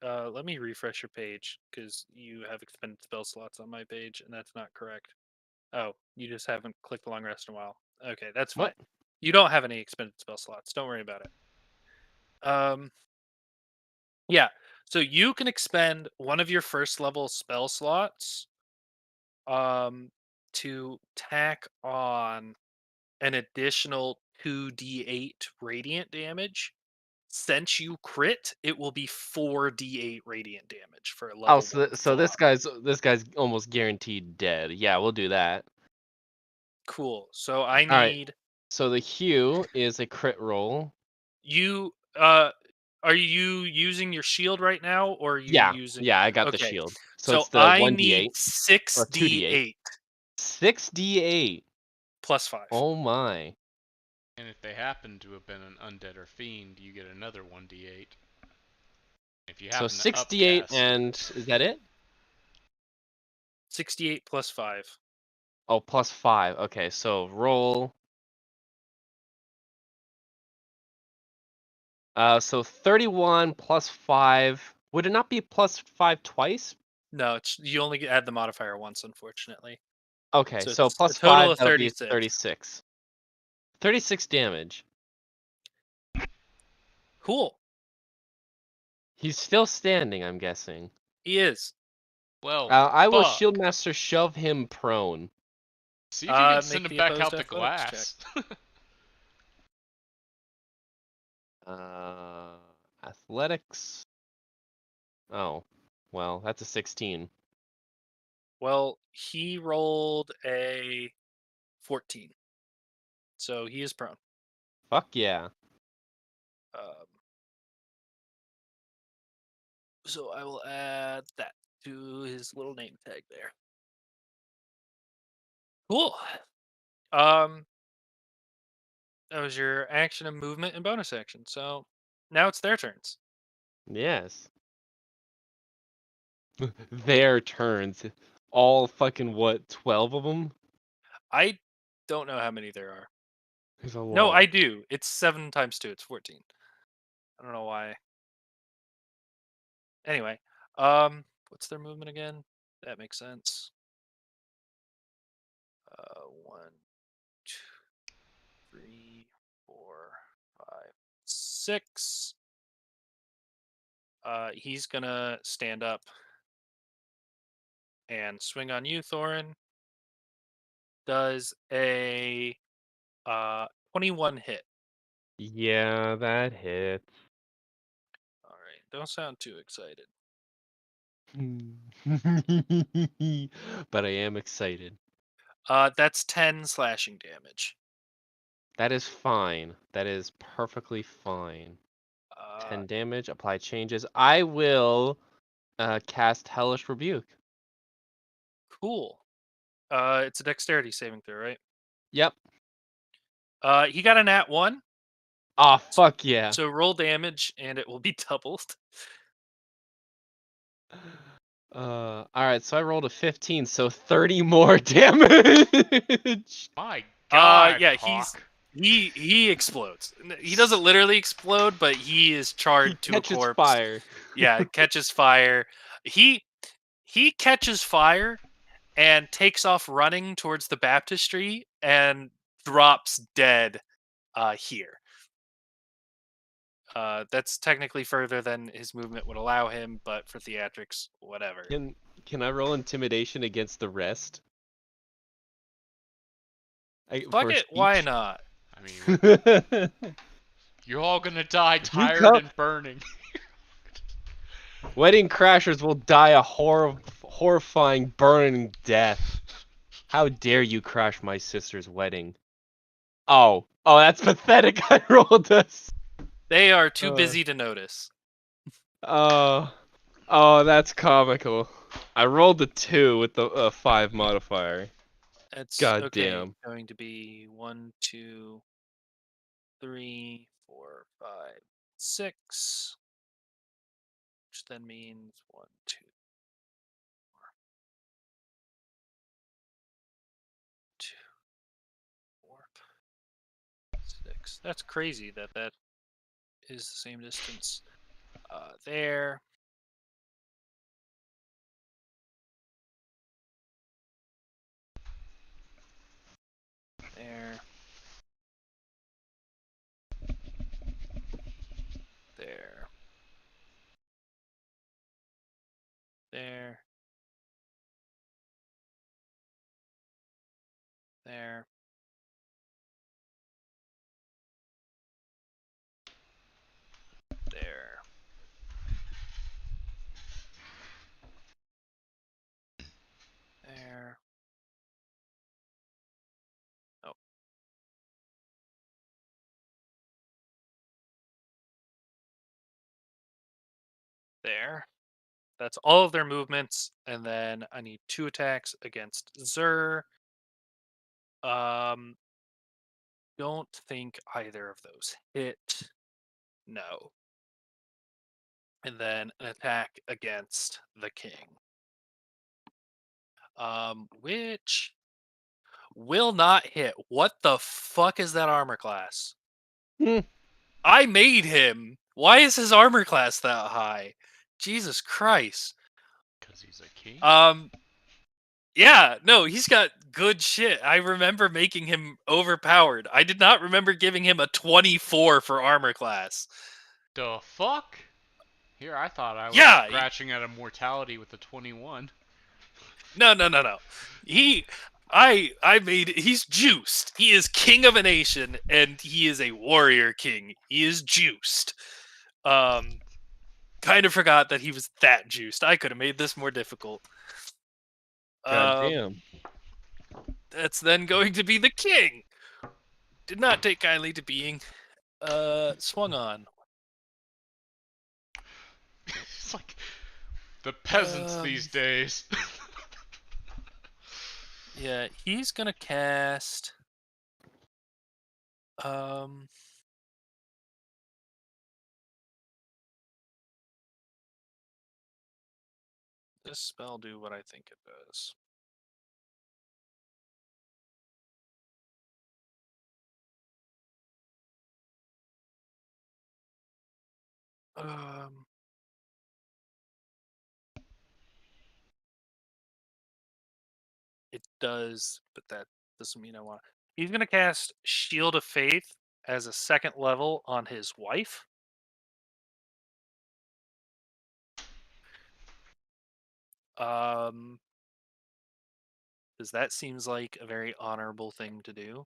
let me refresh your page because you have expended spell slots on my page, and that's not correct. Oh, you just haven't clicked the long rest in a while. Okay, that's fine. What? You don't have any expended spell slots. Don't worry about it. Yeah. So you can expend one of your first level spell slots to tack on an additional 2d8 radiant damage. Since you crit, it will be 4d8 radiant damage for a level Oh, so 1 so this slot. guy's almost guaranteed dead. Yeah, we'll do that. Cool. So I Alright. need So the hue is a crit roll. you are you using your shield right now or are you Yeah, using yeah, I got the Okay. shield. So So it's the I need 1d8 or 2d8. 6d8 6d8. plus 5. Oh my. And if they happen to have been an undead or fiend, you get another 1d8. If you So happen to 6d8 upcast and it, is that it? 68 plus 5. Oh, plus 5. Okay, so roll. So 31 plus 5. Would it not be plus 5 twice? No, it's you only add the modifier once, unfortunately. Okay, So so it's a plus total 5, of that'll be 36. 36. 36 damage. Cool. He's still standing, I'm guessing. He is. well, I will fuck. Shieldmaster shove him prone. See if you can Make send him the back opposed out the athletics glass. Athletics. Oh, well, that's a 16. Well, he rolled a 14. So he is prone. Fuck yeah. Um, so I will add that to his little name tag there. Cool. That was your action and movement and bonus action. So now it's their turns. Yes. Their turns. All fucking what, 12 of them? I don't know how many there are. There's a No, lot. I do. It's 7 times 2. It's 14. I don't know why. Anyway, what's their movement again? That makes sense. 1, 2, 3, 4, 5, 6. He's gonna stand up and swing on you, Thorin. Does a 21 hit. Yeah, that hits. All right. Don't sound too excited. But I am excited. That's 10 slashing damage. That is fine. That is perfectly fine. 10 Uh, damage. Apply changes. I will cast Hellish Rebuke. cool. It's a dexterity saving throw, right? Yep. He got a nat 1, Oh, fuck yeah. so roll damage and it will be doubled. Alright, so I rolled a 15, so 30 more damage. My God, Yeah, Hawk. he explodes. He doesn't literally explode, but he is charred He to a catches corpse. fire. Yeah, catches fire. He catches fire and takes off running towards the baptistry and drops dead here. That's technically further than his movement would allow him, but for theatrics, whatever. Can I roll intimidation against the rest? Fuck for it, why speech? not? I mean, you're all gonna die tired come- and burning. Wedding crashers will die a horrifying, burning death. How dare you crash my sister's wedding? Oh, that's pathetic. I rolled this. They are too busy to notice. Oh, that's comical. I rolled a 2 with the 5 modifier. It's God okay. damn. Going to be 1, 2, 3, 4, 5, 6. Which then means 1, 2, 2, 4, 6. That's crazy that is the same distance. There. There. There. There. There. There. There. Oh. There. That's all of their movements, and then I need 2 attacks against Zur. Don't think either of those hit. No. And then an attack against the king. Which will not hit. What the fuck is that armor class? Hmm. I made him. Why is his armor class that high? Jesus Christ. Because he's a king? Yeah, no, he's got good shit. I remember making him overpowered. I did not remember giving him a 24 for armor class. The fuck? Here, I thought I was Yeah, scratching at a mortality with a 21. No. He's juiced. He is king of a nation, and he is a warrior king. He is juiced. Kind of forgot that he was that juiced. I could have made this more difficult. God damn. That's then going to be the king. Did not take kindly to being swung on. It's like the peasants these days. Yeah, he's gonna cast. This spell do what I think it does. It does, but that doesn't mean I want. He's gonna cast Shield of Faith as a second level on his wife. Because that seems like a very honorable thing to do.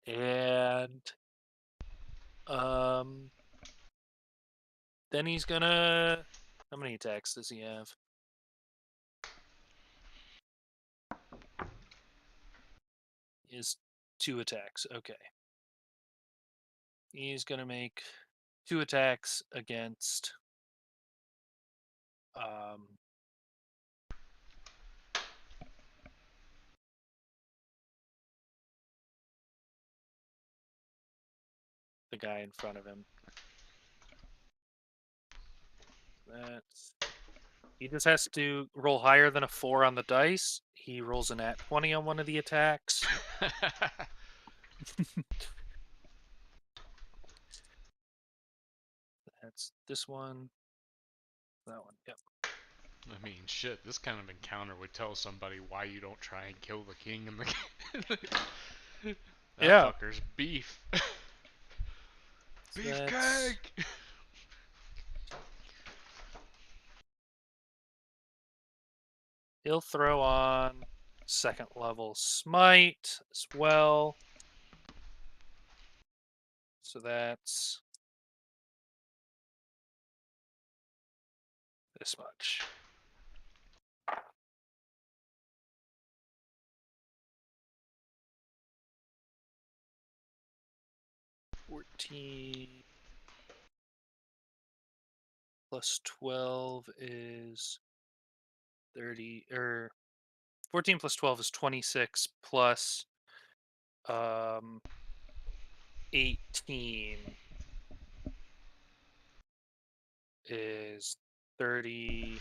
And Then he's gonna. How many attacks does he have? He has 2 attacks. Okay. He's gonna make 2 attacks against. The guy in front of him. That's. He just has to roll higher than a 4 on the dice. He rolls an at 20 on one of the attacks. That's this one. That one. Yep. I mean, shit, this kind of encounter would tell somebody why you don't try and kill the king in the that Yeah. fucker's beef. So Beefcake! He'll throw on 2nd level smite as well. So that's this much. $14 plus 12 is 30, or 14 plus 12 is 26 plus 18 is 30.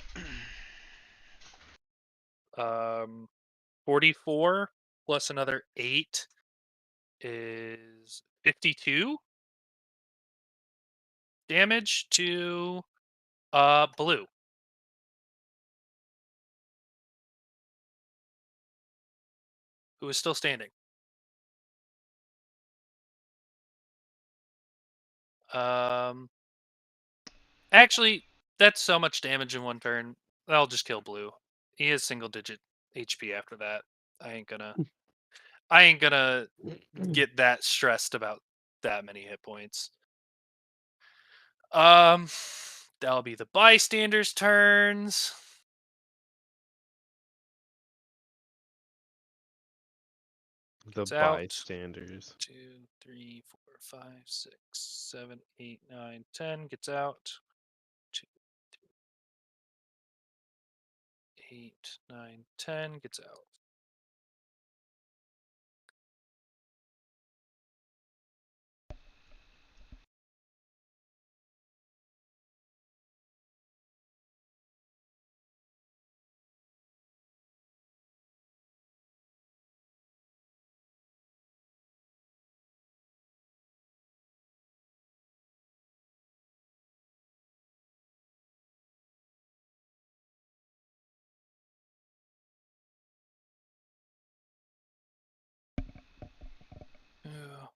44 plus another 8 is 52 damage to blue. Who is still standing. Actually, that's so much damage in one turn. I'll just kill blue. He has single digit HP after that. I ain't gonna get that stressed about that many hit points. That'll be the bystanders' turns. The It's out. bystanders. 2, 3, 4, 5, 6, 7, 8, 9, 10 gets out. 2, 8, 9, 10 gets out. Yeah.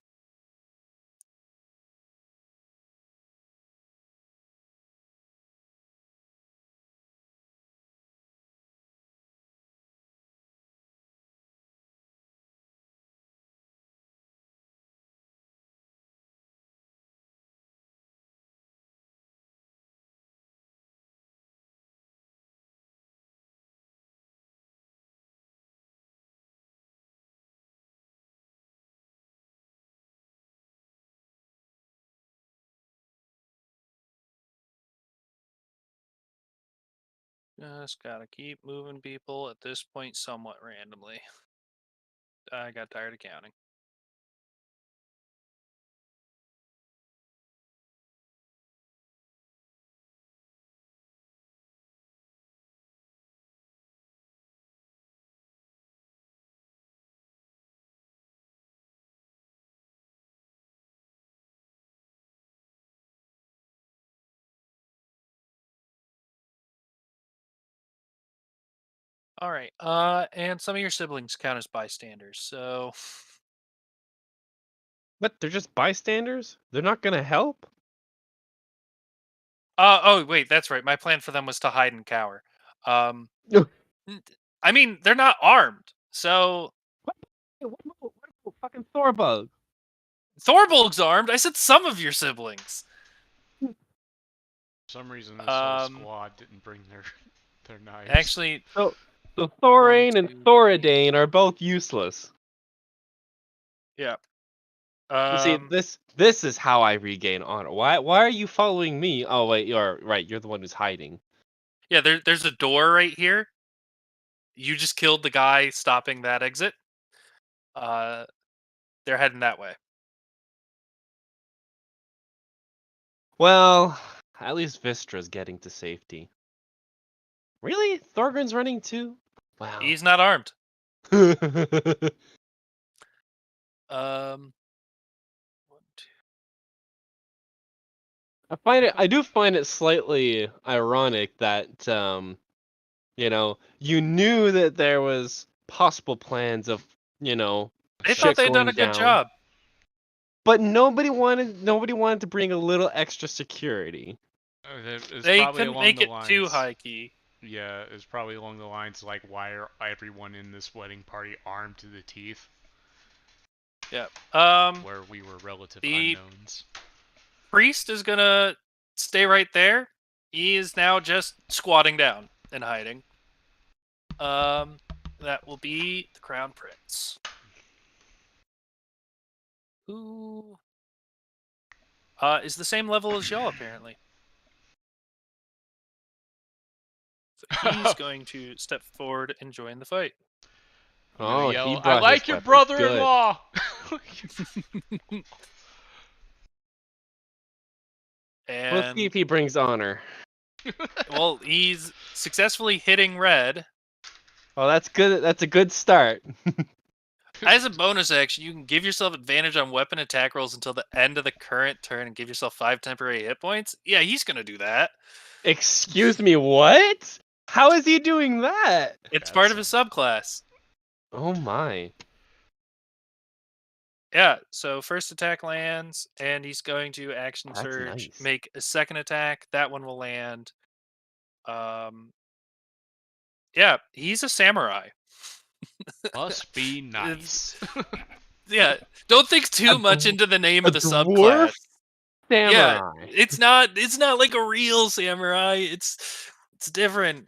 Just gotta keep moving people at this point somewhat randomly. I got tired of counting. All right. And some of your siblings count as bystanders. So What? They're just bystanders? They're not gonna help? oh wait, that's right. My plan for them was to hide and cower. I mean, they're not armed. So What about fucking Thorbug? Thorbolg's armed. I said some of your siblings. For some reason, this whole Um, squad didn't bring their knives. Actually, So Thoraine and 1, 2, Thoradane are both useless. yeah. You see, this is how I regain honor. Why are you following me? Oh wait, you're right. You're the one who's hiding. Yeah, there's a door right here. You just killed the guy stopping that exit. They're heading that way. Well, at least Vistra's getting to safety. Really? Thorgrim's running too? Wow. He's not armed. Um, 1, 2. I do find it slightly ironic that you knew that there was possible plans of, They shit thought they'd done going a good down. job. But nobody wanted to bring a little extra security. It's They probably couldn't along make the it lines, too high key. Yeah, it's probably along the lines like, why are everyone in this wedding party armed to the teeth? Yeah. Where we were relative The unknowns. priest is gonna stay right there. He is now just squatting down and hiding. That will be the crown prince. Who is the same level as y'all, apparently. So he's going to step forward and join the fight. I'm gonna Oh, yell, he I brought like his your weapons. brother-in-law! And Let's see if he brings honor. well, he's successfully hitting red. Oh, that's good. That's a good start. As a bonus action, you can give yourself advantage on weapon attack rolls until the end of the current turn and give yourself 5 temporary hit points. Yeah, he's gonna do that. Excuse me, what? How is he doing that? It's That's part of his subclass. Oh my. Yeah, so first attack lands, and he's going to action That's surge, nice. make a second attack. That one will land. Yeah, he's a samurai. Must be nice. Yeah, don't think too A much dw- into the name A of the dwarf subclass. Yeah, samurai. it's not like a real samurai. It's different.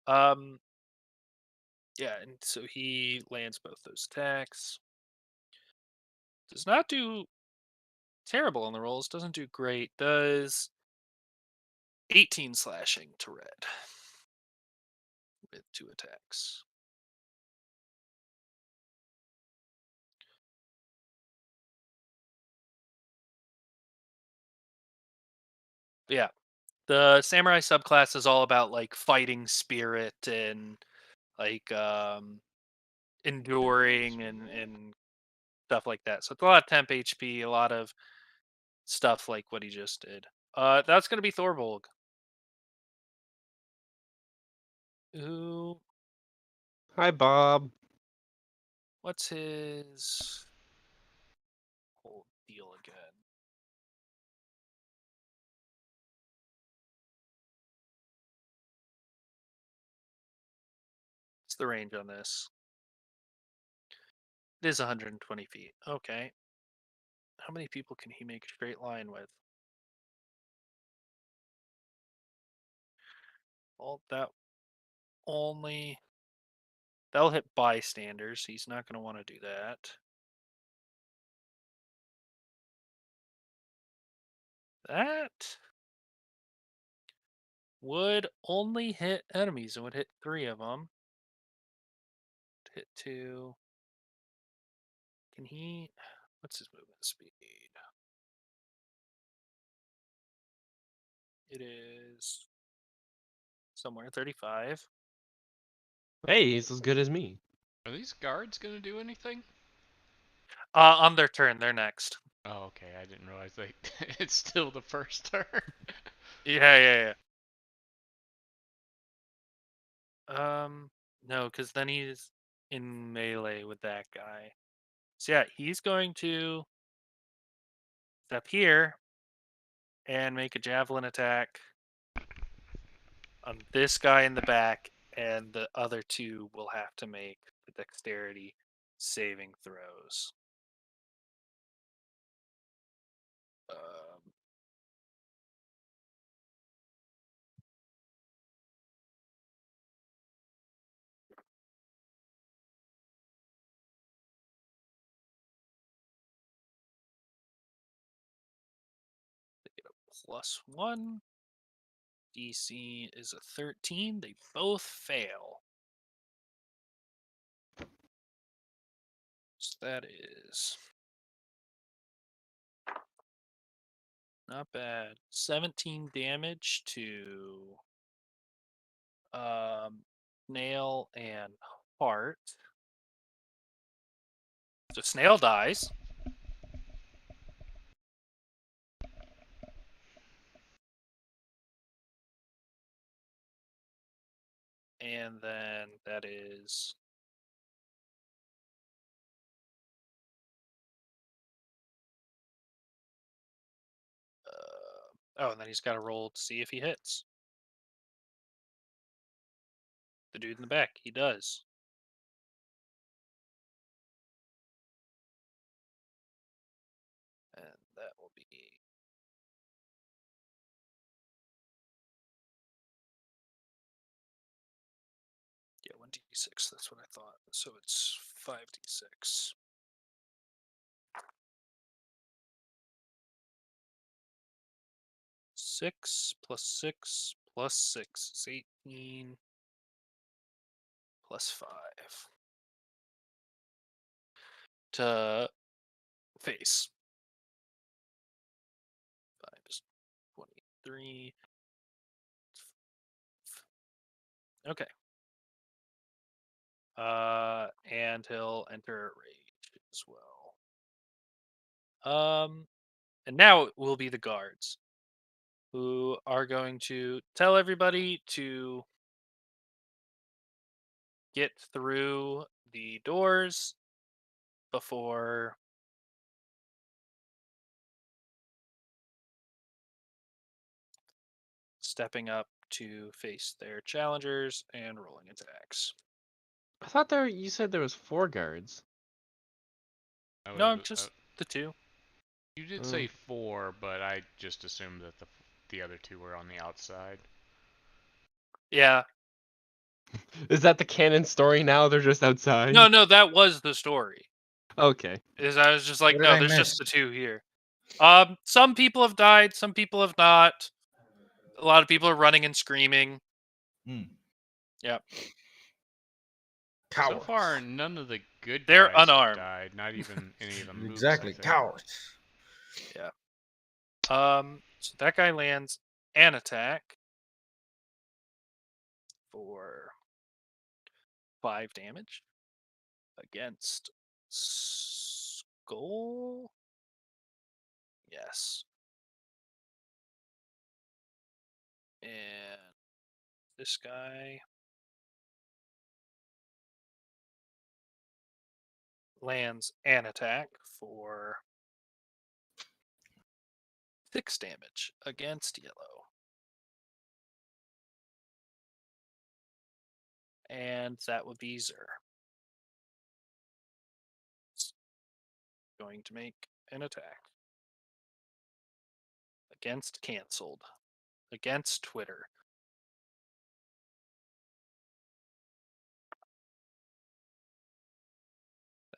Um yeah, and so he lands both those attacks. Does not do terrible on the rolls, doesn't do great. Does 18 slashing to red with 2 attacks. But yeah. The samurai subclass is all about like fighting spirit and like enduring and stuff like that. So it's a lot of temp HP, a lot of stuff like what he just did. That's gonna be Thorbolg. Who Hi, Bob. what's his whole deal again? What's the range on this? It is 120 feet. Okay. How many people can he make a straight line with? Well, that'll hit bystanders. He's not going to want to do that. That would only hit enemies. It would hit 3 of them. Hit 2. Can he? What's his movement speed? It is somewhere 35. Hey, he's as good as me. Are these guards gonna do anything? On their turn, they're next. Oh, okay. I didn't realize it's still the first turn. Yeah. No, because then he's in melee with that guy. So yeah, he's going to step here and make a javelin attack on this guy in the back, and the other 2 will have to make the dexterity saving throws. Um, +1. DC is a 13. They both fail. So that is not bad. 17 damage to Snail and Heart. So Snail dies. And then that is oh, and then he's got to roll to see if he hits. The dude in the back, he does. And that will be yeah, 1d6. That's what I thought. So it's 5d6. Six plus 6 plus 6 is 18 plus 5 to face. 5 is 23. Okay. And he'll enter rage as well. And now it will be the guards who are going to tell everybody to get through the doors before stepping up to face their challengers and rolling attacks. I thought you said there was 4 guards. No, just the 2. You did say 4, but I just assumed that the other 2 were on the outside. Yeah. Is that the canon story now? They're just outside? No, that was the story. Okay. I was just like, What did no, I there's miss? just the 2 here. Some people have died, some people have not. A lot of people are running and screaming. Yep. Cowards. So far, none of the good They're guys unarmed. have died. Not even any of the mooks. Exactly, I think. cowards. Yeah. So that guy lands an attack for 5 damage against Skull. Yes. And this guy lands an attack for 6 damage against Yellow. And that would be Zer. Going to make an attack against Cancelled. Against Twitter.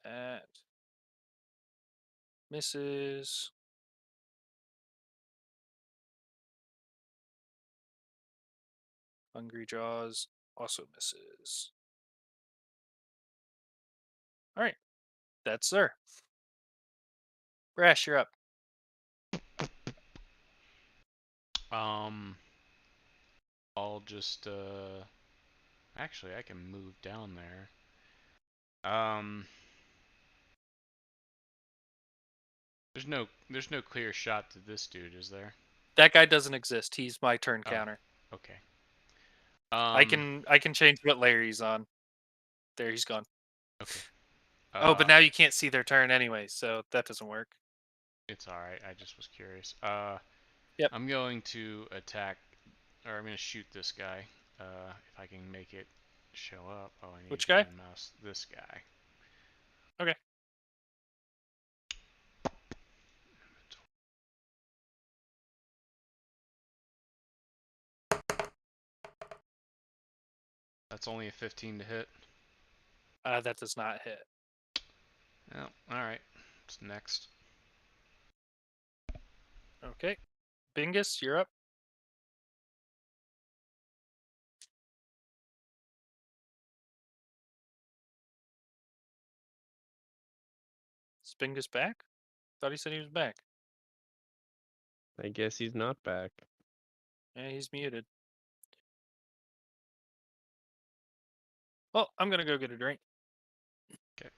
That misses. Hungry Jaws also misses. All right. That's Zer. Brash, you're up. I'll just actually I can move down there. There's no clear shot to this dude, is there? That guy doesn't exist. He's my turn counter. Okay. I can change what layer he's on. There, he's gone. Okay. But now you can't see their turn anyway, so that doesn't work. It's all right. I just was curious. Yep. I'm going to attack, or I'm going to shoot this guy. If I can make it show up. Oh, I need Which to guy? mouse this guy. Okay. That's only a 15 to hit. That does not hit. Oh, all right. What's next? Okay. Bingus, you're up. Is Bingus back? Thought he said he was back. I guess he's not back. Yeah, he's muted. Well, I'm gonna go get a drink. Okay.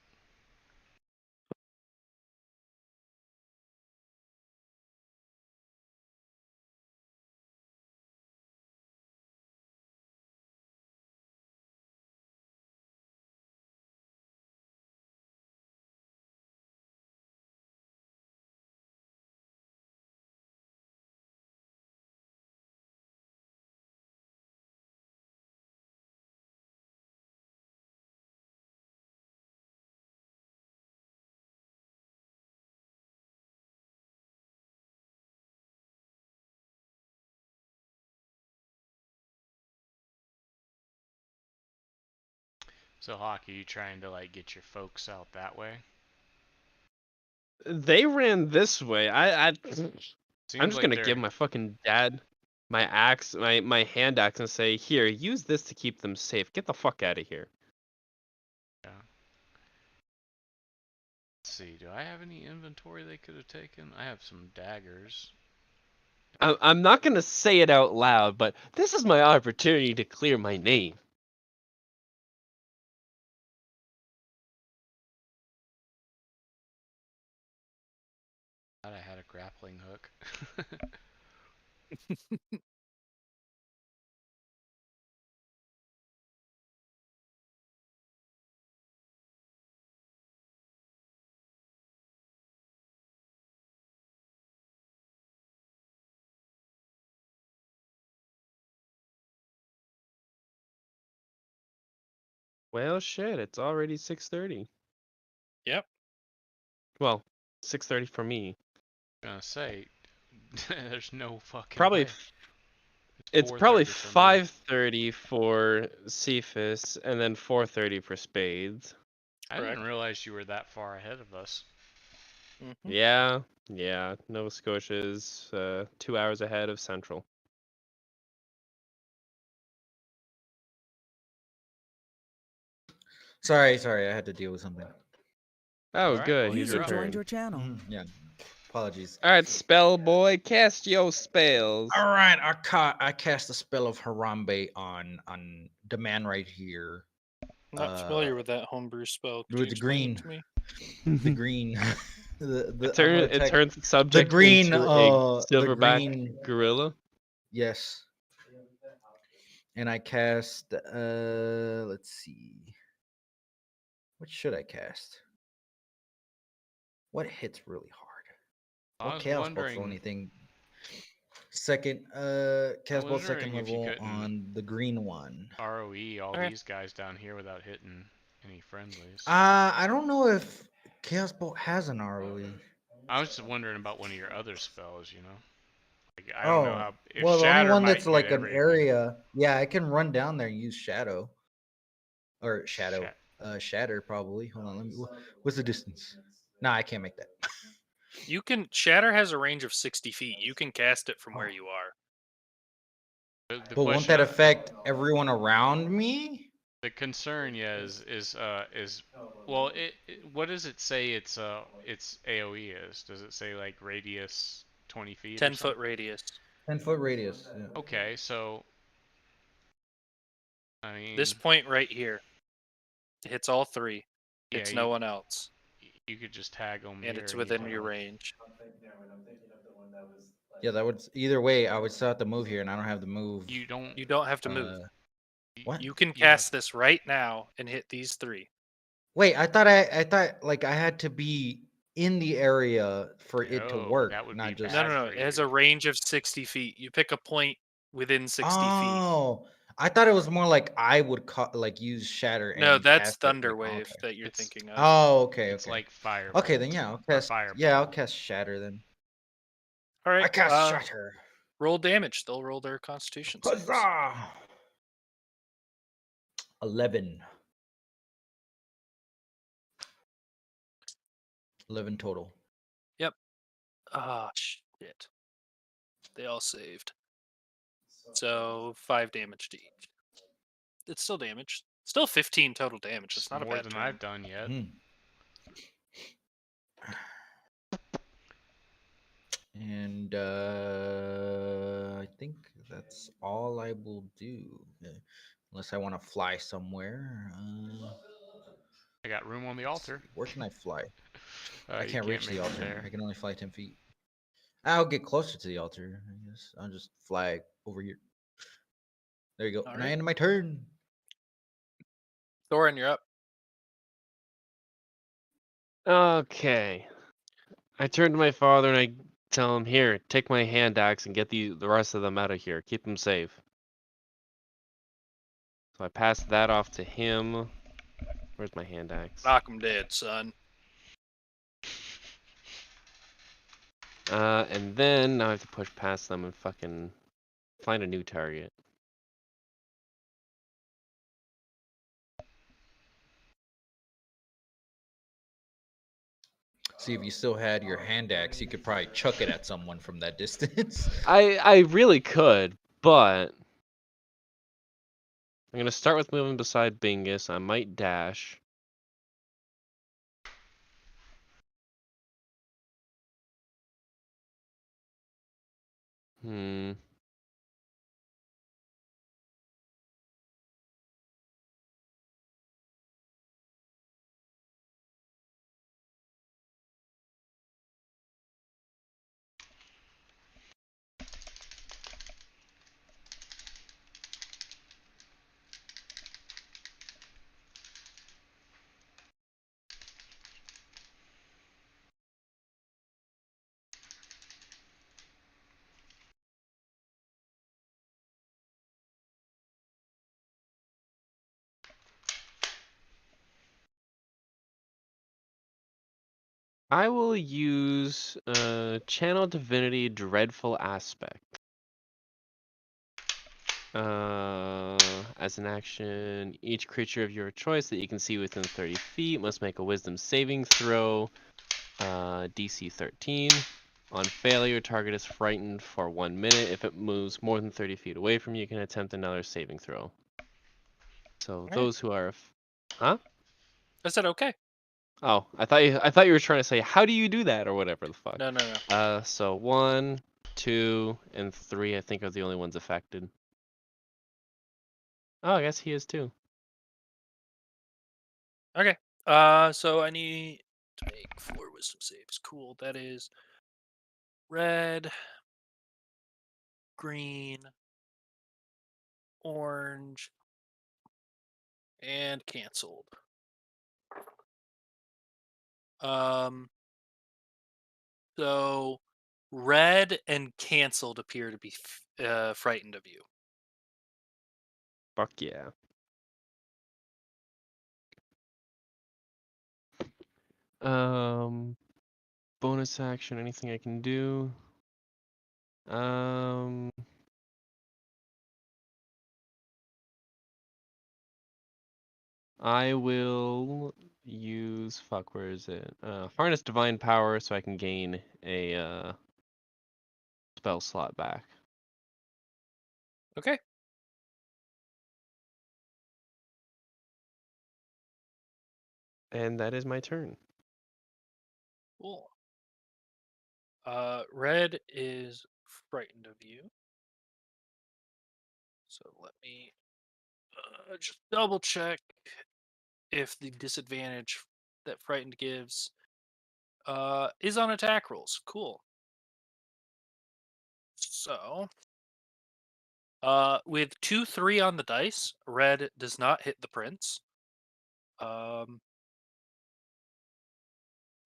So, Hawk, are you trying to like get your folks out that way? They ran this way. I'm Seems just like gonna they're give my fucking dad my axe, my hand axe, and say, "Here, use this to keep them safe. Get the fuck out of here." yeah. Let's see. Do I have any inventory they could have taken? I have some daggers. I'm not gonna say it out loud, but this is my opportunity to clear my name. Thought I had a grappling hook. Well, shit, it's already 6:30. Yep. Well, 6:30 for me. Gonna say, there's no fucking Probably way. It's 4:30 probably for me. 5:30 for Cephas, and then 4:30 for Spades. I didn't realize you were that far ahead of us. Mm-hmm. Yeah. Nova Scotia's 2 hours ahead of Central. Sorry, I had to deal with something. Oh, Alright, good. well, He's you're up. returned. Joined your channel. Yeah, apologies. All right, spell boy, cast your spells. All right, I cast the spell of Harambe on the man right here. Not familiar with that homebrew spell. Could with you the explain green. it to me? The green. It turns the subject green, into a the silverback green- gorilla. Yes. And I cast. Let's see. What should I cast? What hits really hard? I What was chaos bolt wondering. or anything? Second, chaos bolt second wondering if you level couldn't- on the green one. ROE all Okay. these guys down here without hitting any friendlies. I don't know if chaos bolt has an ROE. I was just wondering about one of your other spells, you know? Like, I Oh, don't know how. If well, the only Shatter one might that's hit like an everything. area. Yeah, I can run down there and use shadow. Or shadow. Shatter probably. Hold on, let me. What's the distance? Nah, I can't make that. You can Shatter has a range of 60 feet. You can cast it from where Oh. you are. The But won't question, that affect everyone around me? the concern, yeah, is well, what does it say? Its AOE is. Does it say like radius 20 feet? 10 or foot something? radius. 10-foot radius. Yeah. Okay, so I mean, This point right here hits all three. yeah, It's no one else, you could just tag them and here. it's and within hit your them. range. Yeah, that would either way. I would still have to move here, and I don't have to move. You don't. You don't have to move. What? You can you have- cast this right now and hit these three. Wait, I thought like I had to be in the area for it to No, work, that would not be just. No, bad no, no. for It has you. a range of 60 feet. You pick a point within 60 feet. Oh, I thought it was more like I would like use shatter. No, and that's cast it, Thunder like, Wave okay. that you're It's- thinking of. Oh, okay, It's okay. like fire. Okay, then yeah, I'll cast. Fire. Yeah, I'll cast shatter then. All right. I cast shatter. Roll damage. They'll roll their Constitution saves. Huzzah! 11. 11 total. Yep. Ah, shit. They all saved. So 5 damage to each. It's still damage. Still 15 total damage. It's It's not a more bad than turn. I've done yet. Mhm. And I think that's all I will do. Unless I want to fly somewhere. I got room on the Let's altar. see, where can I fly? I You can't reach make the it altar. there. I can only fly 10 feet. I'll get closer to the altar, I guess. I'll just fly over here. There you go. All And I right. end my turn. Thorin, you're up. Okay. I turn to my father and I tell him, "Here, take my hand axe and get the rest of them out of here. Keep them safe." So I pass that off to him. Where's my hand axe? Knock him dead, son. And then now I have to push past them and fucking find a new target. See, if you still had your hand axe, you could probably chuck it at someone from that distance. I really could, but I'm gonna start with moving beside Bingus. I might dash. Hmm. I will use Channel Divinity Dreadful Aspect. As an action, each creature of your choice that you can see within 30 feet must make a Wisdom saving throw, DC 13. On failure, target is frightened for 1 minute. If it moves more than 30 feet away from you, you can attempt another saving throw. So Right. those who are, huh? I said okay. Oh, I thought you were trying to say how do you do that or whatever the fuck. No, no, no. So 1, 2, and 3 I think are the only ones affected. Oh, I guess he is too. Okay. So I need to make 4 wisdom saves. Cool. That is red, green, orange, and canceled. So red and canceled appear to be frightened of you. Fuck yeah. Bonus action, anything I can do? I will use, fuck, where is it? Harness Divine Power so I can gain a spell slot back. Okay. And that is my turn. Cool. Red is frightened of you. So let me just double check if the disadvantage that frightened gives is on attack rolls. Cool. So with 2-3 on the dice, red does not hit the prince.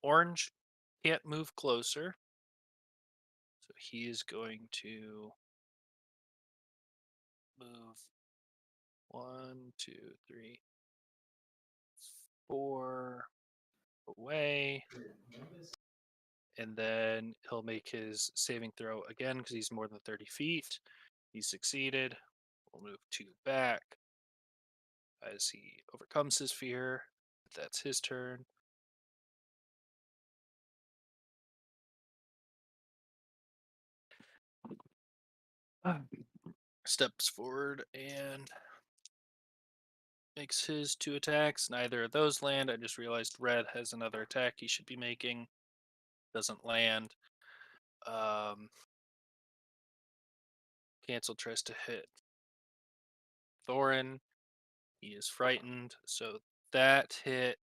Orange can't move closer. So he is going to move 1, 2, 3, 4 away. And then he'll make his saving throw again because he's more than 30 feet. He succeeded. We'll move 2 back as he overcomes his fear. That's his turn. steps forward and makes his 2 attacks. Neither of those land. I just realized red has another attack he should be making. Doesn't land. Cancel tries to hit Thorin. He is frightened, so that hit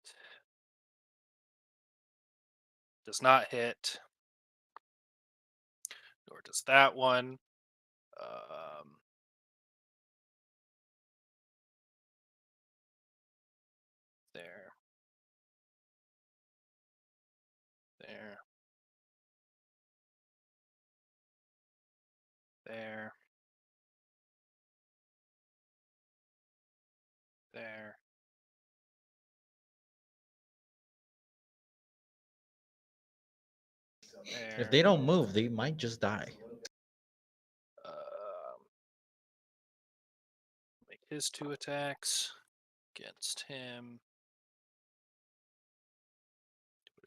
does not hit, nor does that one. There. There. There. There. There. If they don't move, they might just die. Make his 2 attacks against him.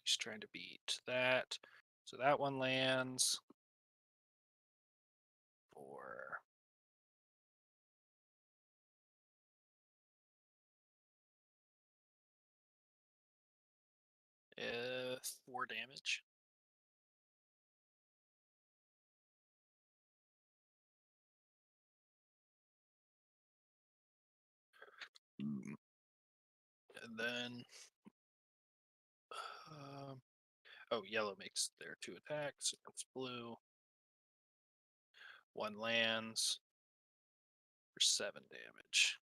He's trying to beat that. So that one lands for 4 damage. And then, yellow makes their 2 attacks. It's blue. 1 lands for 7 damage.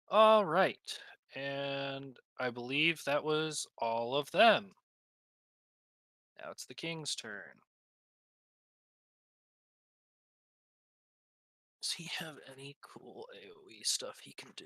All right. And I believe that was all of them. Now it's the king's turn. Does he have any cool AoE stuff he can do?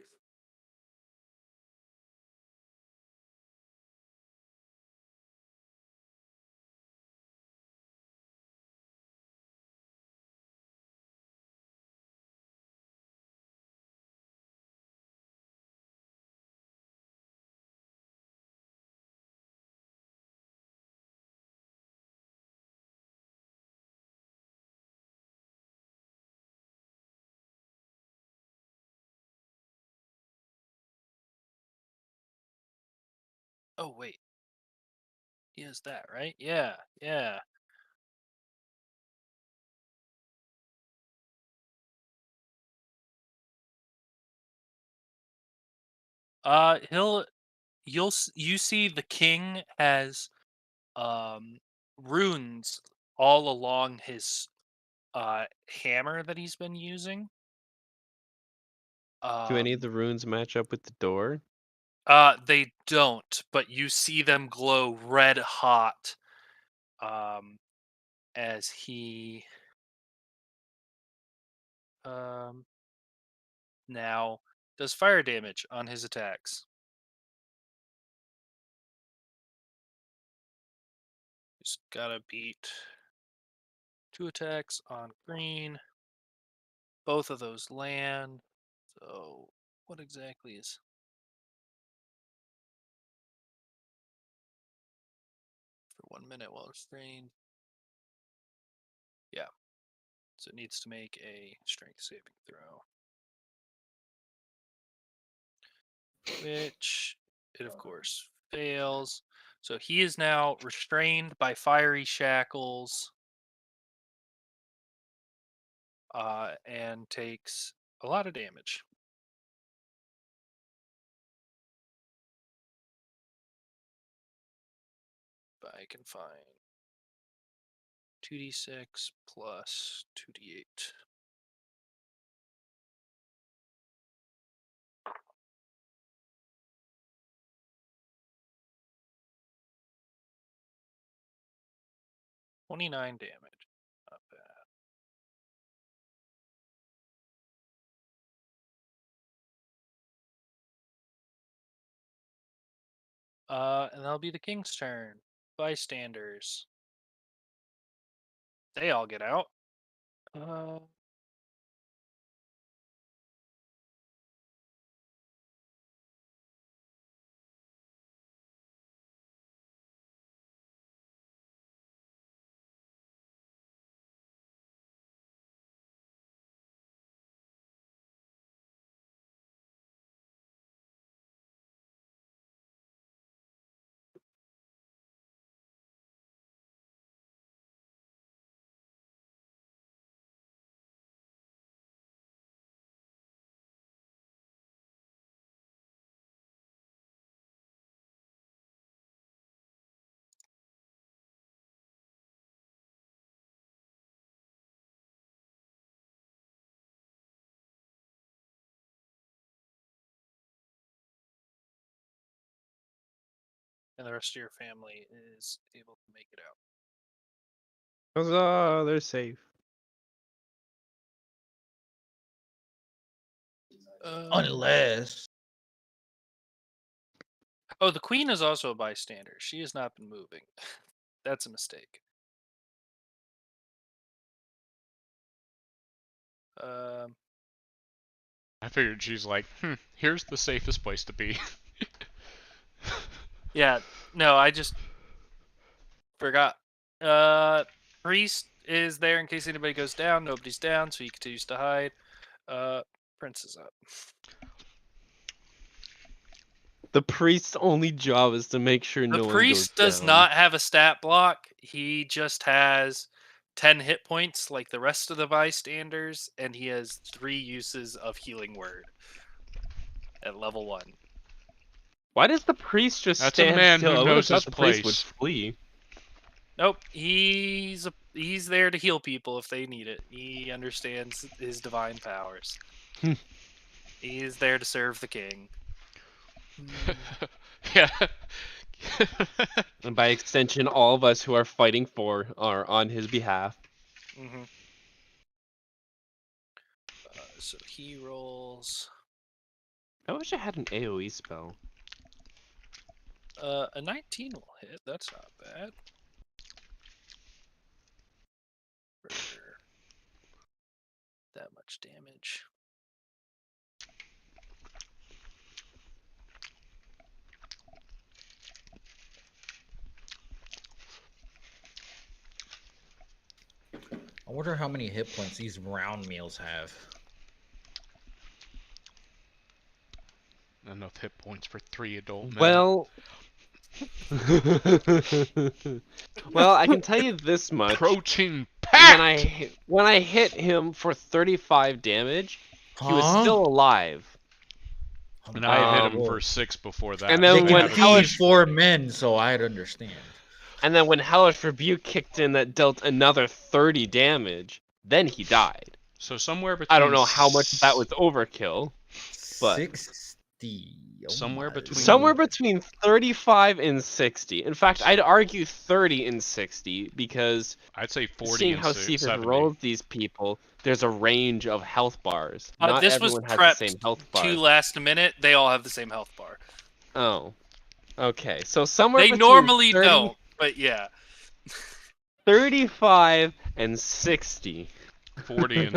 Oh, wait. He has that, right? Yeah, yeah. You see the king has runes all along his hammer that he's been using. Do any of the runes match up with the door? They don't, but you see them glow red hot as he now does fire damage on his attacks. He's gotta beat 2 attacks on green. Both of those land. So what exactly is for 1 minute while restrained? Yeah. So it needs to make a strength saving throw. Which it of course fails. So he is now restrained by fiery shackles and takes a lot of damage. But I can find 2d6 plus 2d8. $29 damage. Not bad. And that'll be the king's turn. Bystanders. They all get out. and the rest of your family is able to make it out. Huzzah, they're safe. Unless Oh, the queen is also a bystander. She has not been moving. That's a mistake. Um, I figured she's like, here's the safest place to be. yeah, no, I just forgot. Priest is there in case anybody goes down. Nobody's down, so he continues to hide. Prince is up. The priest's only job is to make sure The no one goes priest does down. not have a stat block. He just has 10 hit points like the rest of the bystanders, and he has 3 uses of healing word at level 1. Why does the priest just That's a stand man still? who I would have knows thought his the priest would place. flee. Nope, he's there to heal people if they need it. He understands his divine powers. He is there to serve the king. Yeah. And by extension, all of us who are fighting for are on his behalf. Mm-hmm. So he rolls I wish I had an AoE spell. a 19 will hit. That's not bad. For that much damage. I wonder how many hit points these round meals have. Enough hit points for 3 adult men. Well, well, I can tell you this much: protein when I hit him for 35 damage, he was Huh? still alive. And I had hit him Whoa. for 6 before that. And They then so I when can have a feed Hellish- 4 men, so I'd understand. And then when Hellish Rebuke kicked in, that dealt another 30 damage. Then he died. So somewhere between I don't know how much that was overkill. But 60. Oh somewhere my between- somewhere lord. between 35 and 60. In fact, I'd argue 30 and 60 because I'd say 40 seeing and how Cephas 70. rolls these people, there's a range of health bars. Not This was everyone has the same prepped health to bar. last a minute. They all have the same health bar. Oh. Okay, so somewhere They between normally 30, don't, but yeah. 35 and 60. 40 and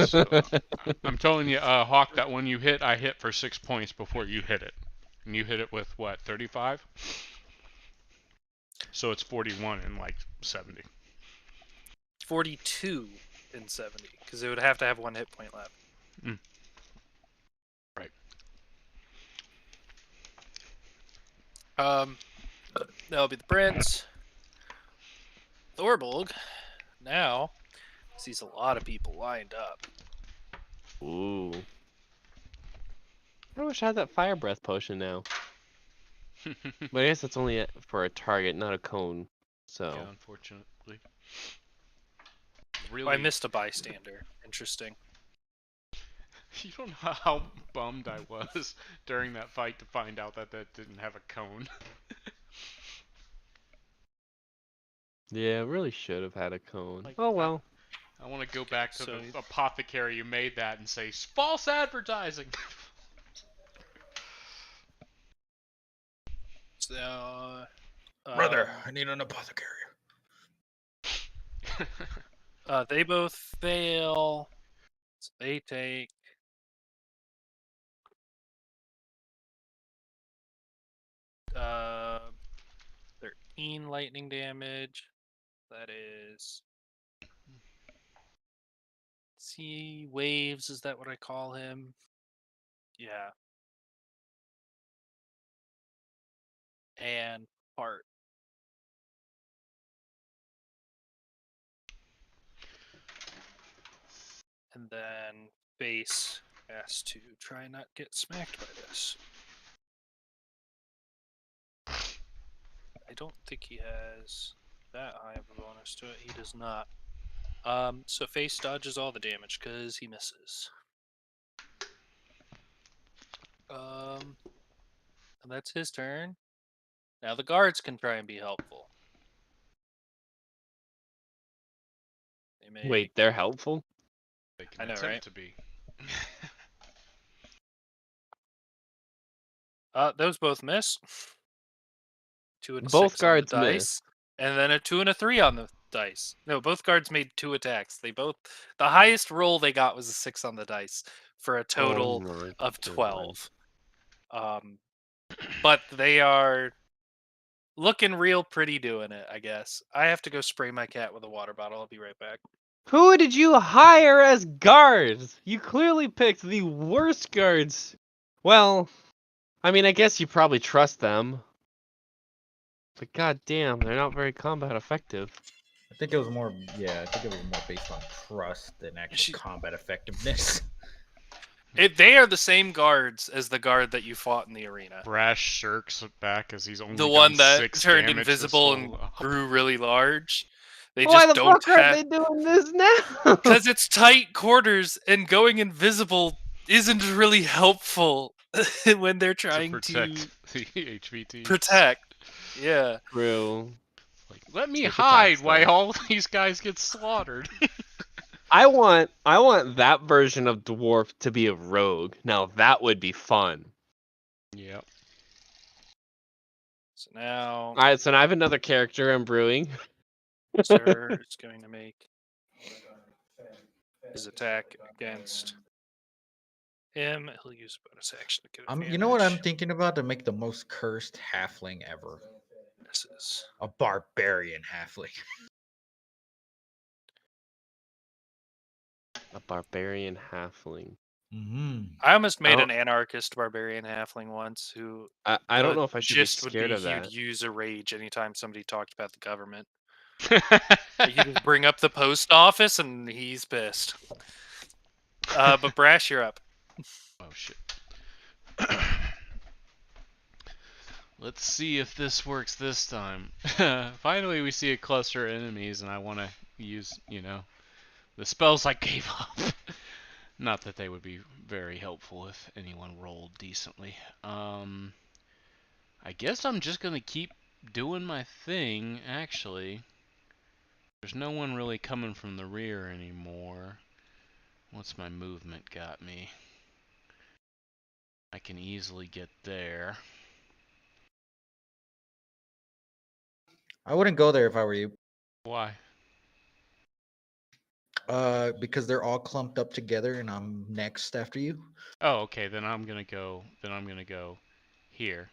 I'm telling you, Hawk, that one you hit, I hit for 6 points before you hit it. And you hit it with what, 35? So it's 41 and like 70. 42 and 70, because it would have to have 1 hit point left. Right. That'll be the prince. Thorbolg now sees a lot of people lined up. Ooh. I wish I had that fire breath potion now. But I guess that's only for a target, not a cone. So. Yeah, unfortunately. Oh, Really, I missed a bystander. Interesting. you don't know how bummed I was during that fight to find out that that didn't have a cone. Yeah, really should have had a cone. Like, Oh well. I want to go back to So- the apothecary who made that and say, false advertising! So, Brother, I need an apothecary. they both fail. So they take 13 lightning damage. That is sea waves. Is that what I call him? Yeah. And part. And then base has to try not get smacked by this. I don't think he has that high of a bonus to it. He does not. So face dodges all the damage because he misses. And that's his turn. Now the guards can try and be helpful. They may. Wait, they're helpful? They can I know, attempt right? to be. Those both miss. 2 and a Both 6 on the guards miss. dice, and then a 2 and a 3 on the dice. No, both guards made 2 attacks. The highest roll they got was a 6 on the dice for a total my of God. 12. But they are looking real pretty doing it, I guess. I have to go spray my cat with a water bottle. I'll be right back. Who did you hire as guards? You clearly picked the worst guards. Well, I mean, I guess you probably trust them. But goddamn, they're not very combat effective. I think it was more. Yeah, I think it was more based on trust than actual combat effectiveness. They are the same guards as the guard that you fought in the arena. Brash shirks back as he's only The done one that 6 turned damage this invisible and whole- grew really large. They Why just the don't fuck are have. they doing this now? Because it's tight quarters and going invisible isn't really helpful when they're to trying protect the HVT. protect. Yeah. True. Like, let me Take hide attacks, while though. all these guys get slaughtered. I want that version of dwarf to be a rogue. Now that would be fun. Yep. So now All right, so now I have another character I'm brewing. Sir is going to make his attack against him. He'll use bonus action to get advantage. You know what I'm thinking about to make the most cursed halfling ever? Misses. A barbarian halfling. A barbarian halfling. Mm-hmm. I almost made don't- an anarchist barbarian halfling once who I don't know if I should be gist would scared be of he that. would use a rage anytime somebody talked about the government. Like, you just bring up the post office and he's pissed. But Brash, you're up. Oh shit. Let's see if this works this time. Finally we see a cluster of enemies and I want to use, the spells I gave up. Not that they would be very helpful if anyone rolled decently. I guess I'm just going to keep doing my thing, actually. There's no one really coming from the rear anymore. What's my movement got me? I can easily get there. I wouldn't go there if I were you. Why? Because they're all clumped up together, and I'm next after you. Oh, okay. Then I'm gonna go here,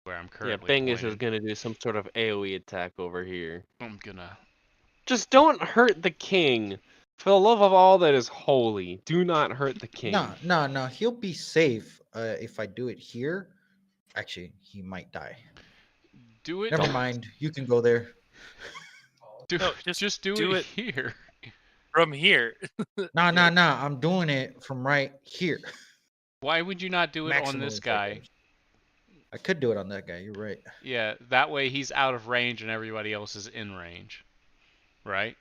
where I'm Yeah, currently Bingus is pointing. gonna do some sort of AoE attack over here. I'm gonna. Just don't hurt the king. For the love of all that is holy, do not hurt the king. No. He'll be safe. If I do it here, actually, he might die. Do it. Never mind. You can go there. No, just do do it it. here. From here. No. I'm doing it from right here. Why would you not do it on Maximum this effect guy? damage. I could do it on that guy. You're right. Yeah, that way he's out of range and everybody else is in range. Right?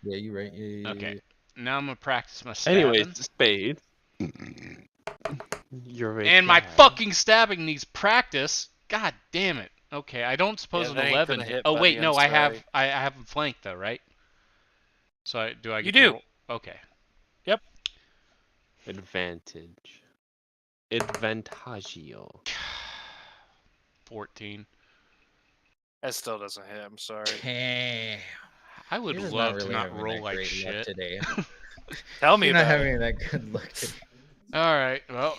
Yeah, you're right. Yeah. Okay. Now I'm gonna practice my stabbing. Anyways, Spade. You're very And my bad. fucking stabbing needs practice. God damn it. Okay, I don't suppose Yeah, an that ain't 11 gonna hit. hit, Oh buddy, wait, I'm no, I sorry. have him flanked though, right? So do I get You to do. roll? Okay. Advantage. Advantagio. 14. That still doesn't hit. I'm sorry. Damn. I would You're just love really to not having roll that like great luck shit. today. Tell me You're not about it. having that good luck today. All right. Well,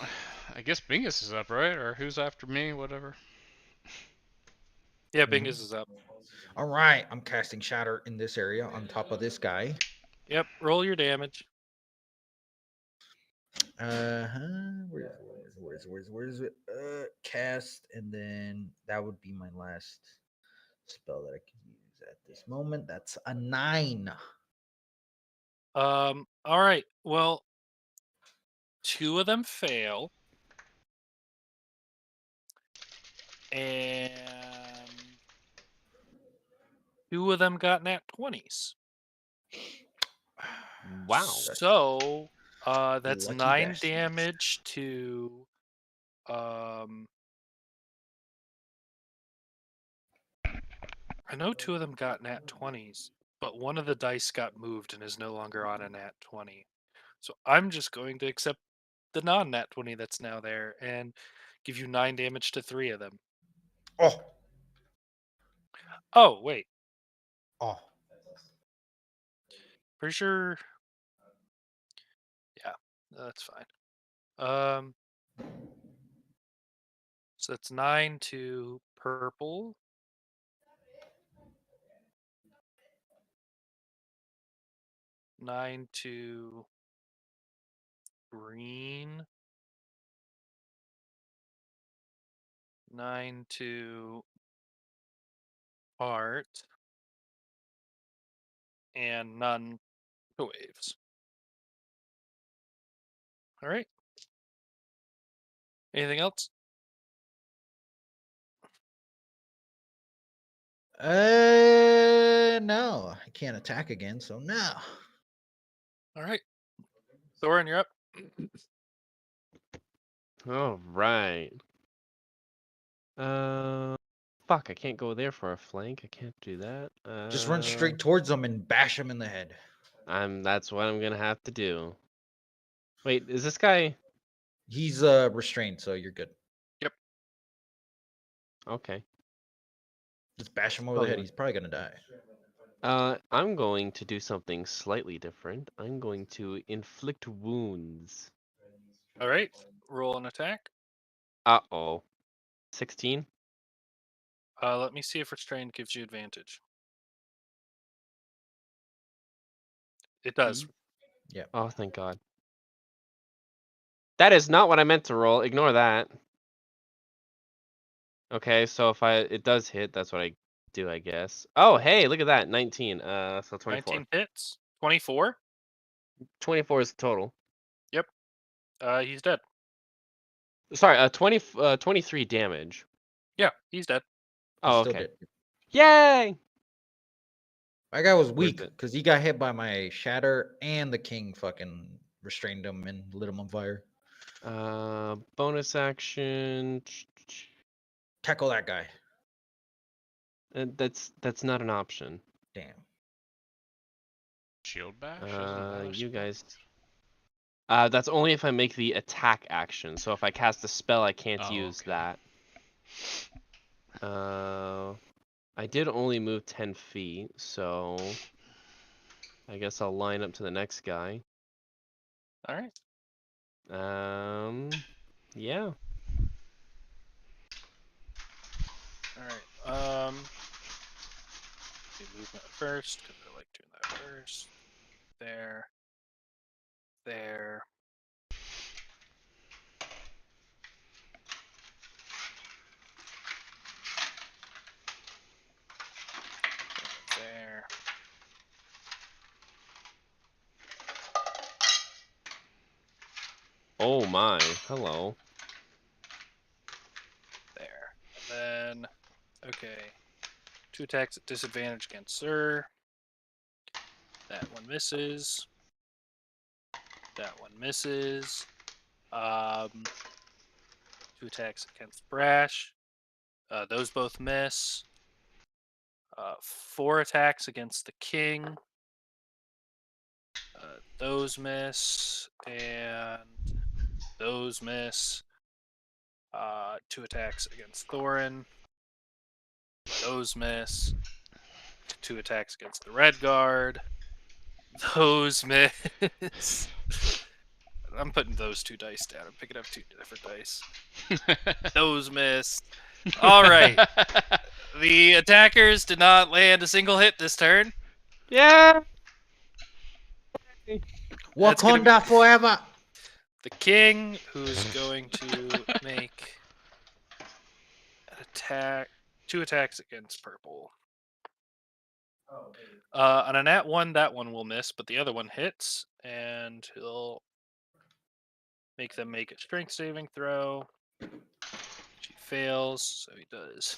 I guess Bingus is up, right? Or who's after me? Whatever. Yeah, Bingus is up. All right, I'm casting Shatter in this area on top of this guy. Yep, roll your damage. Where's it? Cast, and then that would be my last spell that I can use at this moment. That's a 9. All right. Well, 2 of them fail. And 2 of them got nat 20s. Wow. So, that's Lucky 9 bastards. damage to I know 2 of them got nat 20s, but one of the dice got moved and is no longer on a nat 20. So I'm just going to accept the non-nat 20 that's now there and give you 9 damage to 3 of them. Oh, Oh, wait. oh. Pretty sure. Yeah, that's fine. Um, so that's 9 to purple. 9 to green. 9 to art. And none to waves. All right. Anything else? No, I can't attack again, so no. All right. Thorin, you're up. All right. Fuck, I can't go there for a flank. I can't do that. Just run straight towards them and bash them in the head. That's what I'm gonna have to do. Wait, is this guy? He's restrained, so you're good. Okay. Just bash him over Oh, the head. yeah. He's probably gonna die. I'm going to do something slightly different. I'm going to inflict wounds. All right. Roll an attack. Uh-oh. 16? Let me see if restrained gives you advantage. It does. Yeah. Oh, thank God. That is not what I meant to roll. Ignore that. Okay, so if it does hit, that's what I do, I guess. Oh, hey, look at that. 19. So 24. 19 hits. 24. 24 is the total. Yep. He's dead. Sorry, 23 damage. Yeah, he's dead. He's Oh, still okay. dead. Yay! My guy was Where's weak it? because he got hit by my shatter and the king fucking restrained him and lit him on fire. Bonus action. Tackle that guy. That's not an option. Damn. Shield bash? Isn't that a You spell? guys. That's only if I make the attack action. So if I cast a spell, I can't Oh, use okay. that. I did only move 10 feet, so I guess I'll line up to the next guy. All right. Yeah. All right. Do movement first because I like doing that first. There. There. There. Oh my. Hello. There. And then, okay. 2 attacks at disadvantage against Sir. That one misses. That one misses. 2 attacks against Brash. Those both miss. 4 attacks against the King. Those miss. And those miss. 2 attacks against Thorin. Those miss. 2 attacks against the Red Guard. Those miss. I'm putting those 2 dice down. I'm picking up 2 different dice. Those miss. All right. The attackers did not land a single hit this turn. Yeah. That's gonna Wakanda forever. The King, who's going to make an attack, 2 attacks against purple. On a nat 1, that one will miss, but the other one hits, and he'll make them make a strength saving throw. She fails, so he does.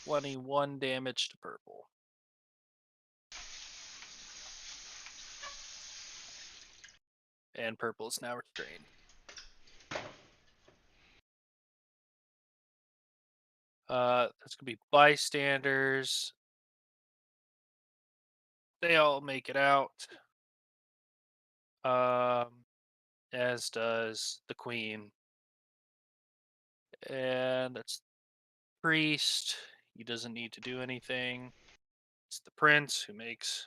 21 damage to purple. And purple is now restrained. That's gonna be bystanders. They all make it out. As does the queen. And that's priest. He doesn't need to do anything. It's the prince who makes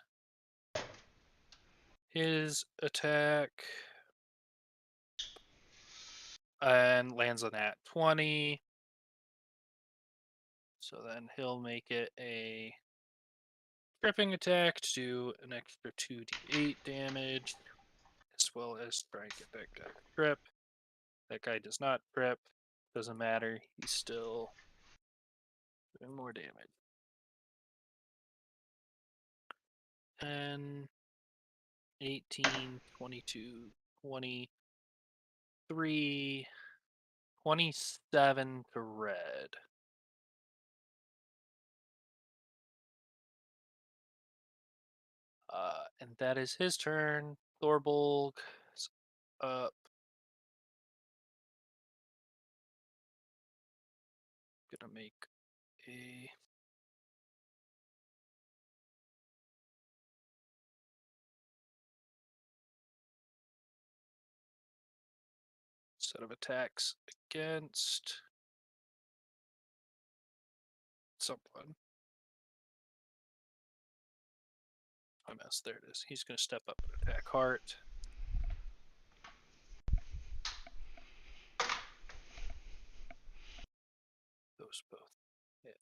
his attack. And lands on that 20. So then he'll make it a tripping attack to do an extra 2d8 damage, as well as try and get that guy to trip. That guy does not trip. Doesn't matter. He's still doing more damage. 10, 18, 22, 23, 27 to red. And that is his turn. Thorbolg is up. Gonna make a set of attacks against someone. I messed. There it is. He's going to step up and attack Hart. Those both hit.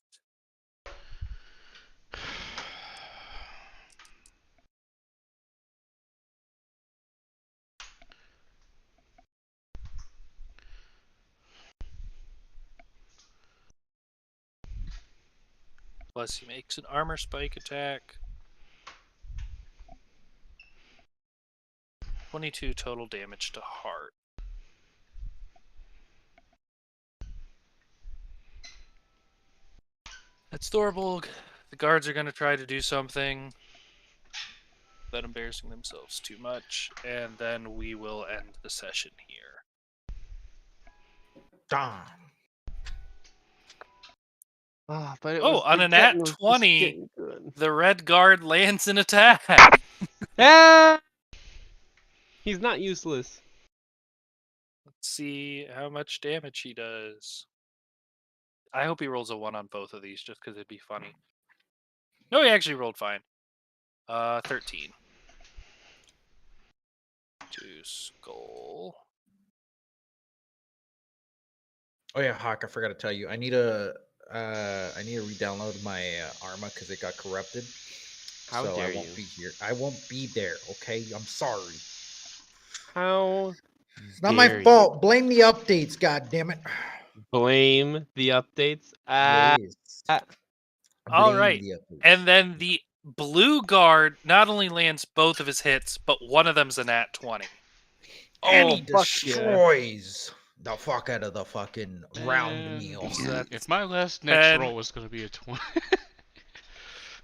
Plus he makes an armor spike attack. 22 total damage to Hart. That's Thorbolg. The guards are going to try to do something without embarrassing themselves too much, and then we will end the session here. Damn. But it Oh, was on the a nat getting was just 20, getting good. the red guard lands an attack. Ah! He's not useless. Let's see how much damage he does. I hope he rolls a 1 on both of these, just because it'd be funny. No, he actually rolled fine. 13. To skull. Oh yeah, Hawk, I forgot to tell you. I need to re-download my Arma because it got corrupted. How so dare I won't you. be here. I won't be there, okay? I'm sorry. How It's not my dare you. fault. Blame the updates, god damn it. Blame the updates? Yes. All Blame right. the updates. And then the blue guard not only lands both of his hits, but one of them's a nat 20. And Oh, he fuck yeah. destroys the fuck out of the fucking round And meal. So that's If my next 10. roll was going to be a 20.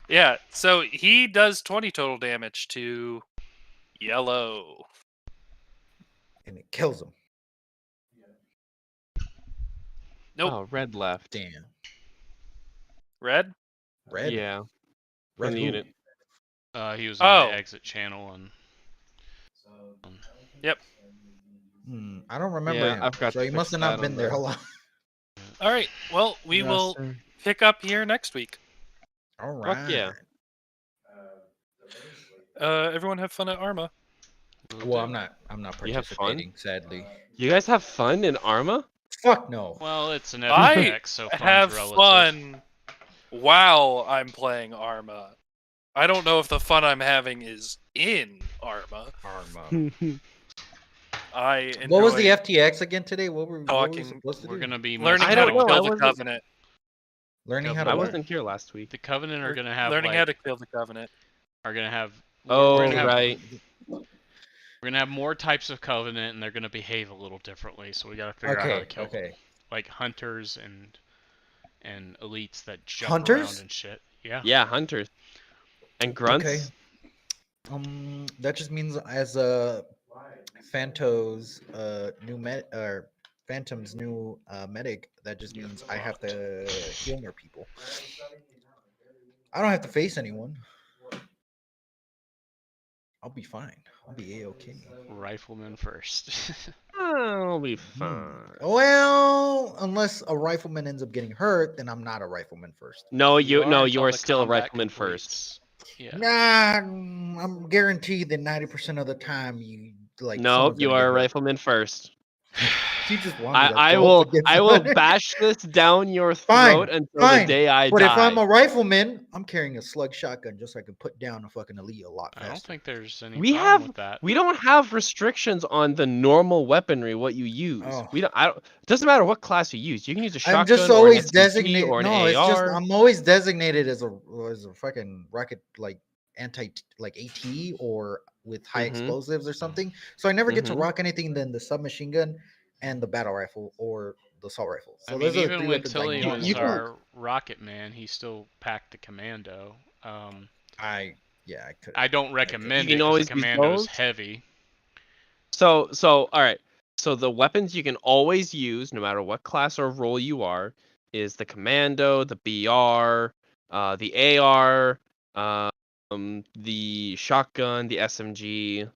Yeah, so he does 20 total damage to yellow. And it kills him. Nope. Oh, red left. Damn. Red? Red? Yeah. Red From the who? unit. He was on Oh. the exit channel and. Yep. I don't remember Yeah, him. I forgot So to he fix must have not that been on there the- a lot. All right. Well, we Yes, will sir. pick up here next week. All right. Fuck yeah. Everyone have fun at Arma. Well, I'm not You have fun? participating, sadly. You guys have fun in Arma? Fuck no. Well, it's an I FX, so fun's have relative. fun while I'm playing Arma. I don't know if the fun I'm having is in Arma. Arma. I enjoy What was the FTX again today? What were we talking- supposed to We're do? going to be learning I how to don't know, kill I the wasn't- Covenant. Learning how to I what? wasn't here last week. The Covenant are going to have learning like, how to kill the Covenant. are going to have. Oh, we're gonna have, right. We're going to have more types of Covenant, and they're going to behave a little differently. So we got to figure out how to kill them. Like hunters and elites that jump around Hunters? and shit. Yeah. Yeah, hunters. And grunts. Okay. That just means Phantom's Phantom's new medic. That just You're means I have fucked. to heal more people. I don't have to face anyone. I'll be fine. I'll be a-okay. Rifleman first. I'll be Hmm. fine. Well, unless a rifleman ends up getting hurt, then I'm not a rifleman first. No, you until are the still a combat rifleman first. completes. Yeah. Nah, I'm guaranteed that 90% of the time you like No, someone's you gonna are get a hurt. rifleman first. You just want me to I go up will against I will one. bash this down your Fine, throat until the fine. day I But die. if I'm a rifleman, I'm carrying a slug shotgun just so I can put down a fucking elite a lot I don't faster. think there's any we problem have with that. we don't have restrictions on the normal weaponry what you use. Oh. I don't. It doesn't matter what class you use. You can use a I'm just shotgun or an always SMG designated. or an No, it's just AR. I'm always designated as a fucking rocket like anti like AT or with high Mhm. explosives or something. So I never get to Mhm. rock anything than the submachine gun and the battle rifle or the assault rifle. So I those mean, are the even three when weapons I Tilly normally was can- rock. our rocket man, he still packed the commando. I could. I don't recommend You it can because the always use commando is those. heavy. So all right. So the weapons you can always use, no matter what class or role you are, is the commando, the BR, the AR, the shotgun, the SMG,